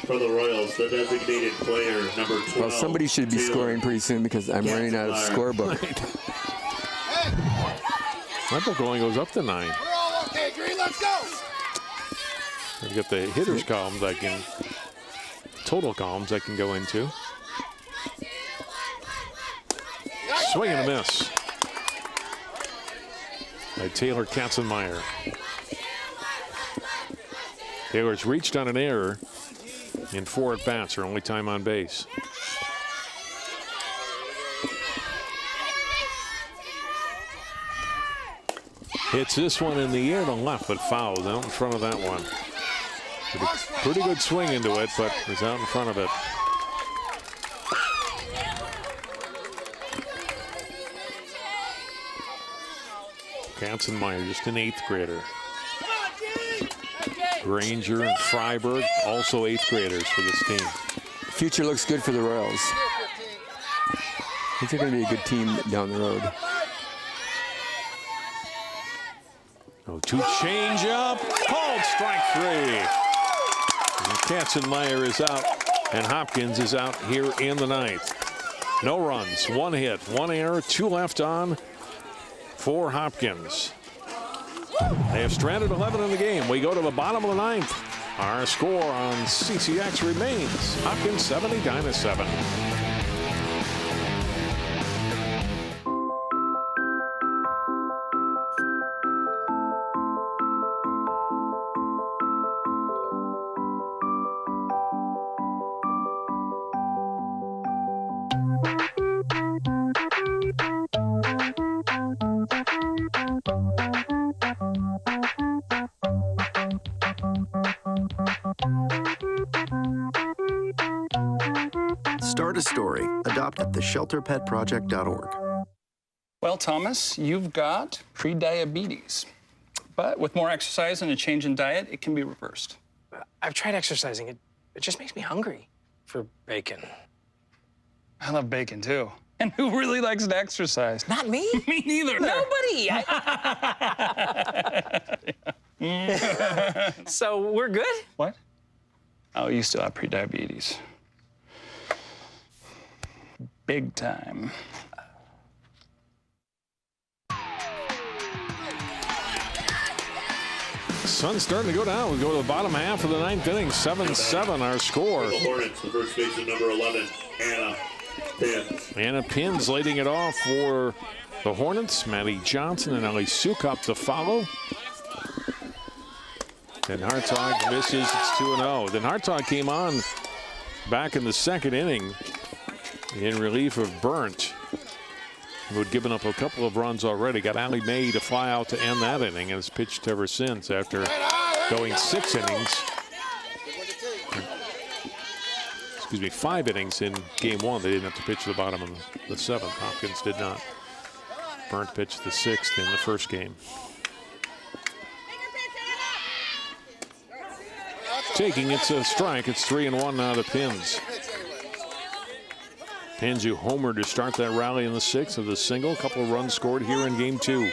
For the Royals, the designated player, number 12. Well, somebody should be scoring pretty soon because I'm running out of scorebook. My book only goes up to 9. We're all okay, Green. Let's go. I've got the hitters columns total columns I can go into. Swing and a miss by Taylor Katzenmeyer. Taylor's reached on an error in 4 at bats, her only time on base. Hits this one in the air to left, but fouls out in front of that one. Pretty good swing into it, but is out in front of it. Katzenmeyer, just an 8th grader. Granger and Freiberg, also 8th graders for this team. Future looks good for the Royals. I think they're going to be a good team down the road. 0-2 change up, called strike 3. And Katzenmeyer is out, and Hopkins is out here in the 9th. No runs, 1 hit, 1 error, 2 left on for Hopkins. They have stranded 11 in the game. We go to the bottom of the 9th. Our score on CCX remains Hopkins 70, Edina 7. Start a story. Adopt at theshelterpetproject.org. Well, Thomas, you've got pre-diabetes. But with more exercise and a change in diet, it can be reversed. I've tried exercising. It just makes me hungry for bacon. I love bacon, too. And who really likes to exercise? Not me. Me neither. Nobody. So we're good? What? Oh, you still have prediabetes. Big time. Sun's starting to go down. We go to the bottom half of the ninth inning. 7-7 our score. The Hornets, the first baseman, number 11, Anna Pins. Anna Pins leading it off for the Hornets. Maddie Johnson and Ellie Sukup to follow. And Hartog misses. It's 2-0. Then Hartog came on back in the second inning in relief of Burnt, who had given up a couple of runs already. Got Allie Mae to fly out to end that inning and has pitched ever since after going 6 innings. Excuse me, 5 innings in game 1. They didn't have to pitch the bottom of the 7th. Hopkins did not. Burnt pitched the 6th in the first game. Taking it's a strike. It's 3-1 now to Pins. Pins who homered to start that rally in the 6th with a single. A couple of runs scored here in game 2.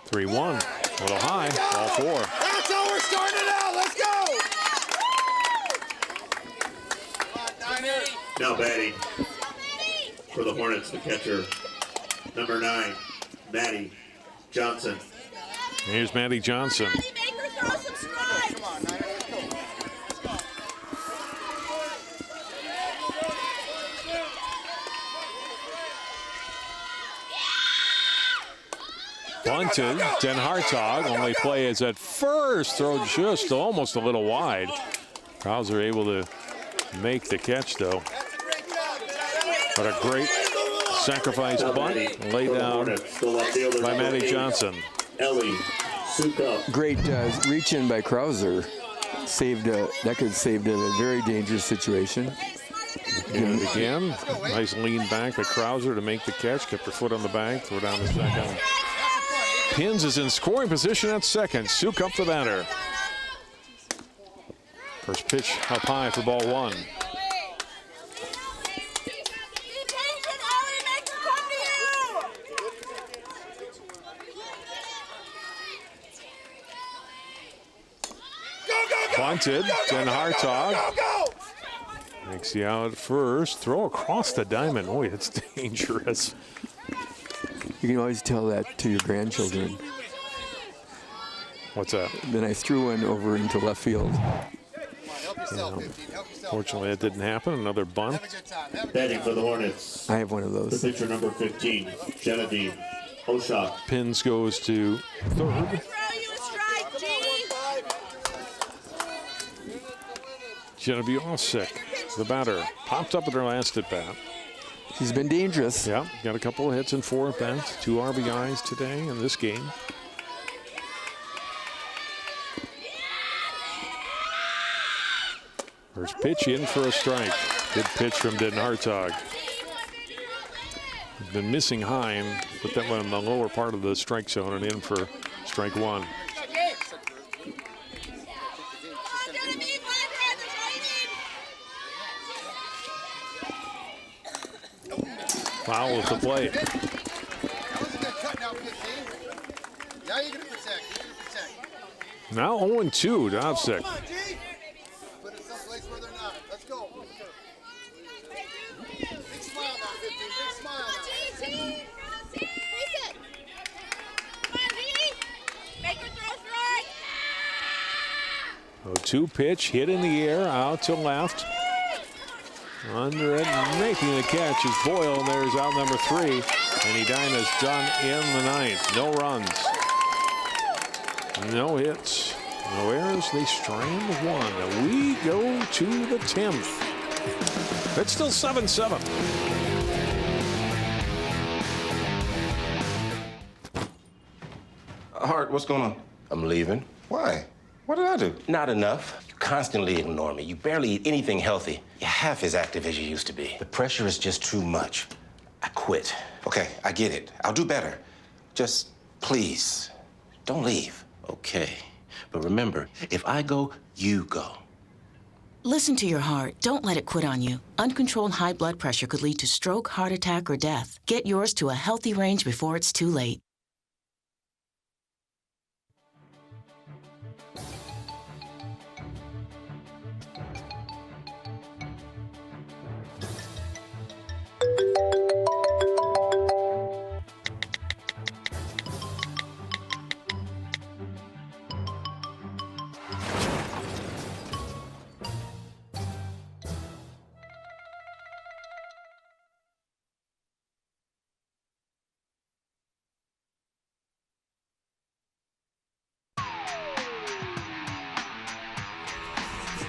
3-1. A little high. Ball 4. That's how we're starting it out. Let's go. Now batting for the Hornets, the catcher, number 9, Maddie Johnson. Here's Maddie Johnson. Bunted, Den Hartog, only play is at first, throw just almost a little wide. Krauser able to make the catch though. What a great sacrifice bunt laid down by Maddie Johnson. Ellie Sukup. Great reach in by Krauser. That could have saved a very dangerous situation. And again, nice lean back by Krauser to make the catch. Kept her foot on the bag, throw down the second. Pins is in scoring position at second. Sukup the batter. First pitch up high for ball 1. Bunted, Den Hartog makes the out at first. Throw across the diamond. Boy, that's dangerous. You can always tell that to your grandchildren. What's that? Then I threw one over into left field. Fortunately, that didn't happen. Another bunt. Batting for the Hornets. I have one of those. The pitcher, number 15, Genevieve Oshaw. Pins goes to third. Genevieve Osseo, the batter, popped up at her last at bat. She's been dangerous. Yeah, got a couple of hits in 4 at bats, 2 RBIs today in this game. First pitch in for a strike. Good pitch from Den Hartog. Been missing high and put that one in the lower part of the strike zone and in for strike 1. Foul at the plate. Now 0-2 to Osseo. Put it someplace where they're not. Let's go. Big smile now, 15. Big smile now. Make her throw strike. 0-2 pitch, hit in the air, out to left. Under it, making the catch is Boyle, and there's out number 3. And Edina's done in the 9th. No runs, no hits, no errors. They strand 1. We go to the 10th. It's still 7-7. Hart, what's going on? I'm leaving. Why? What did I do? Not enough. You constantly ignore me. You barely eat anything healthy. You're half as active as you used to be. The pressure is just too much. I quit. Okay, I get it. I'll do better. Just please, don't leave. Okay. But remember, if I go, you go. Listen to your heart. Don't let it quit on you. Uncontrolled high blood pressure could lead to stroke, heart attack, or death. Get yours to a healthy range before it's too late.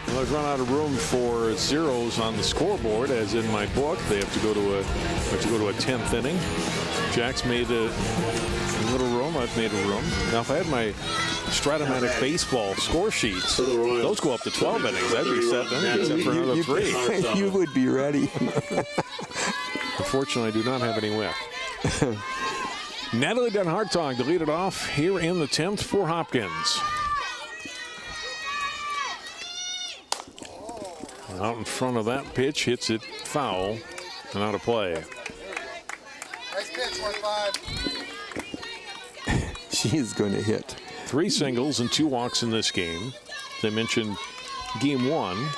Well, they've run out of room for zeros on the scoreboard, as in my book. They have to go to a 10th inning. Jack's made a little room. I've made a room. Now, if I had my Stratomatic baseball score sheets, those go up to 12 innings. That'd be set then, except for another 3. You would be ready. Unfortunately, I do not have any whip. Natalie Den Hartog to lead it off here in the 10th for Hopkins. Out in front of that pitch, hits it foul and out of play. Nice pitch, 1-5. She's going to hit. 3 singles and 2 walks in this game. They mentioned game 1.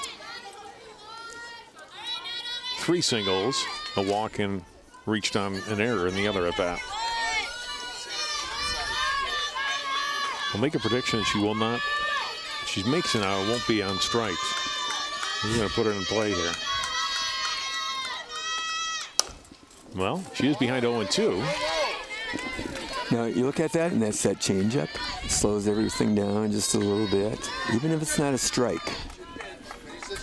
3 singles, a walk, and reached on an error in the other at bat. I'll make a prediction that she will not. If she makes it now, it won't be on strikes. He's going to put it in play here. Well, she is behind 0-2. Now, you look at that, and that's that changeup. It slows everything down just a little bit, even if it's not a strike.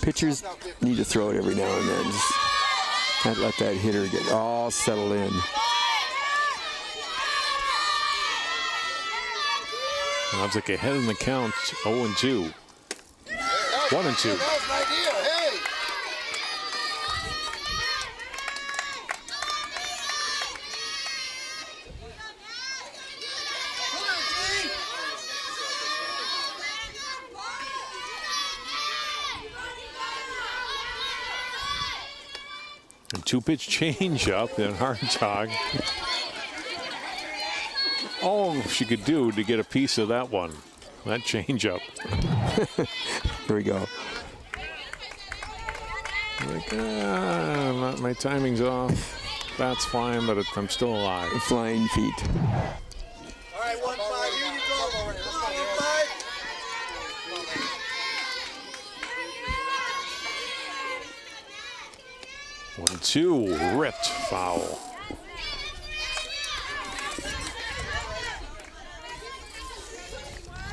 Pitchers need to throw it every now and then. Just not let that hitter get all settled in. Sounds like ahead in the count, 0-2. 1-2. A 2-pitch change up, then Hartog. All she could do to get a piece of that one, that change up. Here we go. Like, my timing's off. That's fine, but I'm still alive. Flying feet. All right, 1-5. Here you go. Come on, 1-2, ripped foul.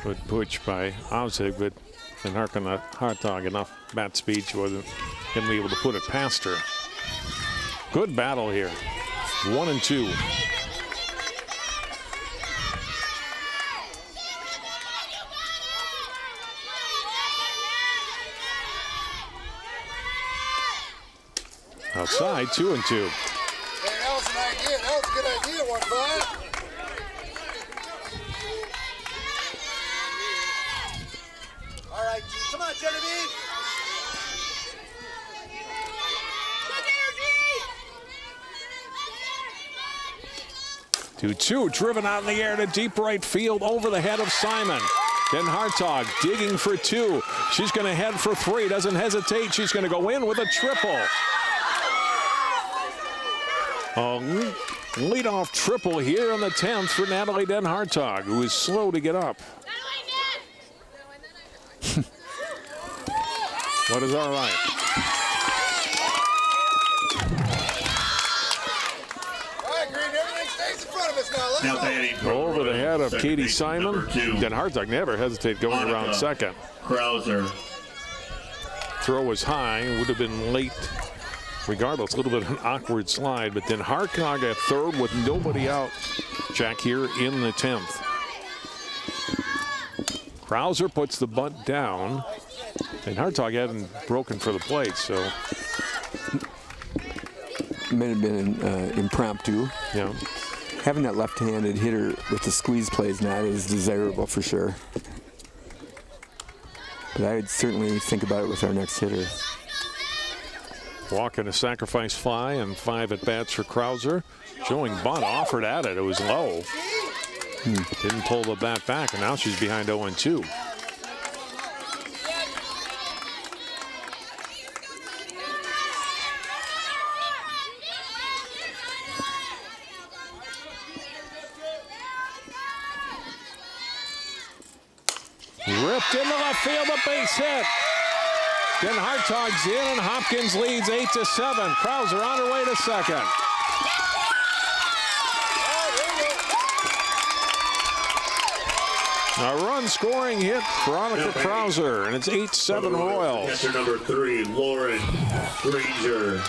Good push by Osseo, but then Hartog enough bat speed, she wasn't going to be able to put it past her. Good battle here. 1-2. Outside, 2-2. Hey, that was an idea. That was a good idea, 1-5. All right, come on, Genevieve. 2-2, driven out in the air to deep right field over the head of Simon. Then Hartog digging for 2. She's going to head for 3. Doesn't hesitate. She's going to go in with a triple. A leadoff triple here in the 10th for Natalie Den Hartog, who is slow to get up. What is all right? All right, Green, everything stays in front of us now. Let's go. Over the head of Katie Simon. Den Hartog never hesitate going around second. Krauser. Throw was high, would have been late. Regardless, a little bit of an awkward slide, but then Hartog at third with nobody out. Jack here in the 10th. Krauser puts the bunt down, and Hartog hadn't broken for the plate, so. Might have been an impromptu. Yeah. Having that left-handed hitter with the squeeze play is not as desirable for sure. But I would certainly think about it with our next hitter. Walk and a sacrifice fly and 5 at bats for Krauser. Showing bunt, offered at it. It was low. Didn't pull the bat back, and now she's behind 0-2. Ripped into left field, a base hit. Then Hartog's in, and Hopkins leads 8-7. Krauser on her way to second. A run-scoring hit, Veronica Krauser, and it's 8-7 Royals. Catcher number 3, Lauren Granger.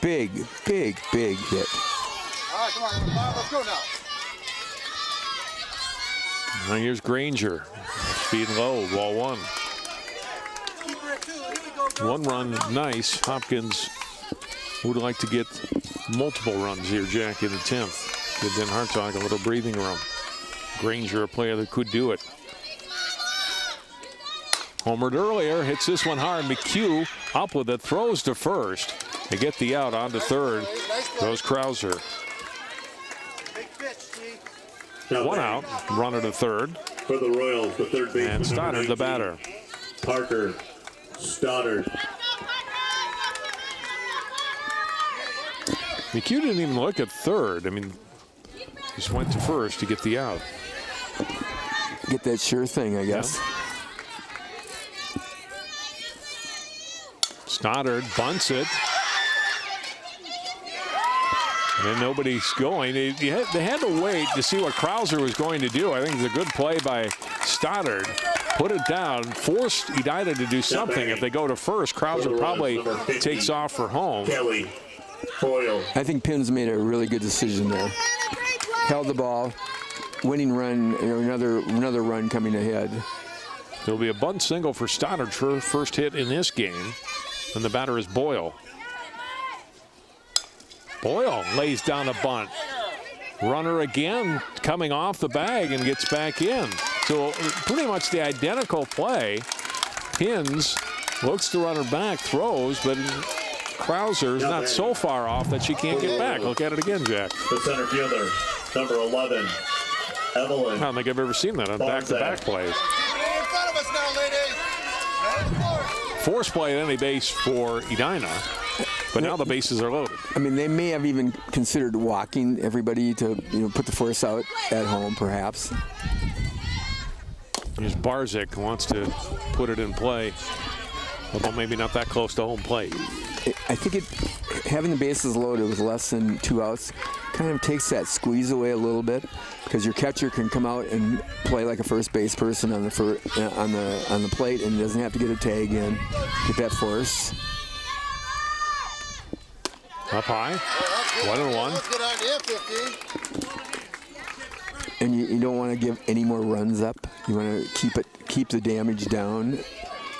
Big hit. All right, come on, let's go now. Now here's Granger. Speed low, ball 1. 1 run, nice. Hopkins would like to get multiple runs here, Jack, in the 10th. Give Ben Hartog a little breathing room. Granger, a player that could do it. Homered earlier, hits this one hard. McHugh up with it, throws to first. They get the out on to third. Goes Krauser. 1 out, runner to third. For the Royals, the third baseman. And Stoddard, the batter. Parker Stoddard. McHugh didn't even look at third. I mean, just went to first to get the out. Get that sure thing, I guess. Yeah. Stoddard bunts it. And nobody's going. They had to wait to see what Krauser was going to do. I think it's a good play by Stoddard. Put it down, forced Edina to do something. If they go to first, Krauser probably takes off for home. Kelly Boyle. I think Pinn's made a really good decision there. Held the ball, winning run, another run coming ahead. There'll be a bunt single for Stoddard for first hit in this game. And the batter is Boyle. Boyle lays down a bunt. Runner again coming off the bag and gets back in. So pretty much the identical play. Pins looks to run her back, throws, but Krauser's not so far off that she can't get back. Look at it again, Jack. The center fielder, number 11, Evelyn. I don't think I've ever seen that on back-to-back plays. Force play at any base for Edina, but now the bases are loaded. I mean, they may have even considered walking everybody to, put the force out at home, perhaps. Here's Barzik, wants to put it in play, although maybe not that close to home plate. I think having the bases loaded with less than 2 outs kind of takes that squeeze away a little bit, because your catcher can come out and play like a first base person on the plate, and doesn't have to get a tag in, get that force. Up high, 1-1. And you don't want to give any more runs up. You want to keep the damage down,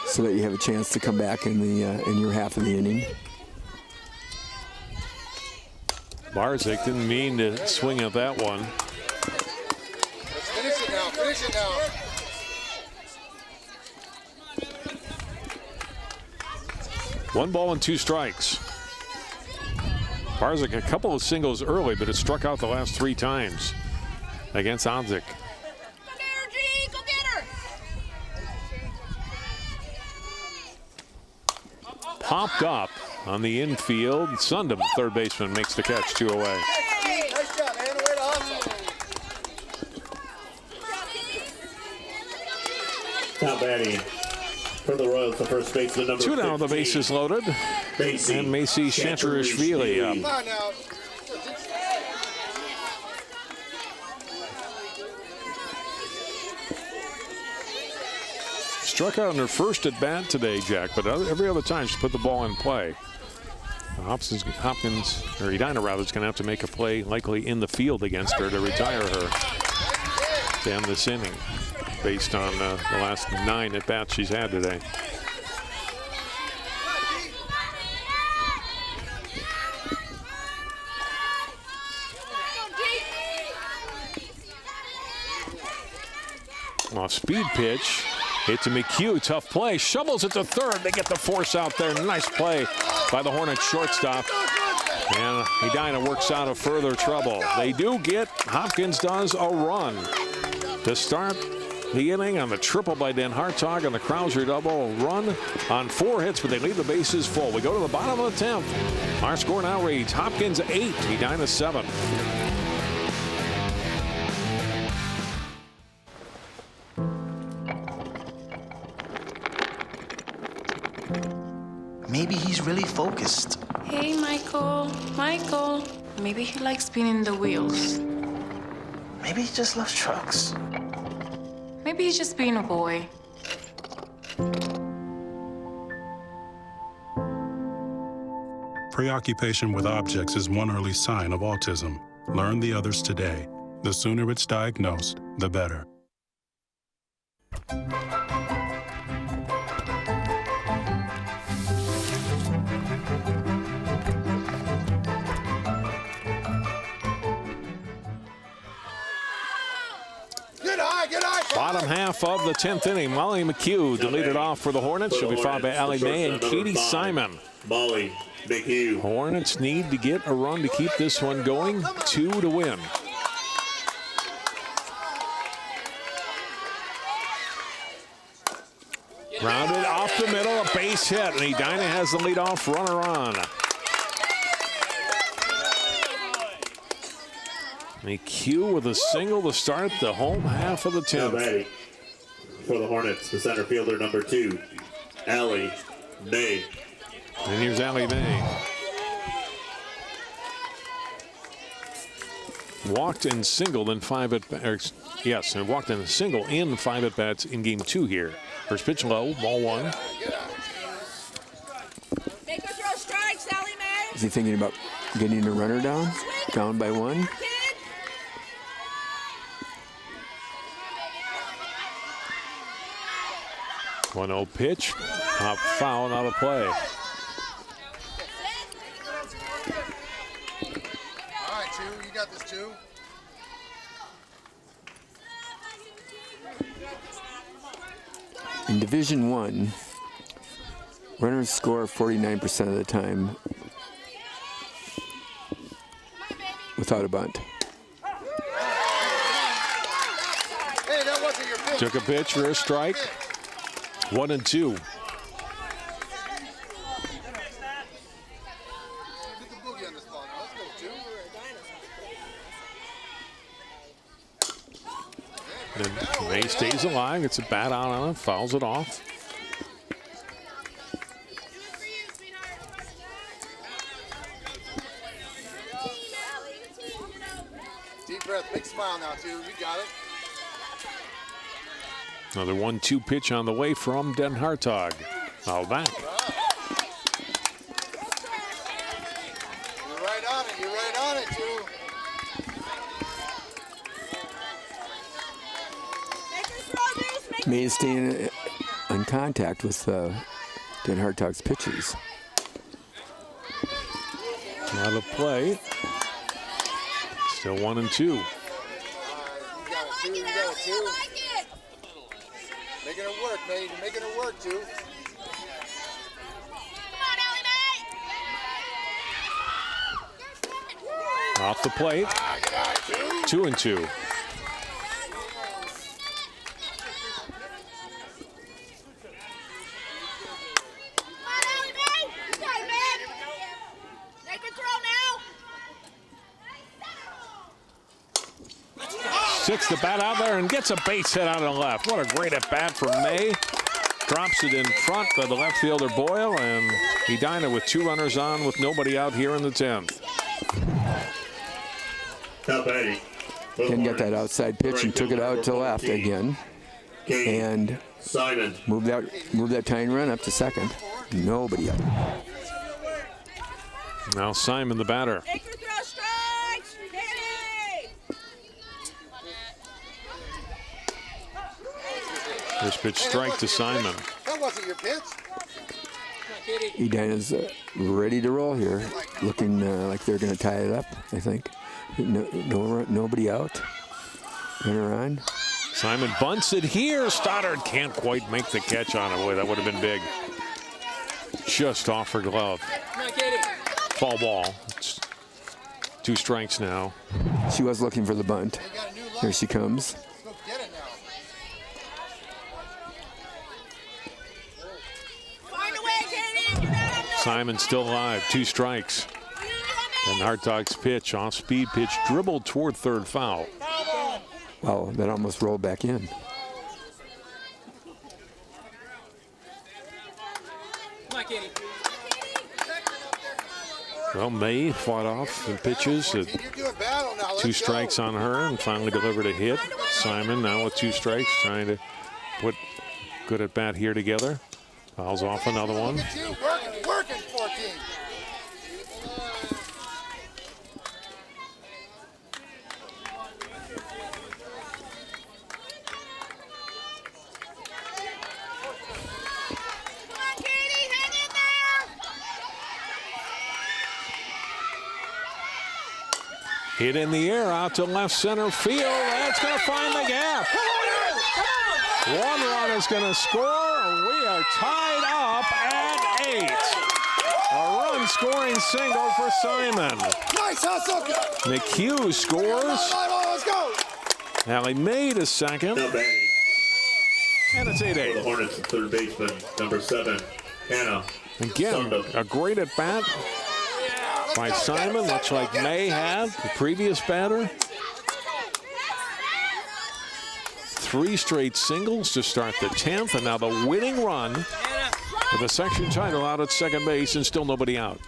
so that you have a chance to come back in your half of the inning. Barzik didn't mean to swing at that one. Let's finish it now. Finish it now. One ball and 2 strikes. Barzik a couple of singles early, but it struck out the last 3 times against Odzik. Popped up on the infield. Sundam, third baseman, makes the catch, 2 away. Hey, nice job, man. Way to hustle. Now batting for the Royals, the first baseman, number 2 down, the bases loaded. Macy And Macy Chanturishvili up. Come on now. Struck out on her first at bat today, Jack, but every other time she put the ball in play. Hopkins, or Edina rather, is going to have to make a play likely in the field against her to retire her to end this inning, based on the last 9 at bats she's had today. Speed pitch. Hit to McHugh. Tough play. Shovels it to third. They get the force out there. Nice play by the Hornets shortstop. And Edina works out of further trouble. They do get, Hopkins does a run to start the inning on the triple by Dan Hartog and the Krauser double. Run on 4 hits, but they leave the bases full. We go to the bottom of the 10th. Our score now reads Hopkins 8, Edina 7. Maybe he's really focused. Hey, Michael. Michael. Maybe he likes spinning the wheels. Maybe he just loves trucks. Maybe he's just being a boy. Preoccupation with objects is one early sign of autism. Learn the others today. The sooner it's diagnosed, the better. Bottom half of the 10th inning. Molly McHugh to lead it off for the Hornets. She'll be followed by Allie Mae and Katie Simon. Molly McHugh. Hornets need to get a run to keep this one going. 2 to win. Grounded off the middle, a base hit, and Edina has the leadoff runner on. McHugh with a single to start the home half of the 10th. Now batting for the Hornets, the center fielder number 2, Allie Mae. And here's Allie Mae. Walked and singled in 5 at bats. Yes, and walked and single in 5 at bats in game 2 here. First pitch low, ball 1. Make her throw strikes, Allie Mae. Is he thinking about getting a runner down by 1? 1-0 pitch, pop foul, not a play. All right, 2, you got this 2. In Division 1, runners score 49% of the time without a bunt. Hey, that wasn't your pitch. Took a pitch for a strike. 1-2. And May stays alive, gets a bat out on it, fouls it off. Deep breath, big smile now, 2. You got it. Another 1-2 pitch on the way from Den Hartog. Foul back. You're right on it. You're right on it, 2. May is staying in contact with Den Hartog's pitches. Out of play. Still 1-2. You got it, 2. You got it, 2. Making it work, May. You're making it work, 2. Come on, Allie Mae. Off the plate. 2-2. Sticks the bat out there and gets a base hit out of the left. What a great at bat from May. Drops it in front of the left fielder Boyle, and Edina with 2 runners on with nobody out here in the 10th. Then got that outside pitch and took it out to left again, and moved that tying run up to second. Nobody out. Now Simon the batter. First pitch strike to Simon. That wasn't your pitch. Edina's ready to roll here, looking like they're going to tie it up, I think. Nobody out. Runner on. Simon bunts it here. Stoddard can't quite make the catch on it. Boy, that would have been big. Just off her glove. Fall ball. It's 2 strikes now. She was looking for the bunt. Here she comes. Simon still alive. 2 strikes. And Hartog's pitch, off-speed pitch, dribbled toward third foul. Oh, that almost rolled back in. Well, May fought off the pitches. 2 strikes on her and finally delivered a hit. Simon now with 2 strikes, trying to put good at bat here together. Fouls off another one. Working 14. Hit in the air out to left center field. That's going to find the gap. 1 run is going to score. We are tied up at 8. A run-scoring single for Simon. Nice hustle. McHugh scores. Let's go. Allie made a second. Now batting. And it's 8-8. For the Hornets, third baseman, number 7, Hannah. Again, a great at bat by Simon, much like May had, the previous batter. 3 straight singles to start the 10th, and now the winning run for the section title out at second base, and still nobody out.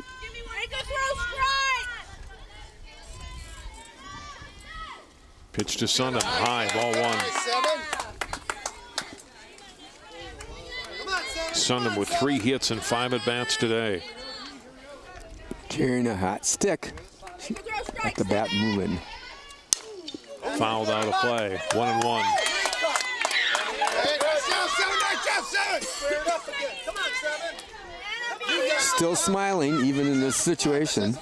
Pitch to Sundham, high, ball 1. Sundham with 3 hits and 5 at-bats today. Carrying a hot stick. At the bat moving. Fouled out of play. 1-1. Still smiling even in this situation.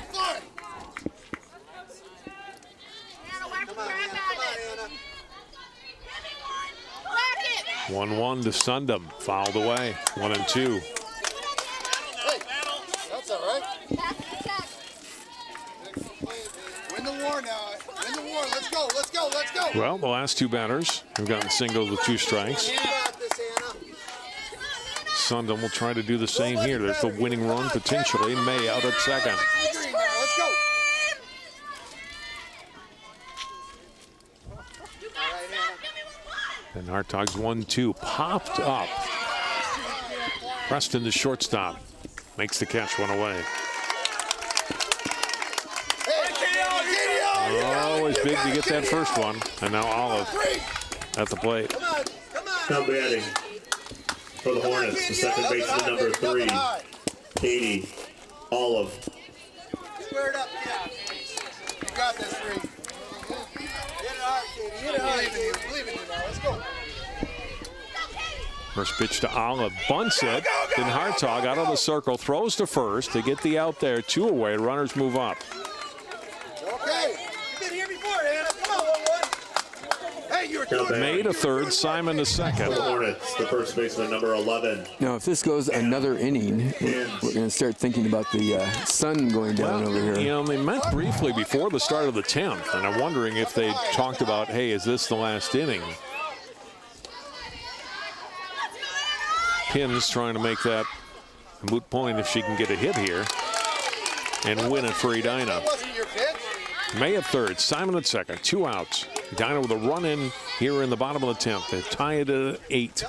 One to Sundham. Fouled away. 1-2. That's all right. Win the war now. Win the war. Let's go. Let's go. Let's go. Well, the last 2 batters have gotten singles with 2 strikes. Sundham will try to do the same here. There's the winning run potentially. May out at second. Let's go. And Hartog's 1-2 popped up. Preston, the shortstop, makes the catch, 1 away. Always big to get that first one. And now Olive at the plate. Now batting for the Hornets, the second baseman, number 3, Katie Olive. Square it up, yeah. You got this, 3. Hit it hard, Katie. Hit it hard, Katie. Believe in you now. Let's go. First pitch to Olive, bunts it. Then Hartog out of the circle, throws to first to get the out there. 2 away, runners move up. Okay. You've been here before, Hannah. Come on, 1-1. Hey, you're doing it. May to third, Simon to second. For the Hornets, the first baseman, number 11. Now, if this goes another inning, we're going to start thinking about the sun going down over here. You know, they met briefly before the start of the 10th, and I'm wondering if they talked about, hey, is this the last inning? Pins trying to make that a moot point if she can get a hit here and win it for Edina. May at third, Simon at second, 2 outs. Edina with a run in here in the bottom of the 10th. They tie it at 8.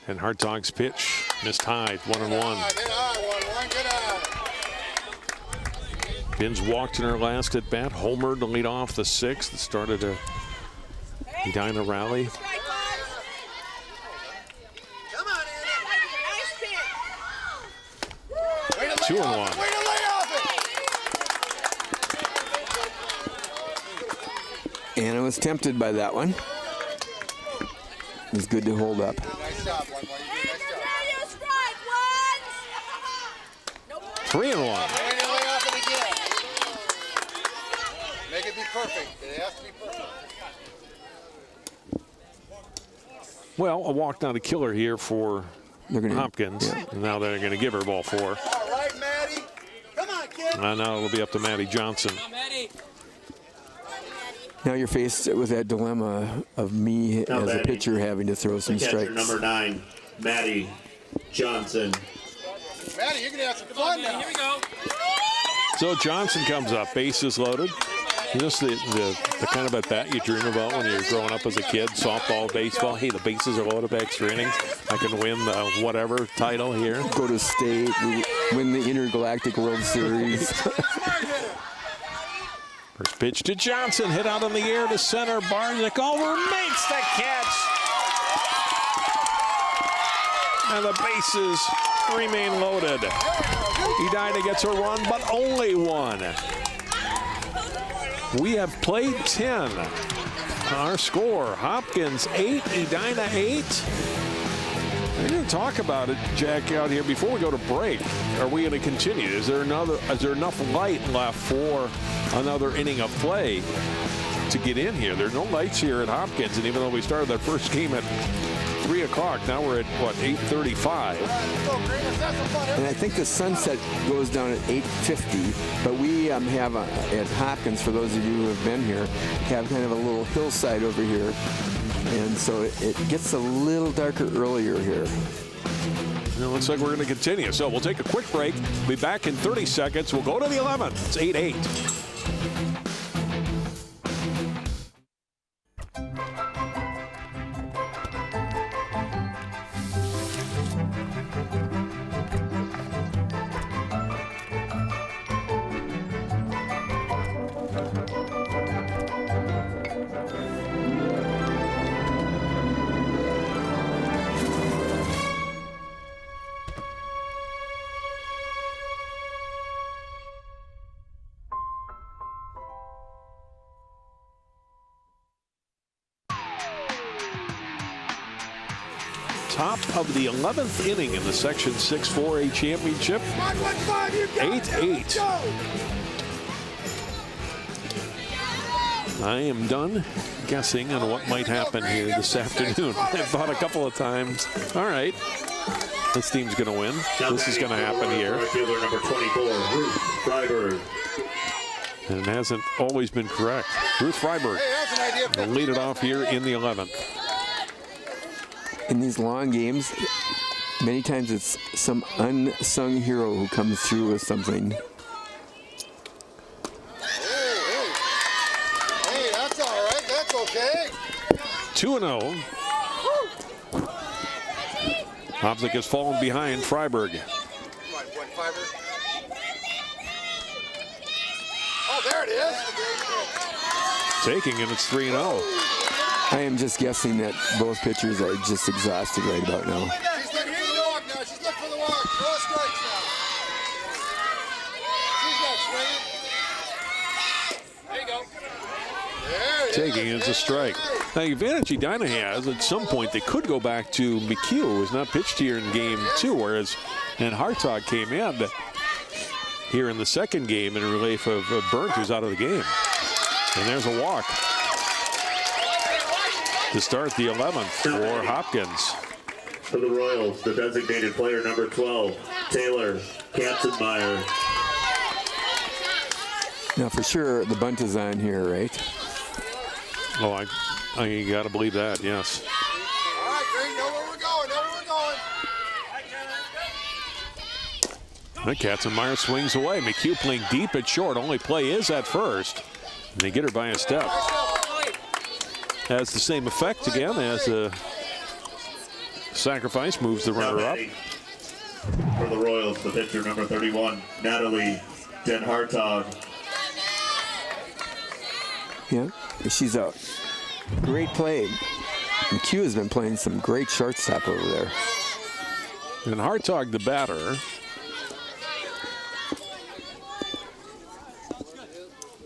And Hartog's pitch missed high, 1-1. Pins walked in her last at bat, homered to lead off the 6th. It started a Edina rally. Come on, Anna. 2-1. Anna was tempted by that one. It was good to hold up. Nice job, 1-1. Nice job. 3-1. Make it be perfect. It has to be perfect. Well, a walk, not a killer here for Hopkins. Yeah. And now they're going to give her ball 4. All right, Maddie. Come on, kid. And now it'll be up to Maddie Johnson. Now you're faced with that dilemma of me as a pitcher having to throw some strikes. Number 9, Maddie Johnson. Maddie, you're going to have some fun now. Here we go. So Johnson comes up, bases loaded. Just the kind of at bat you dream about when you're growing up as a kid, softball, baseball. Hey, the bases are loaded, extra innings. I can win the whatever title here. Go to state, win the Intergalactic World Series. First pitch to Johnson, hit out in the air to center. Barzik over, makes the catch. And the bases remain loaded. Edina gets a run, but only one. We have played 10. Our score, Hopkins 8, Edina 8. We're going to talk about it, Jack, out here before we go to break. Are we going to continue? Is there enough light left for another inning of play to get in here? There are no lights here at Hopkins, and even though we started that first game at 3 o'clock, now we're at, what, 8:35? And I think the sunset goes down at 8:50, but we have at Hopkins, for those of you who have been here, have kind of a little hillside over here. And so it gets a little darker earlier here. It looks like we're going to continue. So we'll take a quick break. We'll be back in 30 seconds. We'll go to the 11th. It's 8-8. Top of the 11th inning in the Section 6 4A Championship. 8-8. I am done guessing on what might happen here this afternoon. I've thought a couple of times, all right, this team's going to win. This is going to happen here. Number 24, Ruth Freiberg. And it hasn't always been correct. Ruth Freiberg will lead it off here in the 11th. In these long games, many times it's some unsung hero who comes through with something. Hey, that's all right. That's okay. 2-0. Hopzik has fallen behind Freiberg. Oh, there it is. Taking it, it's 3-0. I am just guessing that both pitchers are just exhausted right about now. She's looking for the walk now. She's looking for the walk. Throw strikes now. She's not swinging. There you go. There it Taking it as a strike. Now, the advantage Edina has, at some point, they could go back to McHugh, who was not pitched here in game 2, whereas Hartog came in here in the second game in relief of Burnt, who's out of the game. And there's a walk to start the 11th for Hopkins. For the Royals, the designated player number 12, Taylor Katzenmeyer. Now, for sure, the bunt is on here, right? Oh, I got to believe that, yes. All right, Green, know where we're going. Know where we're going. Katzenmeyer swings away. McHugh playing deep at short. Only play is at first. And they get her by a step. Has the same effect again as the sacrifice, moves the runner up. For the Royals, the pitcher number 31, Natalie Den Hartog. Yeah, she's a great play. McHugh has been playing some great shortstop over there. And Hartog, the batter.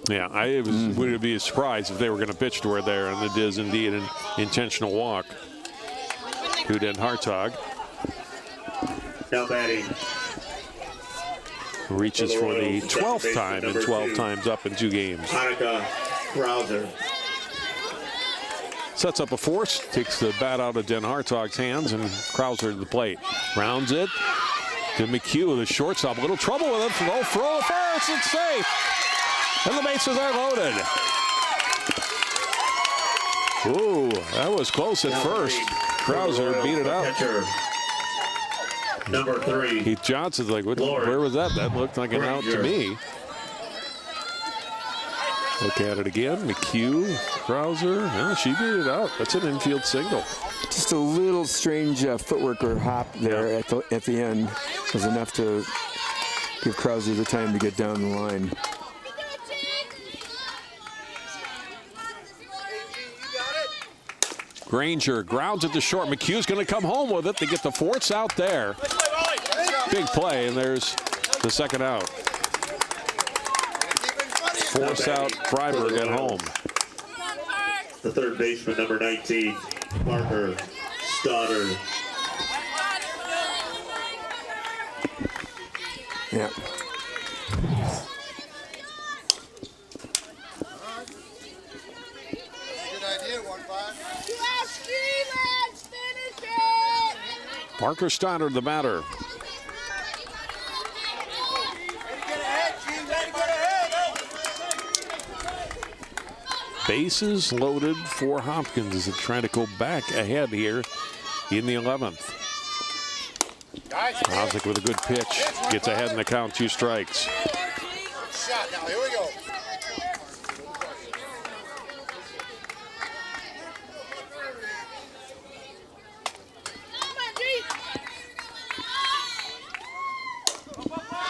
Yeah, I would be surprised if they were going to pitch to her there, and it is indeed an intentional walk to Den Hartog. Now batting. Reaches for the 12th time and 12 times up in 2 games. Hanukkah Krauser. Sets up a force, takes the bat out of Den Hartog's hands, and Krauser to the plate. Rounds it to McHugh, the shortstop. A little trouble with it. Throw first, it's safe. And the bases are loaded. Ooh, that was close at first. Krauser beat it up. Number 3. Keith Johnson's like, where was that? That looked like an out to me. Look at it again. McHugh, Krauser. No, she beat it out. That's an infield single. Just a little strange footwork or hop there at the end was enough to give Krauser the time to get down the line. Granger grounds it to short. McHugh's going to come home with it. They get the force out there. Big play, and there's the second out. Force out Freiberg at home. The third baseman, number 19, Parker Stoddard. Yeah. Parker Stoddard, the batter. Bases loaded for Hopkins as they're trying to go back ahead here in the 11th. Osik with a good pitch. Gets ahead in the count, 2 strikes. Shot now, here we go.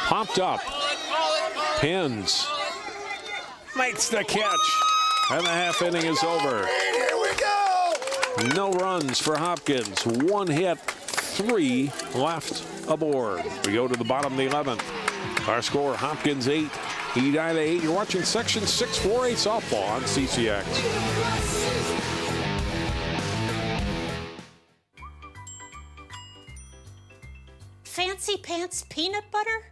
Popped up. Pins. Makes the catch. And the half inning is over. Here we go. No runs for Hopkins. 1 hit, 3 left aboard. We go to the bottom of the 11th. Our score, Hopkins 8, Edina 8. You're watching Section 6 4A softball on CCX. Fancy pants peanut butter?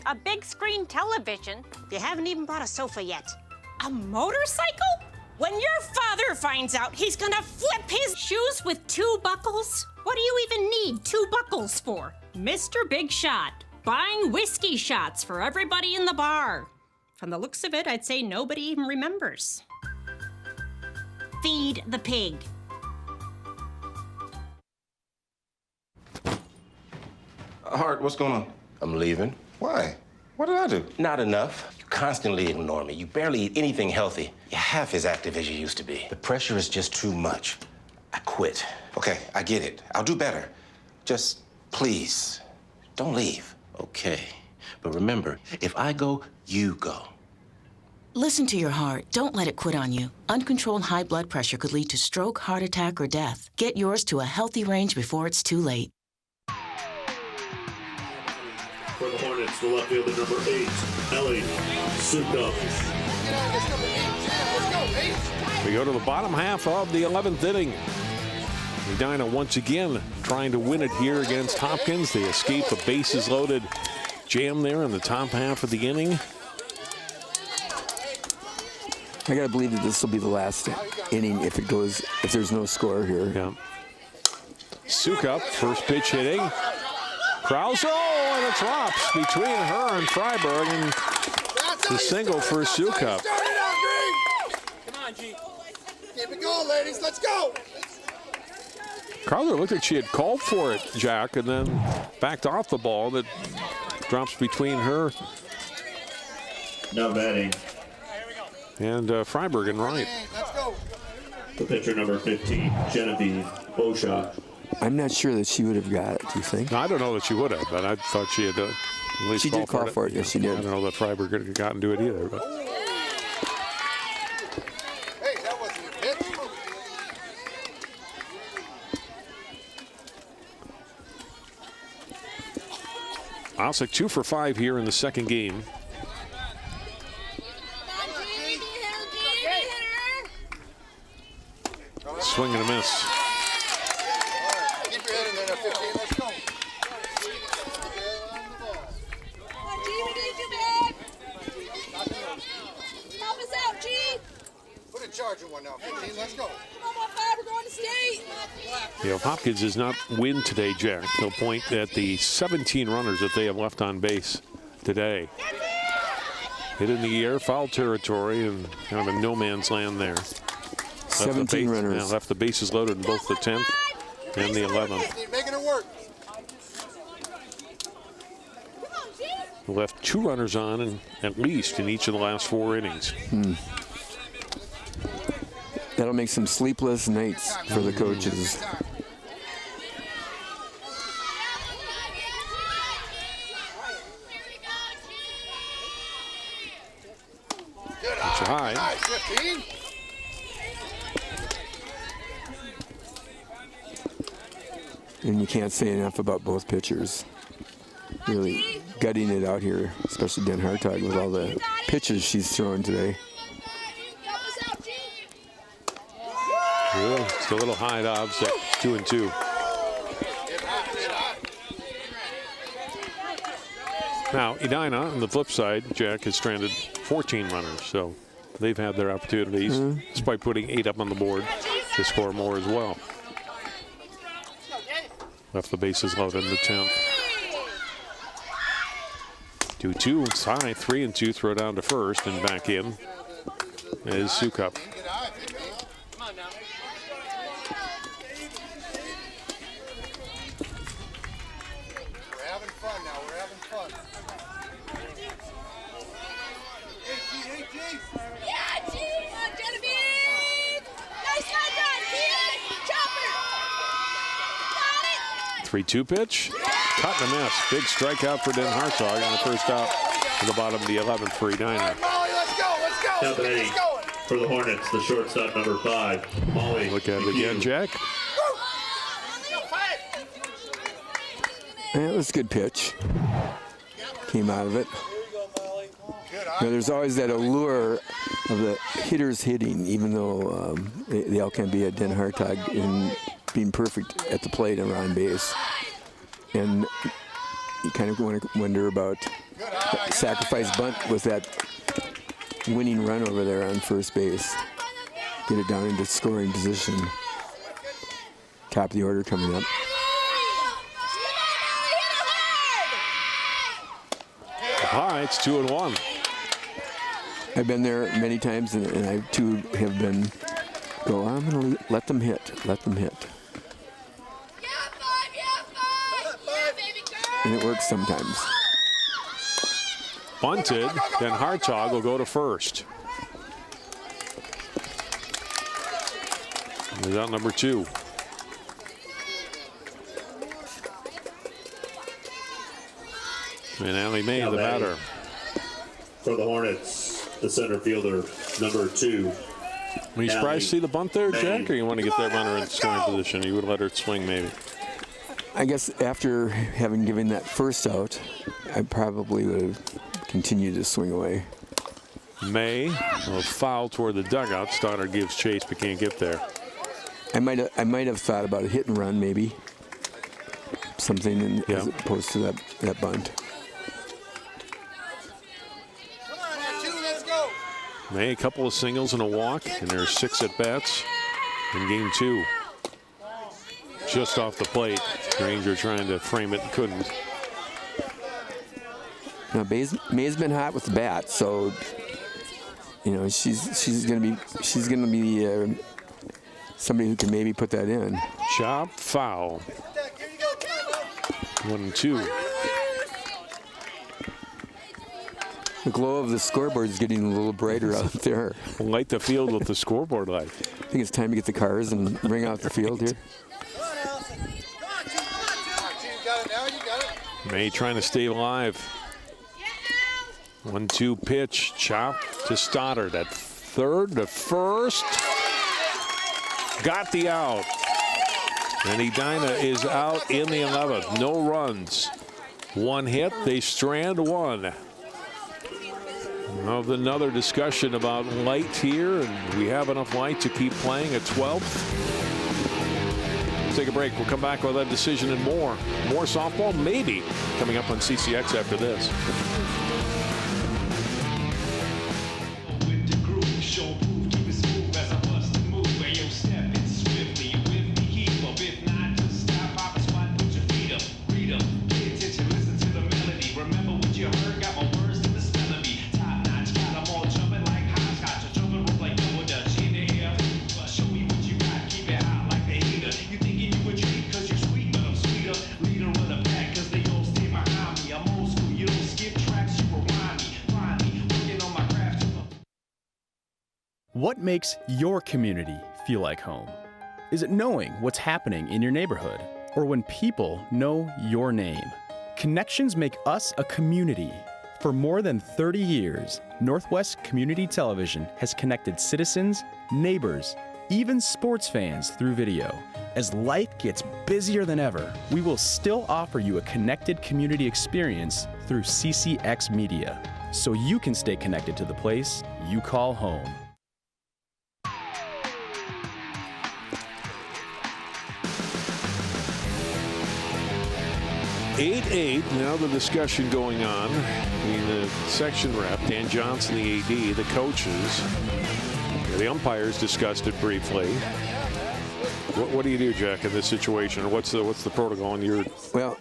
A big screen television? You haven't even bought a sofa yet. A motorcycle? When your father finds out, he's gonna flip his shoes with 2 buckles? What do you even need 2 buckles for? Mr. Big Shot, buying whiskey shots for everybody in the bar. From the looks of it, I'd say nobody even remembers. Feed the pig. Hart, what's going on? I'm leaving. Why? What did I do? Not enough. You constantly ignore me. You barely eat anything healthy. You're half as active as you used to be. The pressure is just too much. I quit. Okay, I get it. I'll do better. Just, please, don't leave. Okay. But remember, if I go, you go. Listen to your heart. Don't let it quit on you. Uncontrolled high blood pressure could lead to stroke, heart attack, or death. Get yours to a healthy range before it's too late. For the Hornets, the left fielder, number 8, Ellie Suburbs. We go to the bottom half of the 11th inning. Edina once again trying to win it here against Hopkins. They escape a bases loaded jam there in the top half of the inning. I gotta believe that this will be the last inning if there's no score here. Yeah. Sukup, first pitch hitting. Krause, and it drops between her and Freiberg, and the single for Sukup. Come on, G. Keep it going, ladies. Let's go. Krause looked like she had called for it, Jack, and then backed off the ball that drops between her No batting. and Freiberg and right. Let's go. The pitcher, number 15, Genevieve Beauchamp. I'm not sure that she would have got it, do you think? No, I don't know that she would have, but I thought she had at least She did call for it, yes, she did. I don't know that Freiberg could have gotten to it either. But. Hey, that wasn't a pitch. Osseo 2 for 5 here in the second game. Swing and a miss. Keep your head in there, 15. Let's go. Help us out, G. charging one now. 15, let's go. We're going to state. If Hopkins does not win today, Jack, they'll point at the 17 runners that they have left on base today. Hit in the air, foul territory, and kind of a no man's land there. 17 runners. Left the bases loaded in both the 10th and the 11th. Making it work. Left 2 runners on, at least in each of the last 4 innings. That'll make some sleepless nights for the coaches. It's high. 15. And you can't say enough about both pitchers. Really gutting it out here, especially Dan Hartog with all the pitches she's throwing today. Yeah, it's a little high to offset, 2-2. Now, Edina, on the flip side, Jack has stranded 14 runners, so they've had their opportunities, despite putting 8 up on the board, to score more as well. Left the bases loaded in the 10th. 2-2, it's high, 3-2, throw down to first, and back in is Sukup. We're having fun now. We're having fun. Hey, G. Yeah, G. Genevieve. Nice one done, kid. Chopper. Got it. 3-2 pitch. Cut and a miss. Big strikeout for Den Hartog on the first out to the bottom of the 11th for Edina. Molly, let's go. Now batting for the Hornets, the shortstop, number 5, Molly. Look at it again, Jack. Yeah, it was a good pitch. Came out of it. You know, there's always that allure of the hitters hitting, even though they all can be at Den Hartog in being perfect at the plate and on base. And you kind of wonder about that sacrifice bunt with that winning run over there on first base. Get it down into scoring position. Top of the order coming up. High, it's 2-1. I've been there many times, and I too have been I'm going to let them hit. And it works sometimes. Bunted, then Hartog will go to first. He's out number 2. And Allie May, the batter. For the Hornets, the center fielder, number 2. Were you surprised to see the bunt there, Jack, or you want to get that runner in scoring position? You would let her swing, maybe. I guess after having given that first out, I probably would have continued to swing away. May, a foul toward the dugout. Stoddard gives chase, but can't get there. I might have thought about a hit and run, maybe. Something as opposed to that bunt. May, a couple of singles and a walk, and there's 6 at-bats in game 2. Just off the plate. Ranger trying to frame it and couldn't. Now May's been hot with the bat, so you know she's gonna be somebody who can maybe put that in. Chop, foul. 1-2. The glow of the scoreboard is getting a little brighter out there. Light the field with the scoreboard light. I think it's time to get the cars and bring out the field here. May trying to stay alive. 1-2 pitch, chop to Stoddard at third to first. Got the out. And Edina is out in the 11th. No runs. 1 hit, they strand 1. Another discussion about light here, and we have enough light to keep playing at 12th. Let's take a break. We'll come back with that decision and more. More softball, maybe, coming up on CCX after this. With the groove, show proof to be smooth as What makes your community feel like home? Is it knowing what's happening in your neighborhood, or when people know your name? Connections make us a community. For more than 30 years, Northwest Community Television has connected citizens, neighbors, even sports fans through video. As life gets busier than ever, we will still offer you a connected community experience through CCX Media, so you can stay connected to the place you call home. 8-8, now the discussion going on between the section rep, Dan Johnson, the AD, the coaches. The umpires discussed it briefly. What do you do, Jack, in this situation? Or what's the protocol in your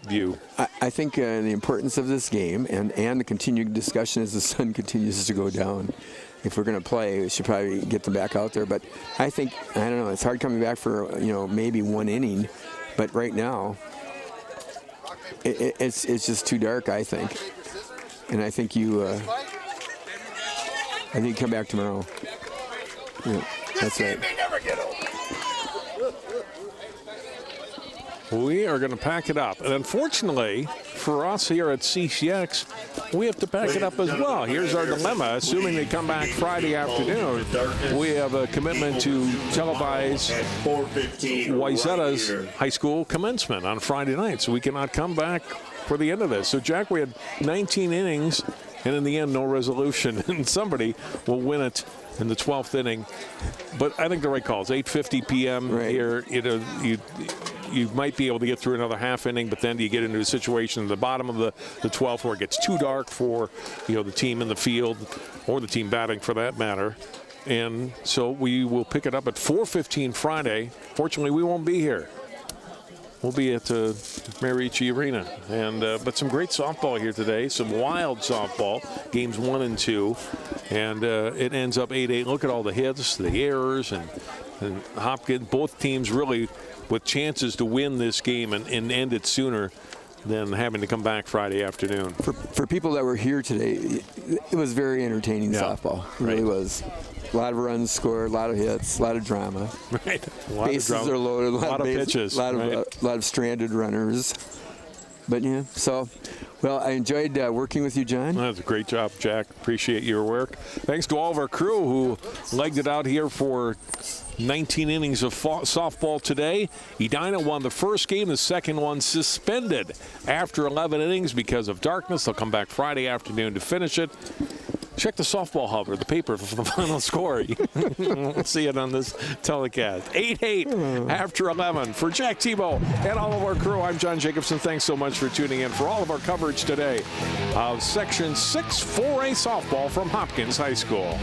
view? I think the importance of this game and the continued discussion as the sun continues to go down. If we're going to play, we should probably get them back out there. But I think, I don't know, it's hard coming back for, maybe one inning. But right now, it's just too dark, I think. And I think you come back tomorrow. Yeah, that's right. We are going to pack it up. And unfortunately, for us here at CCX, we have to pack it up as well. Here's our dilemma. Assuming they come back Friday afternoon, we have a commitment to televise Wayzata's high school commencement on Friday night. So we cannot come back for the end of this. So, Jack, we had 19 innings, and in the end, no resolution. And somebody will win it in the 12th inning. But I think the right call is 8:50 p.m. Right. here. You might be able to get through another half inning, but then you get into a situation at the bottom of the 12th where it gets too dark for the team in the field or the team batting for that matter. And so we will pick it up at 4:15 Friday. Fortunately, we won't be here. We'll be at Mariucci Arena. And but some great softball here today, some wild softball, games 1 and 2. And it ends up 8-8. Look at all the hits, the errors, and Hopkins, both teams really with chances to win this game and end it sooner than having to come back Friday afternoon. For people that were here today, it was very entertaining softball. It really was. A lot of runs scored, a lot of hits, a lot of drama. Right. Bases are loaded, a lot of pitches. A lot of stranded runners. But yeah, so, well, I enjoyed working with you, John. That was a great job, Jack. Appreciate your work. Thanks to all of our crew who legged it out here for 19 innings of softball today. Edina won the first game, the second one suspended after 11 innings because of darkness. They'll come back Friday afternoon to finish it. Check the softball hub or the paper for the final score. We'll see it on this telecast. 8-8 after 11. For Jack Tebow and all of our crew, I'm John Jacobson. Thanks so much for tuning in for all of our coverage today of Section 6 4A softball from Hopkins High School.